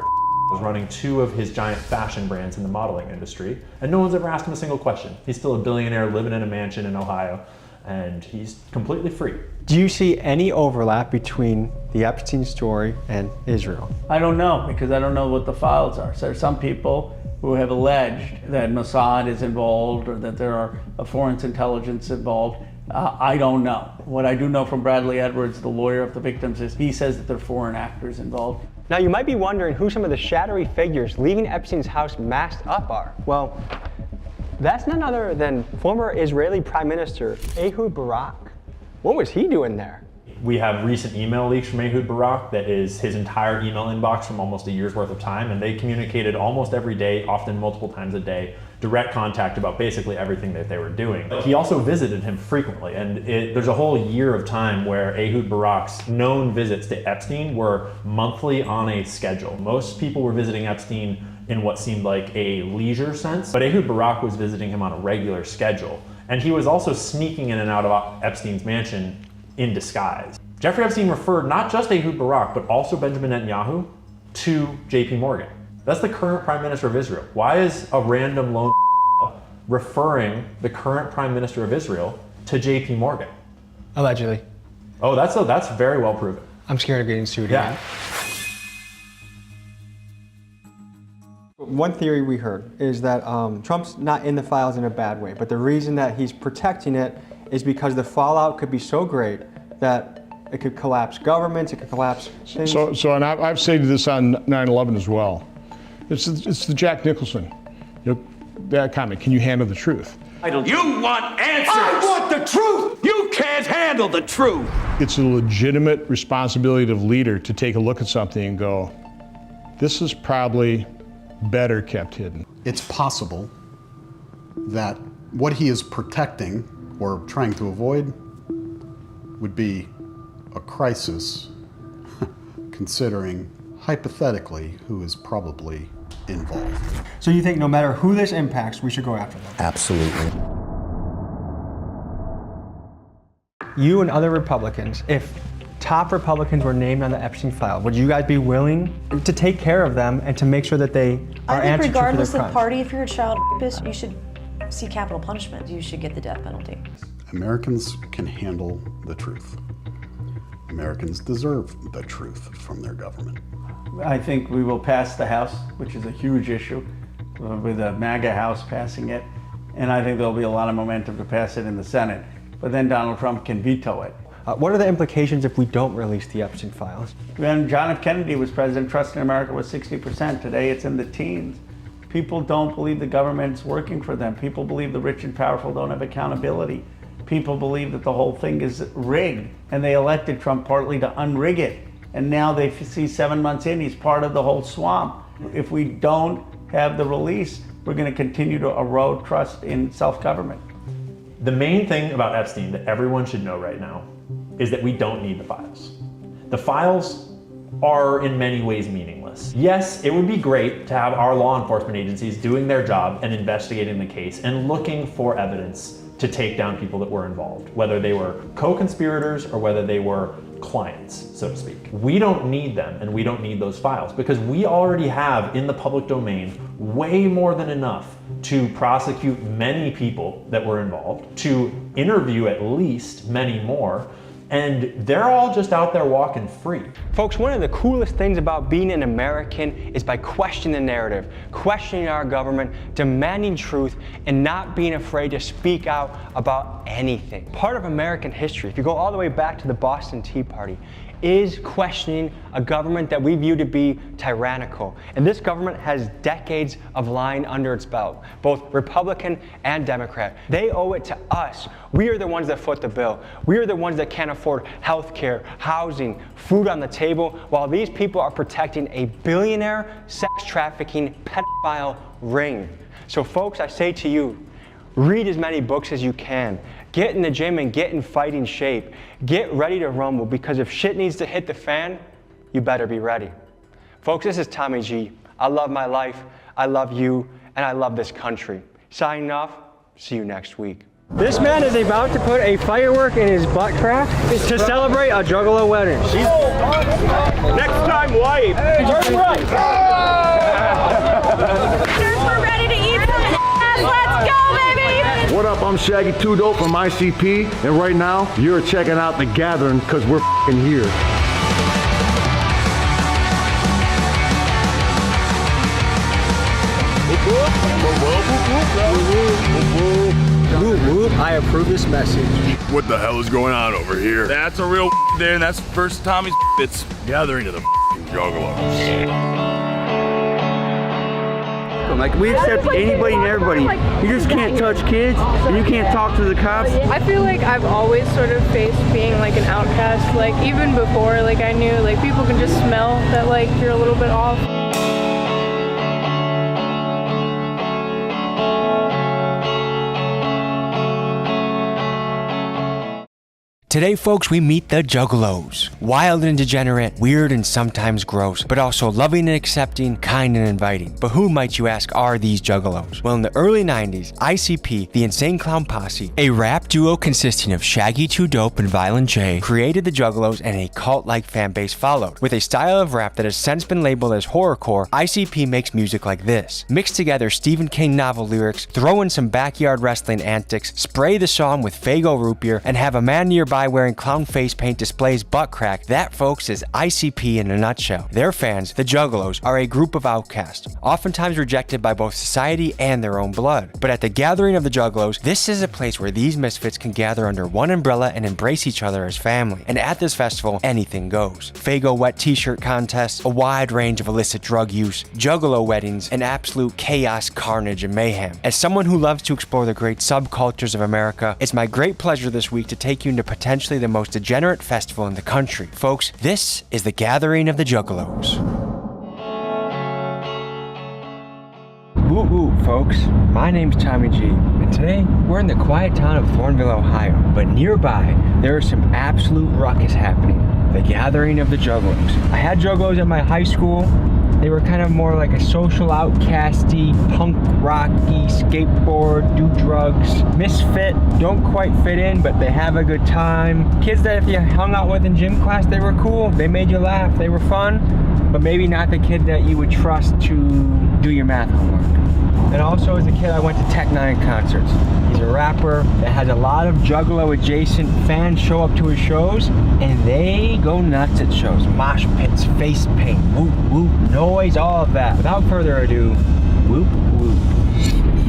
running two of his giant fashion brands in the modeling industry, and no one's ever asked him a single question. He's still a billionaire living in a mansion in Ohio, and he's completely free. Do you see any overlap between the Epstein story and Israel? I don't know, because I don't know what the files are. So there are some people who have alleged that Mossad is involved or that there are a foreign intelligence involved. I don't know. What I do know from Bradley Edwards, the lawyer of the victims, is he says that there are foreign actors involved. Now you might be wondering who some of the shadowy figures leaving Epstein's house masked up are. Well, that's none other than former Israeli Prime Minister Ehud Barak. What was he doing there? We have recent email leaks from Ehud Barak that is his entire email inbox from almost a year's worth of time, and they communicated almost every day, often multiple times a day, direct contact about basically everything that they were doing. He also visited him frequently, and there's a whole year of time where Ehud Barak's known visits to Epstein were monthly on a schedule. Most people were visiting Epstein in what seemed like a leisure sense, but Ehud Barak was visiting him on a regular schedule. And he was also sneaking in and out of Epstein's mansion in disguise. Jeffrey Epstein referred not just Ehud Barak, but also Benjamin Netanyahu to JP Morgan. That's the current Prime Minister of Israel. Why is a random lone referring the current Prime Minister of Israel to JP Morgan? Allegedly. Oh, that's very well proven. I'm scared of getting sued. Yeah. Again. One theory we heard is that Trump's not in the files in a bad way, but the reason that he's protecting it is because the fallout could be so great that it could collapse governments, it could collapse things. And I've said this on 9/11 as well. It's the Jack Nicholson, that comment. Can you handle the truth? You want answers! I want the truth! You can't handle the truth! It's a legitimate responsibility of a leader to take a look at something and go, this is probably better kept hidden. It's possible that what he is protecting or trying to avoid would be a crisis, considering hypothetically who is probably involved. So you think no matter who this impacts, we should go after them? Absolutely. You and other Republicans, if top Republicans were named on the Epstein file, would you guys be willing to take care of them and to make sure that they are answered for their crimes? I think regardless of party, if you're a child rapist, you should see capital punishment. You should get the death penalty. Americans can handle the truth. Americans deserve the truth from their government. I think we will pass the House, which is a huge issue, with the MAGA House passing it. And I think there'll be a lot of momentum to pass it in the Senate. But then Donald Trump can veto it. What are the implications if we don't release the Epstein files? When John F. Kennedy was president, trust in America was 60%. Today it's in the teens. People don't believe the government's working for them. People believe the rich and powerful don't have accountability. People believe that the whole thing is rigged, and they elected Trump partly to unrig it. And now they see 7 months in, he's part of the whole swamp. If we don't have the release, we're going to continue to erode trust in self-government. The main thing about Epstein that everyone should know right now is that we don't need the files. The files are in many ways meaningless. Yes, it would be great to have our law enforcement agencies doing their job and investigating the case and looking for evidence to take down people that were involved, whether they were co-conspirators or whether they were clients, so to speak. We don't need them, and we don't need those files because we already have in the public domain way more than enough to prosecute many people that were involved, to interview at least many more, and they're all just out there walking free. Folks, one of the coolest things about being an American is by questioning the narrative, questioning our government, demanding truth, and not being afraid to speak out about anything. Part of American history, if you go all the way back to the Boston Tea Party, is questioning a government that we view to be tyrannical. And this government has decades of lying under its belt, both Republican and Democrat. They owe it to us. We are the ones that foot the bill. We are the ones that can't afford health care, housing, food on the table, while these people are protecting a billionaire sex trafficking pedophile ring. So folks, I say to you, read as many books as you can. Get in the gym and get in fighting shape. Get ready to rumble, because if shit needs to hit the fan, you better be ready. Folks, this is Tommy G. I love my life, I love you, and I love this country. Signing off, see you next week. This man is about to put a firework in his butt crack to celebrate a Juggalo wedding. Next time, wife. We're ready to eat some ass. Let's go, baby! What up? I'm Shaggy 2 Dope from ICP, and right now you're checking out The Gathering because we're f***ing here. I approve this message. What the hell is going on over here? That's a real there, and that's first Tommy's it's gathering of the Juggalos. Like, we accept anybody and everybody. You just can't touch kids, and you can't talk to the cops. I feel like I've always sort of faced being like an outcast. Like, even before, like, I knew, like, people can just smell that, like, you're a little bit off. Today, folks, we meet the Juggalos. Wild and degenerate, weird and sometimes gross, but also loving and accepting, kind and inviting. But who, might you ask, are these Juggalos? Well, in the early 90s, ICP, the Insane Clown Posse, a rap duo consisting of Shaggy 2 Dope and Violent J, created the Juggalos, and a cult-like fan base followed. With a style of rap that has since been labeled as horrorcore, ICP makes music like this. Mix together Stephen King novel lyrics, throw in some backyard wrestling antics, spray the song with Faygo root beer, and have a man nearby wearing clown face paint displays butt crack. That, folks, is ICP in a nutshell. Their fans, the Juggalos, are a group of outcasts, oftentimes rejected by both society and their own blood. But at the gathering of the Juggalos, this is a place where these misfits can gather under one umbrella and embrace each other as family. And at this festival, anything goes. Faygo wet t-shirt contests, a wide range of illicit drug use, Juggalo weddings, and absolute chaos, carnage, and mayhem. As someone who loves to explore the great subcultures of America, it's my great pleasure this week to take you into potentially the most degenerate festival in the country. Folks, this is the Gathering of the Juggalos. Woo woo, folks. My name's Tommy G, and today we're in the quiet town of Thornville, Ohio. But nearby, there is some absolute ruckus happening. The Gathering of the Juggalos. I had Juggalos at my high school. They were kind of more like a social outcasty, punk rocky, skateboard, do drugs, misfit, don't quite fit in, but they have a good time. Kids that if you hung out with in gym class, they were cool, they made you laugh, they were fun, but maybe not the kid that you would trust to do your math homework. And also as a kid, I went to Tech Nine concerts. He's a rapper that has a lot of Juggalo adjacent fans show up to his shows, and they go nuts at shows. Mosh pits, face paint, whoop whoop, noise, all of that. Without further ado, whoop whoop.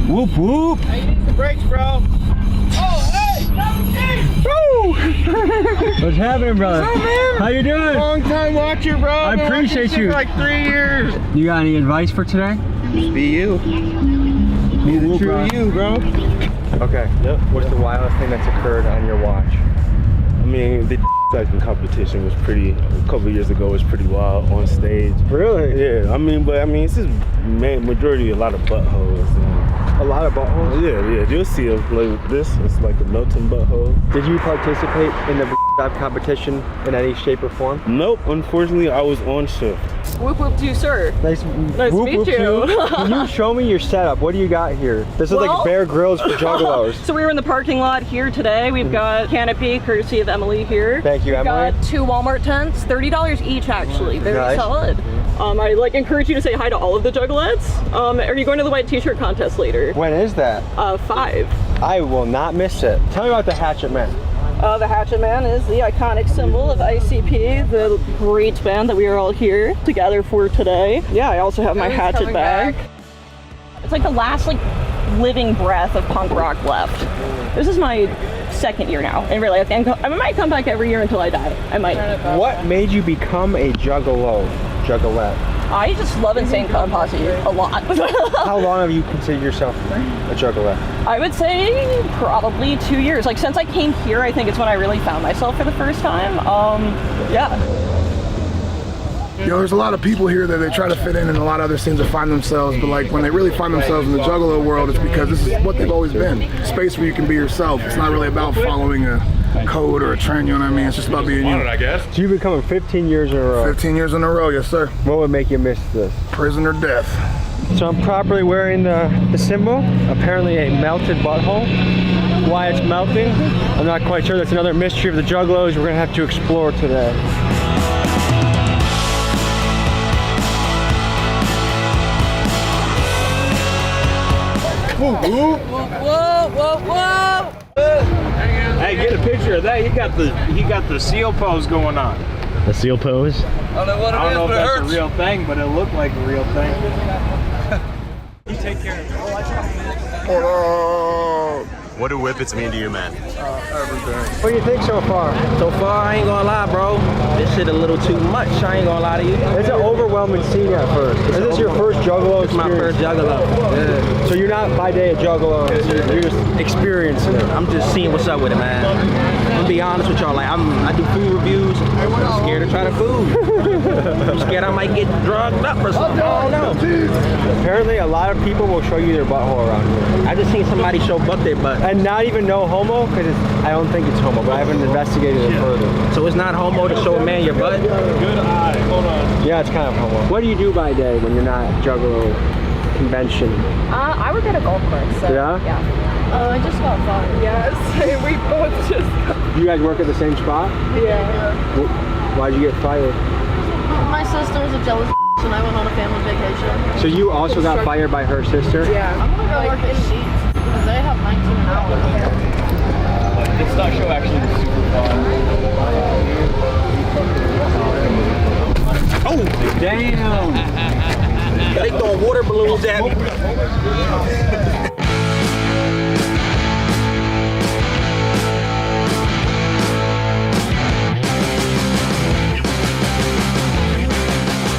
Whoop whoop. Hey, you need some brakes, bro. Oh, hey! Woo! What's happening, brother? What's up, man? How you doing? Long time watcher, bro. I appreciate you. For like 3 years. You got any advice for today? Just be you. Be the true you, bro. Okay. Yep. What's the wildest thing that's occurred on your watch? I mean, the cycling competition was pretty, a couple of years ago, was pretty wild on stage. Really? Yeah, it's just majority a lot of buttholes. A lot of buttholes? Yeah, you'll see like this, it's like a melting butthole. Did you participate in the competition in any shape or form? Nope, unfortunately I was on shift. Whoop whoop to you, sir. Nice to meet you. Can you show me your setup? What do you got here? This is like Bear Grylls for juggalos. So we were in the parking lot here today. We've got Canopy, courtesy of Emily here. Thank you, Emily. We've got 2 Walmart tents, $30 each actually. Very solid. I encourage you to say hi to all of the juggalettes. Are you going to the white t-shirt contest later? When is that? 5. I will not miss it. Tell me about the Hatchet Man. The Hatchet Man is the iconic symbol of ICP, the great band that we are all here together for today. Yeah, I also have my hatchet bag. It's like the last living breath of punk rock left. This is my 2nd year now, and really, I might come back every year until I die. I might. What made you become a juggalette? I just love Insane Clown Posse a lot. How long have you considered yourself a juggalette? I would say probably 2 years. Since I came here, I think it's when I really found myself for the first time. Yeah. There's a lot of people here that they try to fit in, and a lot of others seem to find themselves, but when they really find themselves in the juggalo world, it's because this is what they've always been. Space where you can be yourself. It's not really about following a code or a trend, you know what I mean? It's just about being you. I guess. So you've been coming 15 years in a row? 15 years in a row, yes sir. What would make you miss this? Prison or death. So I'm properly wearing the symbol, apparently a melted butthole. Why it's melting, I'm not quite sure. That's another mystery of the juggalos we're gonna have to explore today. Whoa, whoa, whoa! Hey, get a picture of that. He got the seal pose going on. The seal pose? I don't know if that's a real thing, but it looked like a real thing. You take care of it. Hold on. What do whippets mean to you, man? Everything. What do you think so far? So far, I ain't gonna lie, bro. This shit a little too much. I ain't gonna lie to you. It's an overwhelming scene at first. Is this your first juggalo experience? It's my first juggalo. Yeah. So you're not by day a juggalo. You're just experiencing it. I'm just seeing what's up with it, man. I'm gonna be honest with y'all. I do food reviews. I'm scared to try the food. I'm scared I might get drugged up or something. I don't know. Apparently, a lot of people will show you their butthole around here. I just seen somebody show butt their butt. And not even no homo, because I don't think it's homo, but I haven't investigated it further. So it's not homo to show a man your butt? Good eye. Hold on. Yeah, it's kind of homo. What do you do by day when you're not juggalo convention? I work at a golf course. So, yeah? Yeah. I just got fired. Yes. We both just got... You guys work at the same spot? Yeah. Why'd you get fired? My sister was a jealous and I went on a family vacation. So you also got fired by her sister? Yeah. I'm gonna go work at Sheets because they have 19 an hour. This stock show actually was super fun. Oh, damn! They throwing water balloons at me.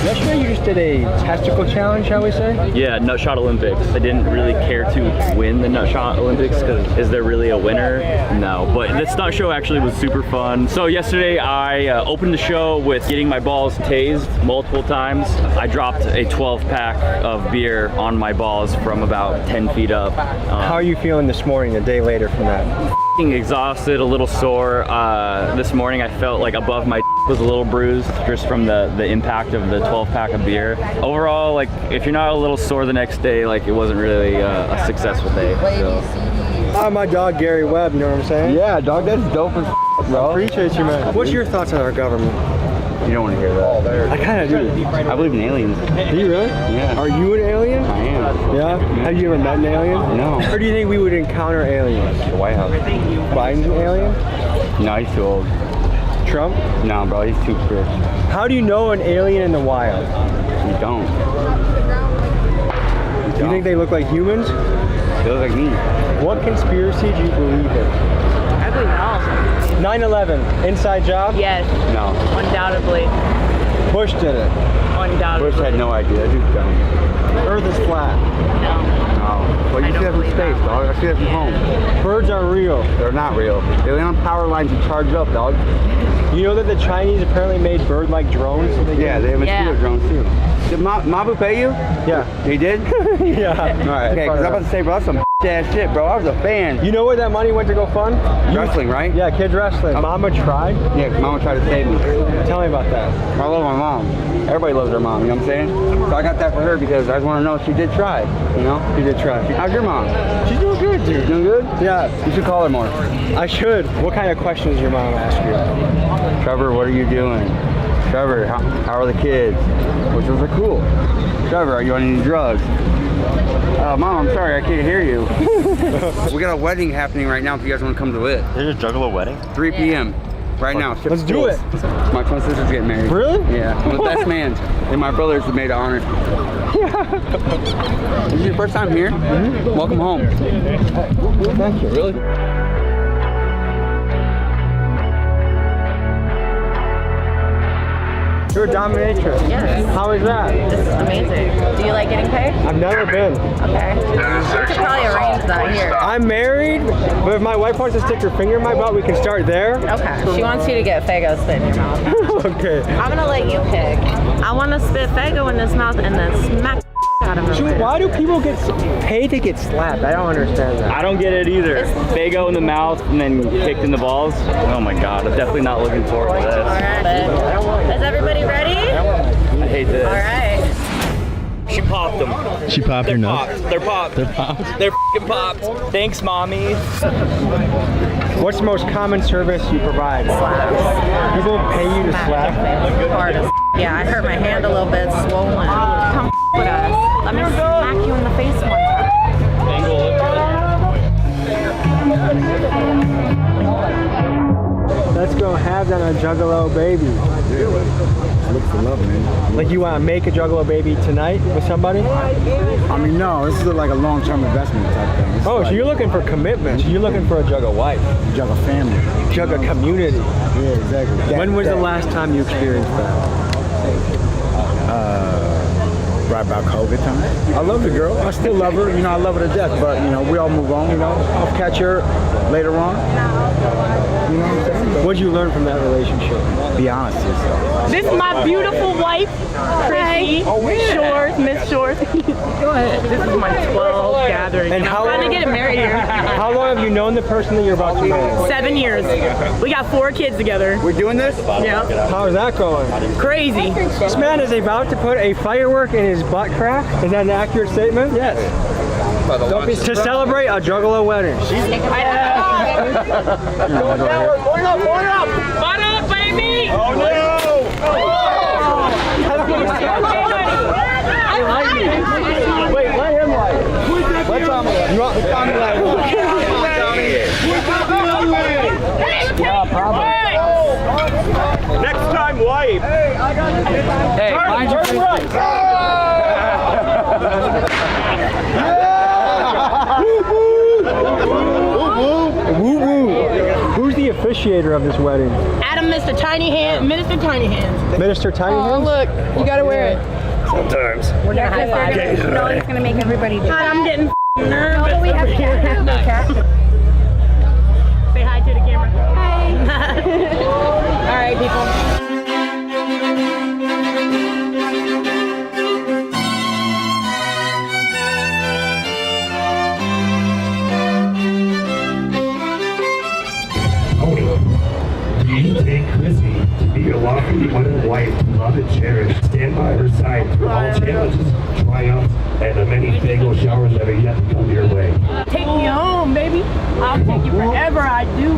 Yesterday you just did a testicle challenge, shall we say? Yeah, Nutshot Olympics. I didn't really care to win the Nutshot Olympics because is there really a winner? No, but the stunt show actually was super fun. So yesterday I opened the show with getting my balls tased multiple times. I dropped a 12-pack of beer on my balls from about 10 feet up. How are you feeling this morning, a day later from that? Exhausted, a little sore. This morning I felt like above my was a little bruised just from the impact of the 12-pack of beer. Overall, like if you're not a little sore the next day, like it wasn't really a successful day. So. My dog Gary Webb, you know what I'm saying? Yeah, dog, that's dope as bro. Appreciate you, man. What's your thoughts on our government? You don't want to hear that. I kind of do. I believe in aliens. Do you really? Yeah. Are you an alien? I am. Yeah? Have you ever met an alien? No. Or do you think we would encounter aliens? The White House. Biden's an alien? No, he's too old. Trump? No, bro, he's too rich. How do you know an alien in the wild? You don't. Do you think they look like humans? They look like me. What conspiracy do you believe in? I believe in all of them. 9/11, inside job? Yes. No. Undoubtedly. Bush did it. Bush had no idea. Dude's dumb. Earth is flat. Oh, well, you see that from space, dog. I see that from home. Birds are real. They're not real. They land on power lines and charge up, dog. You know that the Chinese apparently made bird-like drones? So Yeah, they have mosquito drones too. Did Mabu pay you? Yeah. He did? Yeah. Alright, okay, because I'm about to say, bro, that's some ass shit, bro. I was a fan. You know where that money went to go fund? Wrestling, right? Yeah, kids wrestling. Mama tried? Yeah, Mama tried to save me. Tell me about that. I love my mom. Everybody loves their mom, you know what I'm saying? So I got that for her because I just want to know if she did try, you know? She did try. How's your mom? She's doing good, dude. Doing good? Yeah. You should call her more. I should. What kind of questions does your mom ask you? Trevor, what are you doing? Trevor, how are the kids? Which those are cool. Trevor, are you on any drugs? Mom, I'm sorry, I can't hear you. We got a wedding happening right now if you guys want to come to it. There's a Juggalo wedding? 3 p.m. right now. Let's do it. My twin sister's getting married. Really? Yeah, I'm the best man. And my brothers have made it honor. This is your first time here? Mm-hmm. Welcome home. Thank you. Really? You're a dominatrix. Yes. How is that? This is amazing. Do you like getting paid? I've never been. Okay. We could probably arrange that here. I'm married, but if my wife wants to stick her finger in my butt, we can start there. Okay. She wants you to get Faygo spit in your mouth. Okay. I'm gonna let you pick. I want to spit Faygo in his mouth and then smack out of her. Dude, why do people get paid to get slapped? I don't understand that. I don't get it either. Faygo in the mouth and then kicked in the balls. Oh my god, I'm definitely not looking forward to this. Alright. Is everybody ready? I hate this. Alright. She popped them. She popped her nuts. They're popped. They're popped. They're f***ing popped. Thanks, mommy. What's the most common service you provide? Slaps. People pay you to slap? Hard as yeah, I hurt my hand a little bit, swollen. Come with us. Let me smack you in the face one time. Let's go have that on a Juggalo baby. Look for love, man. Like you want to make a Juggalo baby tonight with somebody? I mean, no, this is like a long-term investment type thing. Oh, so you're looking for commitment. So you're looking for a Jugga wife. Jugga family. Jugga community. Yeah, exactly. When was the last time you experienced that? Right about COVID time. I love the girl. I still love her. You know, I love her to death. But, you know, we all move on. You know, I'll catch her later on. You know what I'm saying? What did you learn from that relationship? Be honest with yourself. This is my beautiful wife, Chrissy. Shores, Miss Shores. Go ahead. This is my 12th gathering. And I'm trying to get married here. How long have you known the person that you're about to marry? 7 years. We got 4 kids together. We're doing this? Yeah. How's that going? Crazy. This man is about to put a firework in his butt crack. Is that an accurate statement? Yes. To celebrate a Juggalo wedding. Point up, baby! Oh no! Wait, let him light. Let Tommy light. You want Tommy light? Yeah, probably. Next time, wife. Hey, mind your Who's the officiator of this wedding? Adam, Mr. Tiny Hands. Minister Tiny Hands. Minister Tiny Hands? Oh, look. You gotta wear it. Sometimes. We're gonna high five. No, it's gonna make everybody do. I'm getting nervous. No, we have Say hi to the camera. Hi. All right, people. Your lawfully wedded wife, love and cherish, stand by her side through all challenges, triumphs, and the many Faygo showers that are yet to come your way. Take me home, baby. I'll take you wherever I do.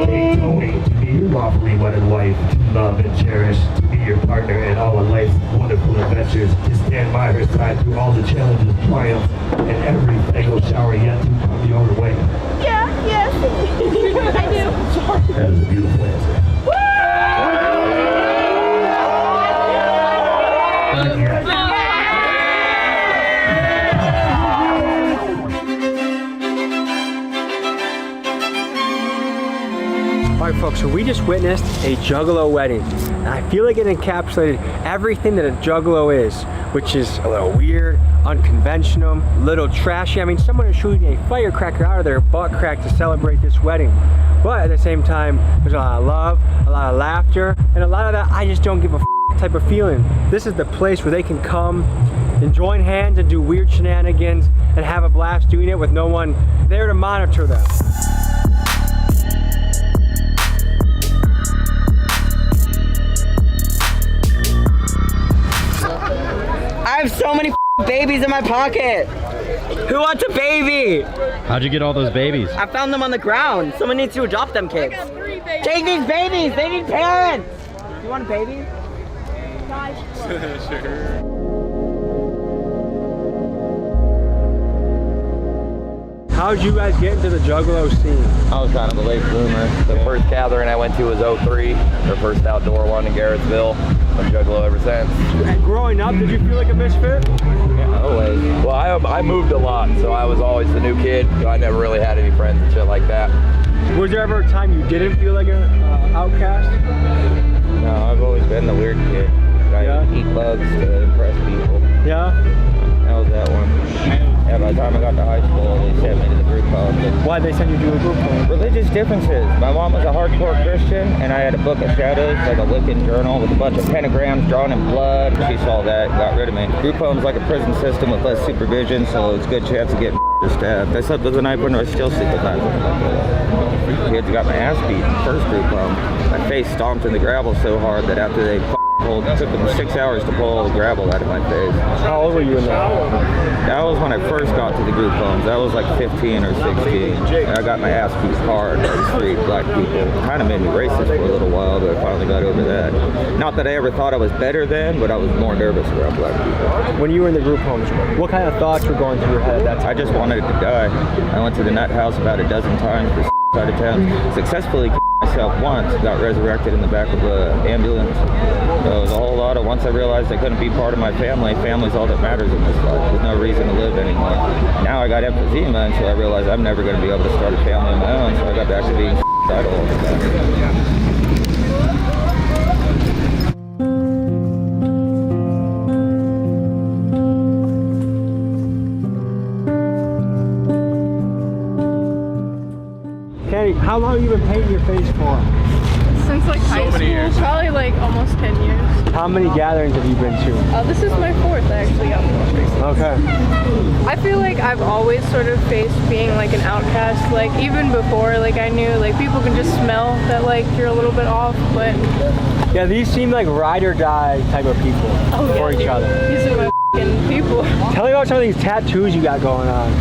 Take Tony to be your lawfully wedded wife, to love and cherish, to be your partner in all of life's wonderful adventures, to stand by her side through all the challenges, triumphs, and every Faygo shower yet to come your way. Yeah, yes. I do. That is a beautiful answer. Alright folks, so we just witnessed a Juggalo wedding, and I feel like it encapsulated everything that a Juggalo is, which is a little weird, unconventional, a little trashy. I mean, someone is shooting a firecracker out of their butt crack to celebrate this wedding. But at the same time, there's a lot of love, a lot of laughter, and a lot of that I just don't give a type of feeling. This is the place where they can come and join hands and do weird shenanigans and have a blast doing it with no one there to monitor them. I have so many babies in my pocket. Who wants a baby? How'd you get all those babies? I found them on the ground. Someone needs to adopt them kids. Take these babies. They need parents. You want a baby? Sure. How'd you guys get into the Juggalo scene? I was kind of a late bloomer. The first gathering I went to was 03, the first outdoor one in Garrettsville. Been Juggalo ever since. And growing up, did you feel like a misfit? Yeah, always. Well, I moved a lot, so I was always the new kid. I never really had any friends and shit like that. Was there ever a time you didn't feel like an outcast? No, I've always been the weird kid. I eat bugs to impress people. Yeah? That was that one. Yeah, by the time I got to high school, they sent me to the group home. Why'd they send you to a group home? Religious differences. My mom was a hardcore Christian, and I had a book of shadows, like a Wiccan journal with a bunch of pentagrams drawn in blood. She saw that and got rid of me. Group home's like a prison system with less supervision, so it's a good chance of getting stabbed. I slept with a knife when I still sleep with knives. Kids got my ass beat in the first group home. My face stomped in the gravel so hard that after they it took them 6 hours to pull all the gravel out of my face. How old were you in that? That was when I first got to the group homes. That was like 15 or 16. And I got my ass beat hard by the street black people. Kind of made me racist for a little while, but I finally got over that. Not that I ever thought I was better then, but I was more nervous around black people. When you were in the group homes, what kind of thoughts were going through your head at that time? I just wanted to die. I went to the nut house about a dozen times for out of town. Successfully myself once, got resurrected in the back of an ambulance. So it was a whole lot of, once I realized I couldn't be part of my family, family's all that matters in this life. There's no reason to live anymore. Now I got emphysema, and so I realized I'm never going to be able to start a family of my own, so I got back to being suicidal all the time. How long have you been painting your face for? Since like high school, probably like almost 10 years. How many gatherings have you been to? This is my 4th. I actually got the most recent. Okay. I feel like I've always sort of faced being like an outcast. Like even before, like I knew like people can just smell that like you're a little bit off, but yeah, these seem like ride or die type of people for each other. These are my f***ing people. Tell me about some of these tattoos you got going on.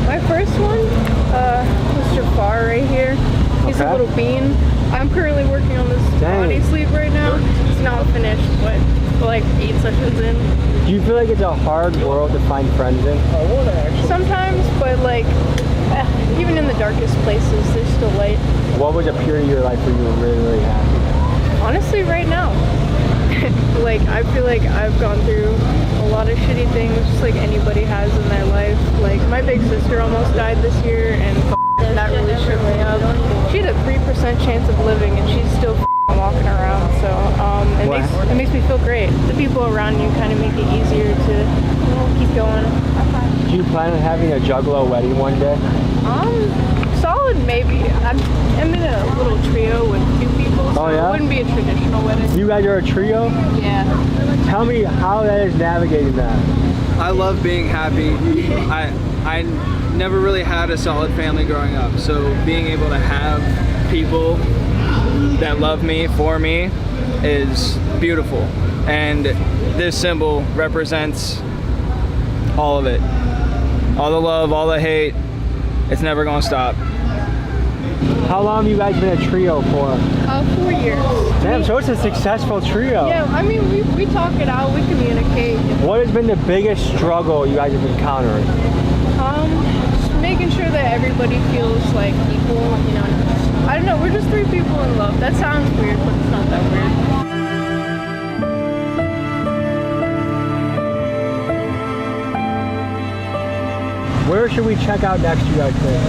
My first one was Jafar right here. He's a little bean. I'm currently working on this body sleeve right now. It's not finished, but we're like 8 sessions in. Do you feel like it's a hard world to find friends in? Sometimes, but like even in the darkest places, there's still light. What was a period of your life where you were really, really happy? Honestly, right now. Like I feel like I've gone through a lot of shitty things, just like anybody has in their life. Like my big sister almost died this year, and that really shook me up. She had a 3% chance of living, and she's still walking around. So it makes me feel great. The people around you kind of make it easier to keep going. Do you plan on having a Juggalo wedding one day? Solid maybe. I'm in a little trio with 2 people, so it wouldn't be a traditional wedding. You guys are a trio? Yeah. Tell me how that is navigating that. I love being happy. I never really had a solid family growing up, so being able to have people that love me for me is beautiful, and this symbol represents all of it. All the love, all the hate, it's never gonna stop. How long have you guys been a trio for? 4 years. Damn, so it's a successful trio. Yeah, I mean, we talk it out, we communicate. What has been the biggest struggle you guys have encountering? Just making sure that everybody feels like equal, you know. I don't know, we're just 3 people in love. That sounds weird, but it's not that weird. Where should we check out next, you guys think?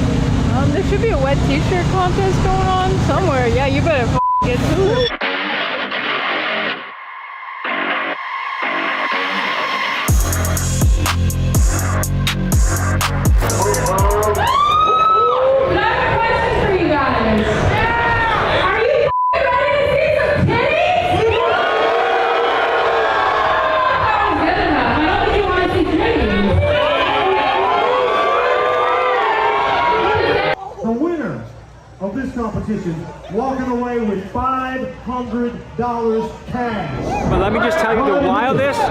There should be a wet t-shirt contest going on somewhere. Yeah, you better get to it. Of this competition, walking away with $500 cash. But let me just tell you, the wildest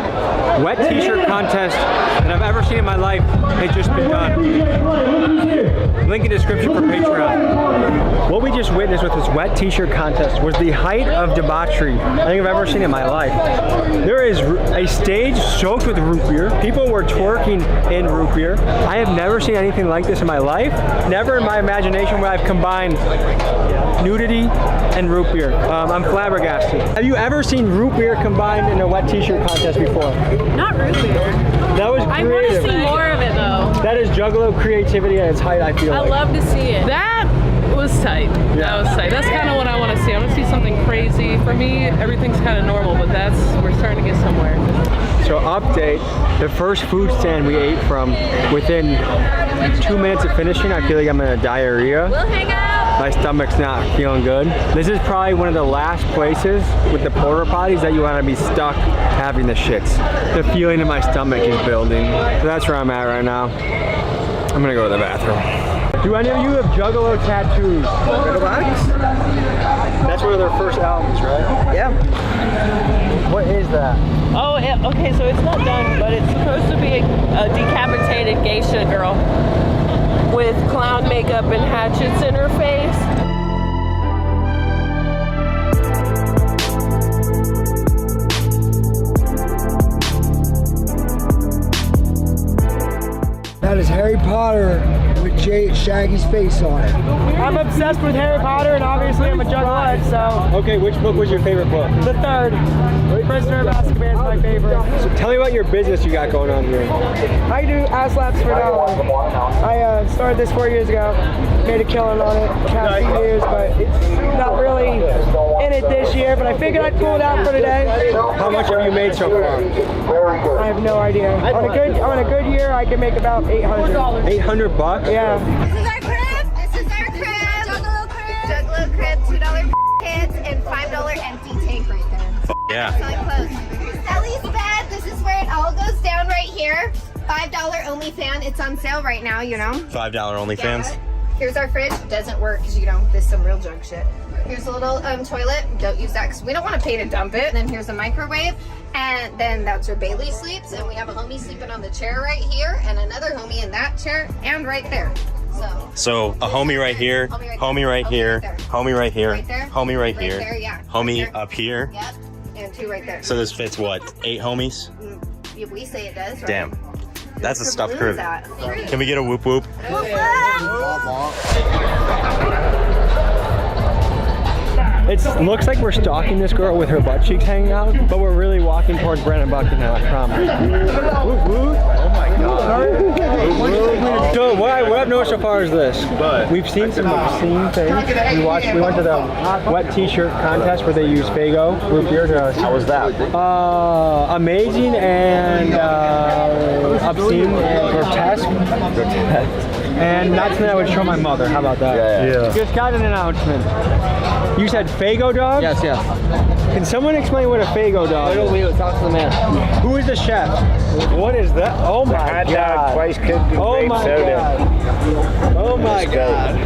wet t-shirt contest that I've ever seen in my life has just been done. Link in description for Patreon. What we just witnessed with this wet t-shirt contest was the height of debauchery I think I've ever seen in my life. There is a stage soaked with root beer. People were twerking in root beer. I have never seen anything like this in my life. Never in my imagination where I've combined nudity and root beer. I'm flabbergasted. Have you ever seen root beer combined in a wet t-shirt contest before? Not root beer. That was creative. I want to see more of it though. That is Juggalo creativity at its height, I feel like. I love to see it. That was tight. Yeah. That was tight. That's kind of what I want to see. I want to see something crazy. For me, everything's kind of normal, but we're starting to get somewhere. So update, the first food stand we ate from, within 2 minutes of finishing, I feel like I'm in a diarrhea. We'll hang out. My stomach's not feeling good. This is probably one of the last places with the porta potties that you want to be stuck having the shits. The feeling in my stomach is building. So that's where I'm at right now. I'm gonna go to the bathroom. Do any of you have Juggalo tattoos? That's one of their first albums, right? Yeah. What is that? Oh, yeah, okay, so it's not done, but it's supposed to be a decapitated geisha girl with clown makeup and hatchets in her face. That is Harry Potter with Shaggy's face on it. I'm obsessed with Harry Potter, and obviously I'm a Juggalite, so... Okay, which book was your favorite book? The third. Prisoner of Azkaban is my favorite. So tell me about your business you got going on here. I do ass laps for $1. I started this 4 years ago, made a killing on it, past few years, but it's not really in it this year, but I figured I'd pull it out for today. How much have you made so far? I have no idea. On a good year, I can make about $800. $800? Yeah. This is our crib. Juggalo crib. Juggalo crib. $2 kids and $5 empty tank right there. Yeah. Sally's bed. This is where it all goes down right here. $5 only fan. It's on sale right now, you know. $5 OnlyFans. Yeah. Here's our fridge. Doesn't work because, you know, this is some real junk shit. Here's a little toilet. Don't use that because we don't want to pay to dump it. And then here's a microwave. And then that's where Bailey sleeps. And we have a homie sleeping on the chair right here. And another homie in that chair. And right there. So a homie right here, homie right here, homie right here, homie right here, homie up here. Yep. And 2 right there. So this fits what? 8 homies? We say it does, right? Damn. That's a stuffed Blue crib. is at. Can we get a whoop whoop? It looks like we're stalking this girl with her butt cheeks hanging out, but we're really walking towards Brandon Buckingham, I promise. Whoop, whoop. Oh my god. So what I've noticed so far is this. We've seen some obscene things. We went to the wet t-shirt contest where they use Faygo root beer to... How was that? Amazing and obscene and grotesque. And that's something I would show my mother. How about that? Yeah. Just got an announcement. You said Faygo dog? Yes. Can someone explain what a Faygo dog is? We'll talk to the man. Who is the chef? What is that? Oh my god. Hot dog, twice cooked in grape soda. Oh my god.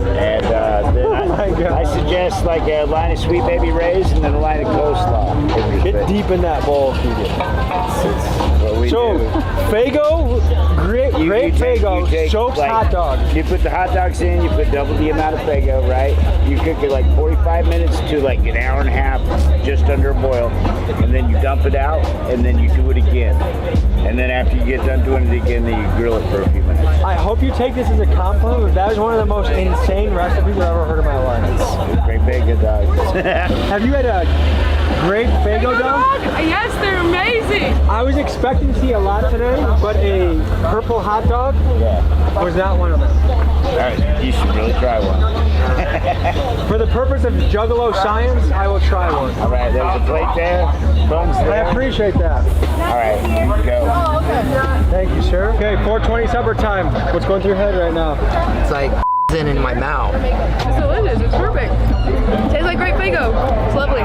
And then I suggest like a line of Sweet Baby Ray's and then a line of coleslaw. Get deep in that bowl if you do. So, Faygo, great Faygo, soaks like, hot dogs. You put the hot dogs in, you put double the amount of Faygo, right? You cook it like 45 minutes to like an hour and a half, just under a boil. And then you dump it out, and then you do it again. And then after you get done doing it again, then you grill it for a few minutes. I hope you take this as a compliment, but that is one of the most insane recipes I've ever heard in my life. Great Faygo dogs. Have you had a grape Faygo dog? Yes, they're amazing. I was expecting to see a lot today, but a purple hot dog was not one of them. All right, you should really try one. For the purpose of Juggalo science, I will try one. All right, there's a plate there. Thumbs there. I appreciate that. All right, here you go. Thank you, sir. Okay, 420 supper time. What's going through your head right now? It's like in my mouth. It's delicious. It's perfect. Tastes like great Faygo. It's lovely.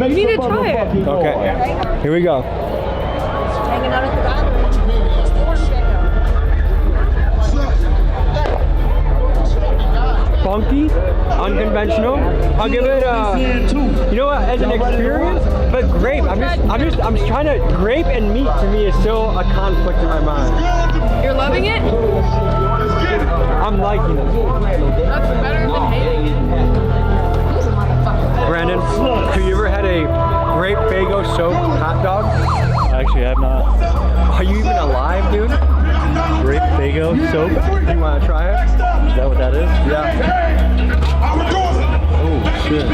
You need to try it. Okay, here we go. Hanging out at the bathroom. Funky, unconventional. I'll give it you know what, as an experience, but grape. I'm just trying to, grape and meat to me is still a conflict in my mind. You're loving it? I'm liking it. That's better than hating it. Brandon, have you ever had a grape Faygo soaked hot dog? Actually, I have not. Are you even alive, dude? Grape Faygo soap. Do you want to try it? Is that what that is? Yeah. Oh shit. I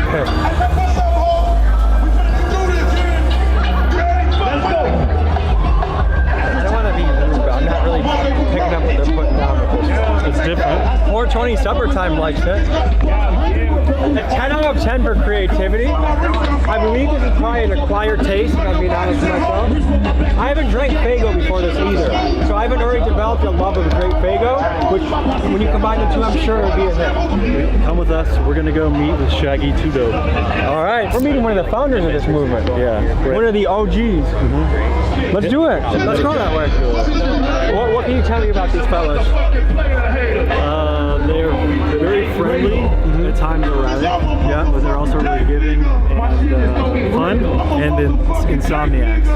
don't want to be rude, but I'm not really picking up what they're putting down with this. It's different. 420 supper time likes it. A 10 out of 10 for creativity. I believe this is probably an acquired taste, if I'm being honest with myself. I haven't drank Faygo before this either, so I haven't already developed a love of grape Faygo, which when you combine the two, I'm sure it would be a hit. Come with us. We're gonna go meet with Shaggy 2 Dope. All right, we're meeting one of the founders of this movement. Yeah. One of the OGs. Mm-hmm. Let's do it. Let's go that way. What can you tell me about these fellas? They're very friendly. At times erratic. Yeah, but they're also really giving and fun and insomniacs.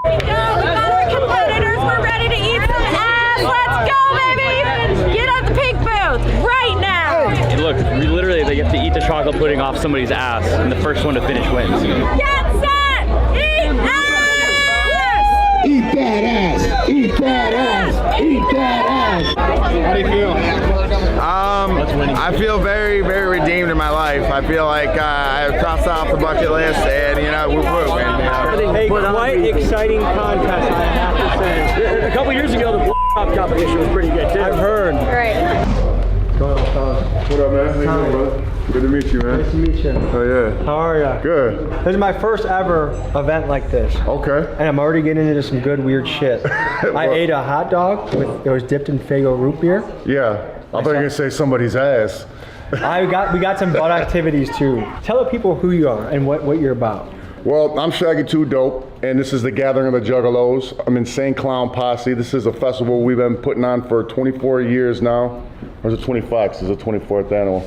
We got our competitors. We're ready to eat some ass. Let's go, baby! Get at the pig booth right now. Look, literally, they have to eat the chocolate pudding off somebody's ass, and the first one to finish wins. Get set! Eat ass! Eat that ass! Eat that ass! Eat that ass! How do you feel? I feel very, very redeemed in my life. I feel like I've crossed off the bucket list, and we're moving. A quite exciting contest, I have to say. A couple years ago, the blow-up competition was pretty good too. I've heard. Right. What's going on, fellas? What up, man? How you doing, brother? Good to meet you, man. Nice to meet you. Oh, yeah. How are ya? Good. This is my first ever event like this. Okay. And I'm already getting into some good, weird shit. I ate a hot dog it was dipped in Faygo root beer. Yeah. I thought you were going to say somebody's ass. We got some butt activities too. Tell the people who you are and what you're about. Well, I'm Shaggy 2 Dope, and this is the Gathering of the Juggalos. I'm Insane Clown Posse. This is a festival we've been putting on for 24 years now. Or is it 25? This is the 24th annual.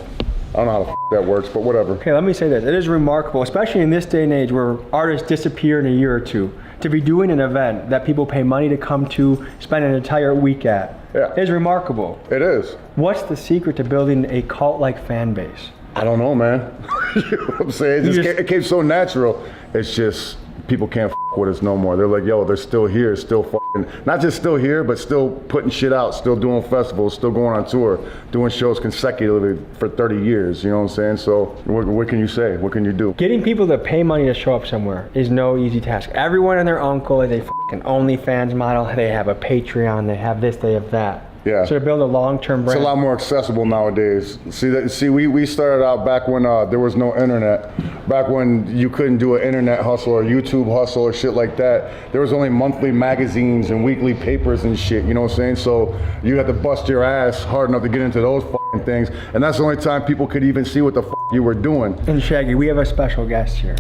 I don't know how the that works, but whatever. Okay, let me say this. It is remarkable, especially in this day and age where artists disappear in a year or two, to be doing an event that people pay money to come to, spend an entire week at. Yeah. It is remarkable. It is. What's the secret to building a cult-like fan base? I don't know, man. You know what I'm saying? It came so natural. It's just people can't with us no more. They're like, yo, they're still here, still not just still here, but still putting shit out, still doing festivals, still going on tour, doing shows consecutively for 30 years, you know what I'm saying? So what can you say? What can you do? Getting people to pay money to show up somewhere is no easy task. Everyone and their uncle is a OnlyFans model. They have a Patreon, they have this, they have that. Yeah. So to build a long-term brand. It's a lot more accessible nowadays. See, we started out back when there was no internet. Back when you couldn't do an internet hustle or YouTube hustle or shit like that. There was only monthly magazines and weekly papers and shit, you know what I'm saying? So you had to bust your ass hard enough to get into those things. And that's the only time people could even see what the you were doing. And Shaggy, we have a special guest here.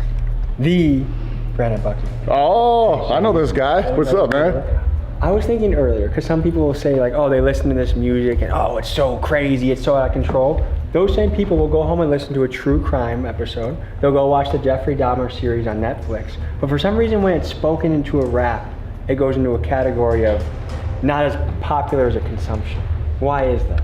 The Brandon Bucky. Oh, I know this guy. What's up, man? I was thinking earlier, because some people will say like, oh, they listen to this music and oh, it's so crazy, it's so out of control. Those same people will go home and listen to a true crime episode. They'll go watch the Jeffrey Dahmer series on Netflix. But for some reason, when it's spoken into a rap, it goes into a category of not as popular as a consumption. Why is that?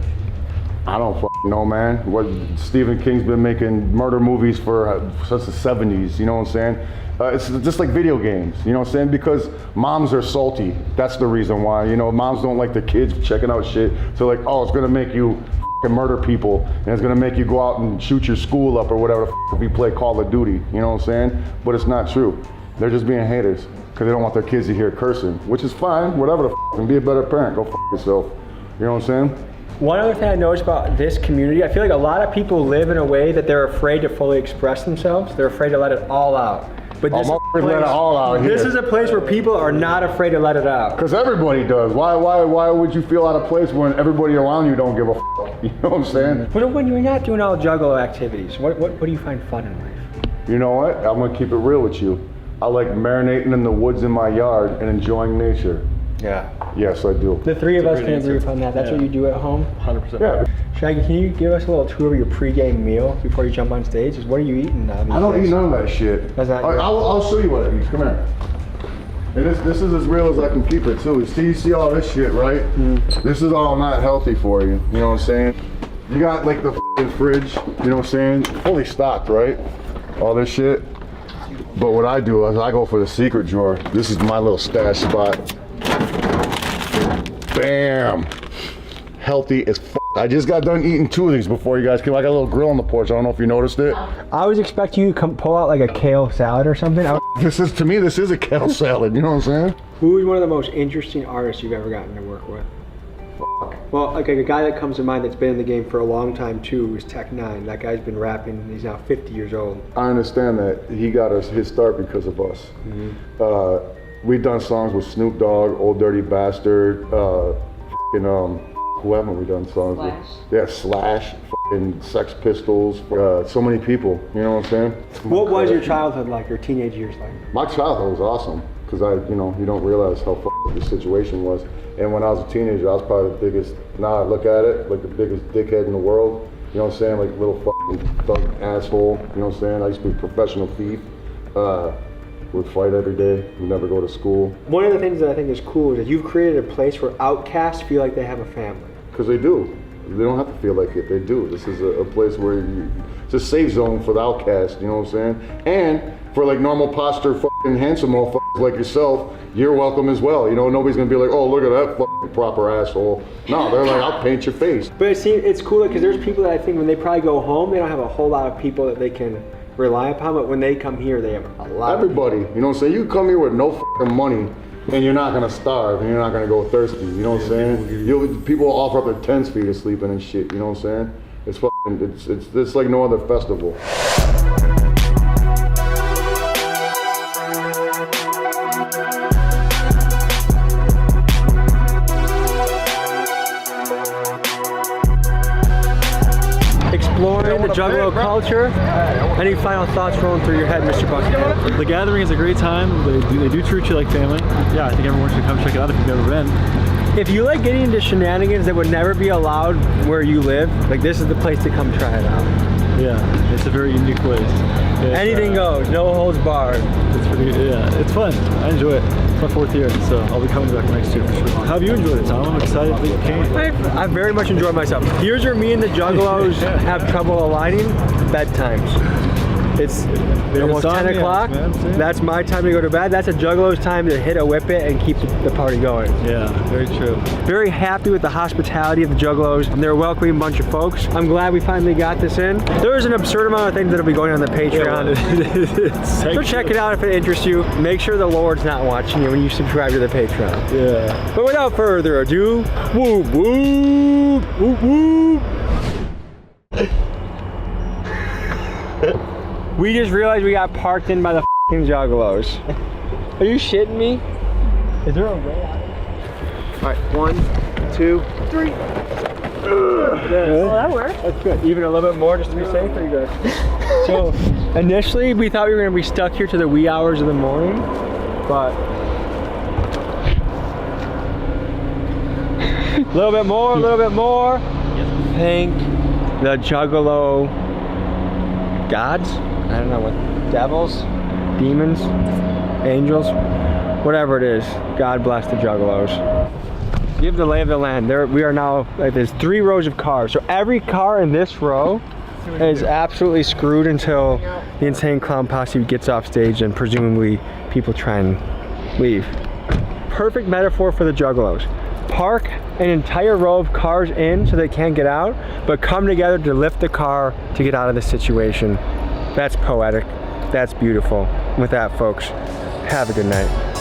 I don't know, man. What Stephen King's been making murder movies for since the 70s, you know what I'm saying? It's just like video games, you know what I'm saying? Because moms are salty. That's the reason why. You know, moms don't like their kids checking out shit. So like, oh, it's gonna make you murder people, and it's gonna make you go out and shoot your school up or whatever the if you play Call of Duty, you know what I'm saying? But it's not true. They're just being haters because they don't want their kids to hear cursing, which is fine, whatever the and be a better parent, go yourself. You know what I'm saying? One other thing I noticed about this community, I feel like a lot of people live in a way that they're afraid to fully express themselves. They're afraid to let it all out. But this, let it all out this here. is a place where people are not afraid to let it out. Because everybody does. Why would you feel out of place when everybody around you don't give a You know what I'm saying? But when you're not doing all juggalo activities, what do you find fun in life? You know what? I'm gonna keep it real with you. I like marinating in the woods in my yard and enjoying nature. Yeah. Yes, I do. The three of us can agree upon that. That's what you do at home? 100%. Yeah. Shaggy, can you give us a little tour of your pre-game meal before you jump on stage? What are you eating now? I don't eat none of that shit. That's not I'll show you what I eat. Come here. And this is as real as I can keep it too. You see all this shit, right? This is all not healthy for you. You know what I'm saying? You got like the fridge, you know what I'm saying? Fully stocked, right? All this shit. But what I do is I go for the secret drawer. This is my little stash spot. Bam! Healthy as f. I just got done eating 2 of these before you guys came. I got a little grill on the porch. I don't know if you noticed it. I was expecting you to pull out like a kale salad or something. To me, this is a kale salad. You know what I'm saying? Who is one of the most interesting artists you've ever gotten to work with? Well, like a guy that comes to mind that's been in the game for a long time too is Tech Nine. That guy's been rapping. He's now 50 years old. I understand that he got his start because of us. We've done songs with Snoop Dogg, Old Dirty Bastard, who haven't we done songs with? Yeah, Slash, Sex Pistols, so many people, you know what I'm saying? What was your childhood like, your teenage years like? My childhood was awesome, because you don't realize how the situation was. And when I was a teenager, I was probably the biggest, now I look at it, like the biggest dickhead in the world, you know what I'm saying? Like little thug asshole, you know what I'm saying? I used to be a professional thief. Would fight every day, would never go to school. One of the things that I think is cool is that you've created a place where outcasts feel like they have a family. Because they do. They don't have to feel like it, they do. This is a place where it's a safe zone for the outcast, you know what I'm saying? And for like normal posture handsome motherfuckers like yourself, you're welcome as well. You know, nobody's gonna be like, oh, look at that proper asshole. No, they're like, I'll paint your face. But it's cool because there's people that I think when they probably go home, they don't have a whole lot of people that they can rely upon, but when they come here, they have a lot Everybody, you know what I'm saying? You come here with no money, and you're not gonna starve, and you're not gonna go thirsty, you know what I'm saying? People offer up their tents for you to sleep in and shit, you know what I'm saying? It's like no other festival. Exploring the Juggalo culture. Any final thoughts rolling through your head, Mr. Buckingham? The gathering is a great time. They do treat you like family. Yeah, I think everyone should come check it out if you've never been. If you like getting into shenanigans that would never be allowed where you live, like this is the place to come try it out. Yeah, it's a very unique place. Anything goes, no holds barred. It's it's fun. I enjoy it. It's my 4th year, so I'll be coming back next year for sure. How have you enjoyed it, Tom? I'm excited that you came. I very much enjoyed myself. Here's where me and the Juggalos have trouble aligning: bedtimes. It's almost 10 o'clock. That's my time to go to bed. That's a Juggalo's time to hit a whip it and keep the party going. Yeah, very true. Very happy with the hospitality of the Juggalos. They're a welcoming bunch of folks. I'm glad we finally got this in. There's an absurd amount of things that'll be going on the Patreon. So check it out if it interests you. Make sure the Lord's not watching you when you subscribe to the Patreon. Yeah. But without further ado, whoop whoop whoop whoop. We just realized we got parked in by the f***ing Juggalos. Are you shitting me? Is there a way out? Alright, 1, 2, 3. Well, that worked. That's good. Even a little bit more just to be safe, or you good? So, initially we thought we were going to be stuck here to the wee hours of the morning, but a little bit more, a little bit more. Thank the Juggalo gods. I don't know what, devils, demons, angels, whatever it is. God bless the Juggalos. Give the lay of the land. We are now, like, there's 3 rows of cars. So every car in this row is absolutely screwed until the Insane Clown Posse gets off stage and presumably people try and leave. Perfect metaphor for the Juggalos. Park an entire row of cars in so they can't get out, but come together to lift the car to get out of the situation. That's poetic. That's beautiful. With that, folks, have a good night.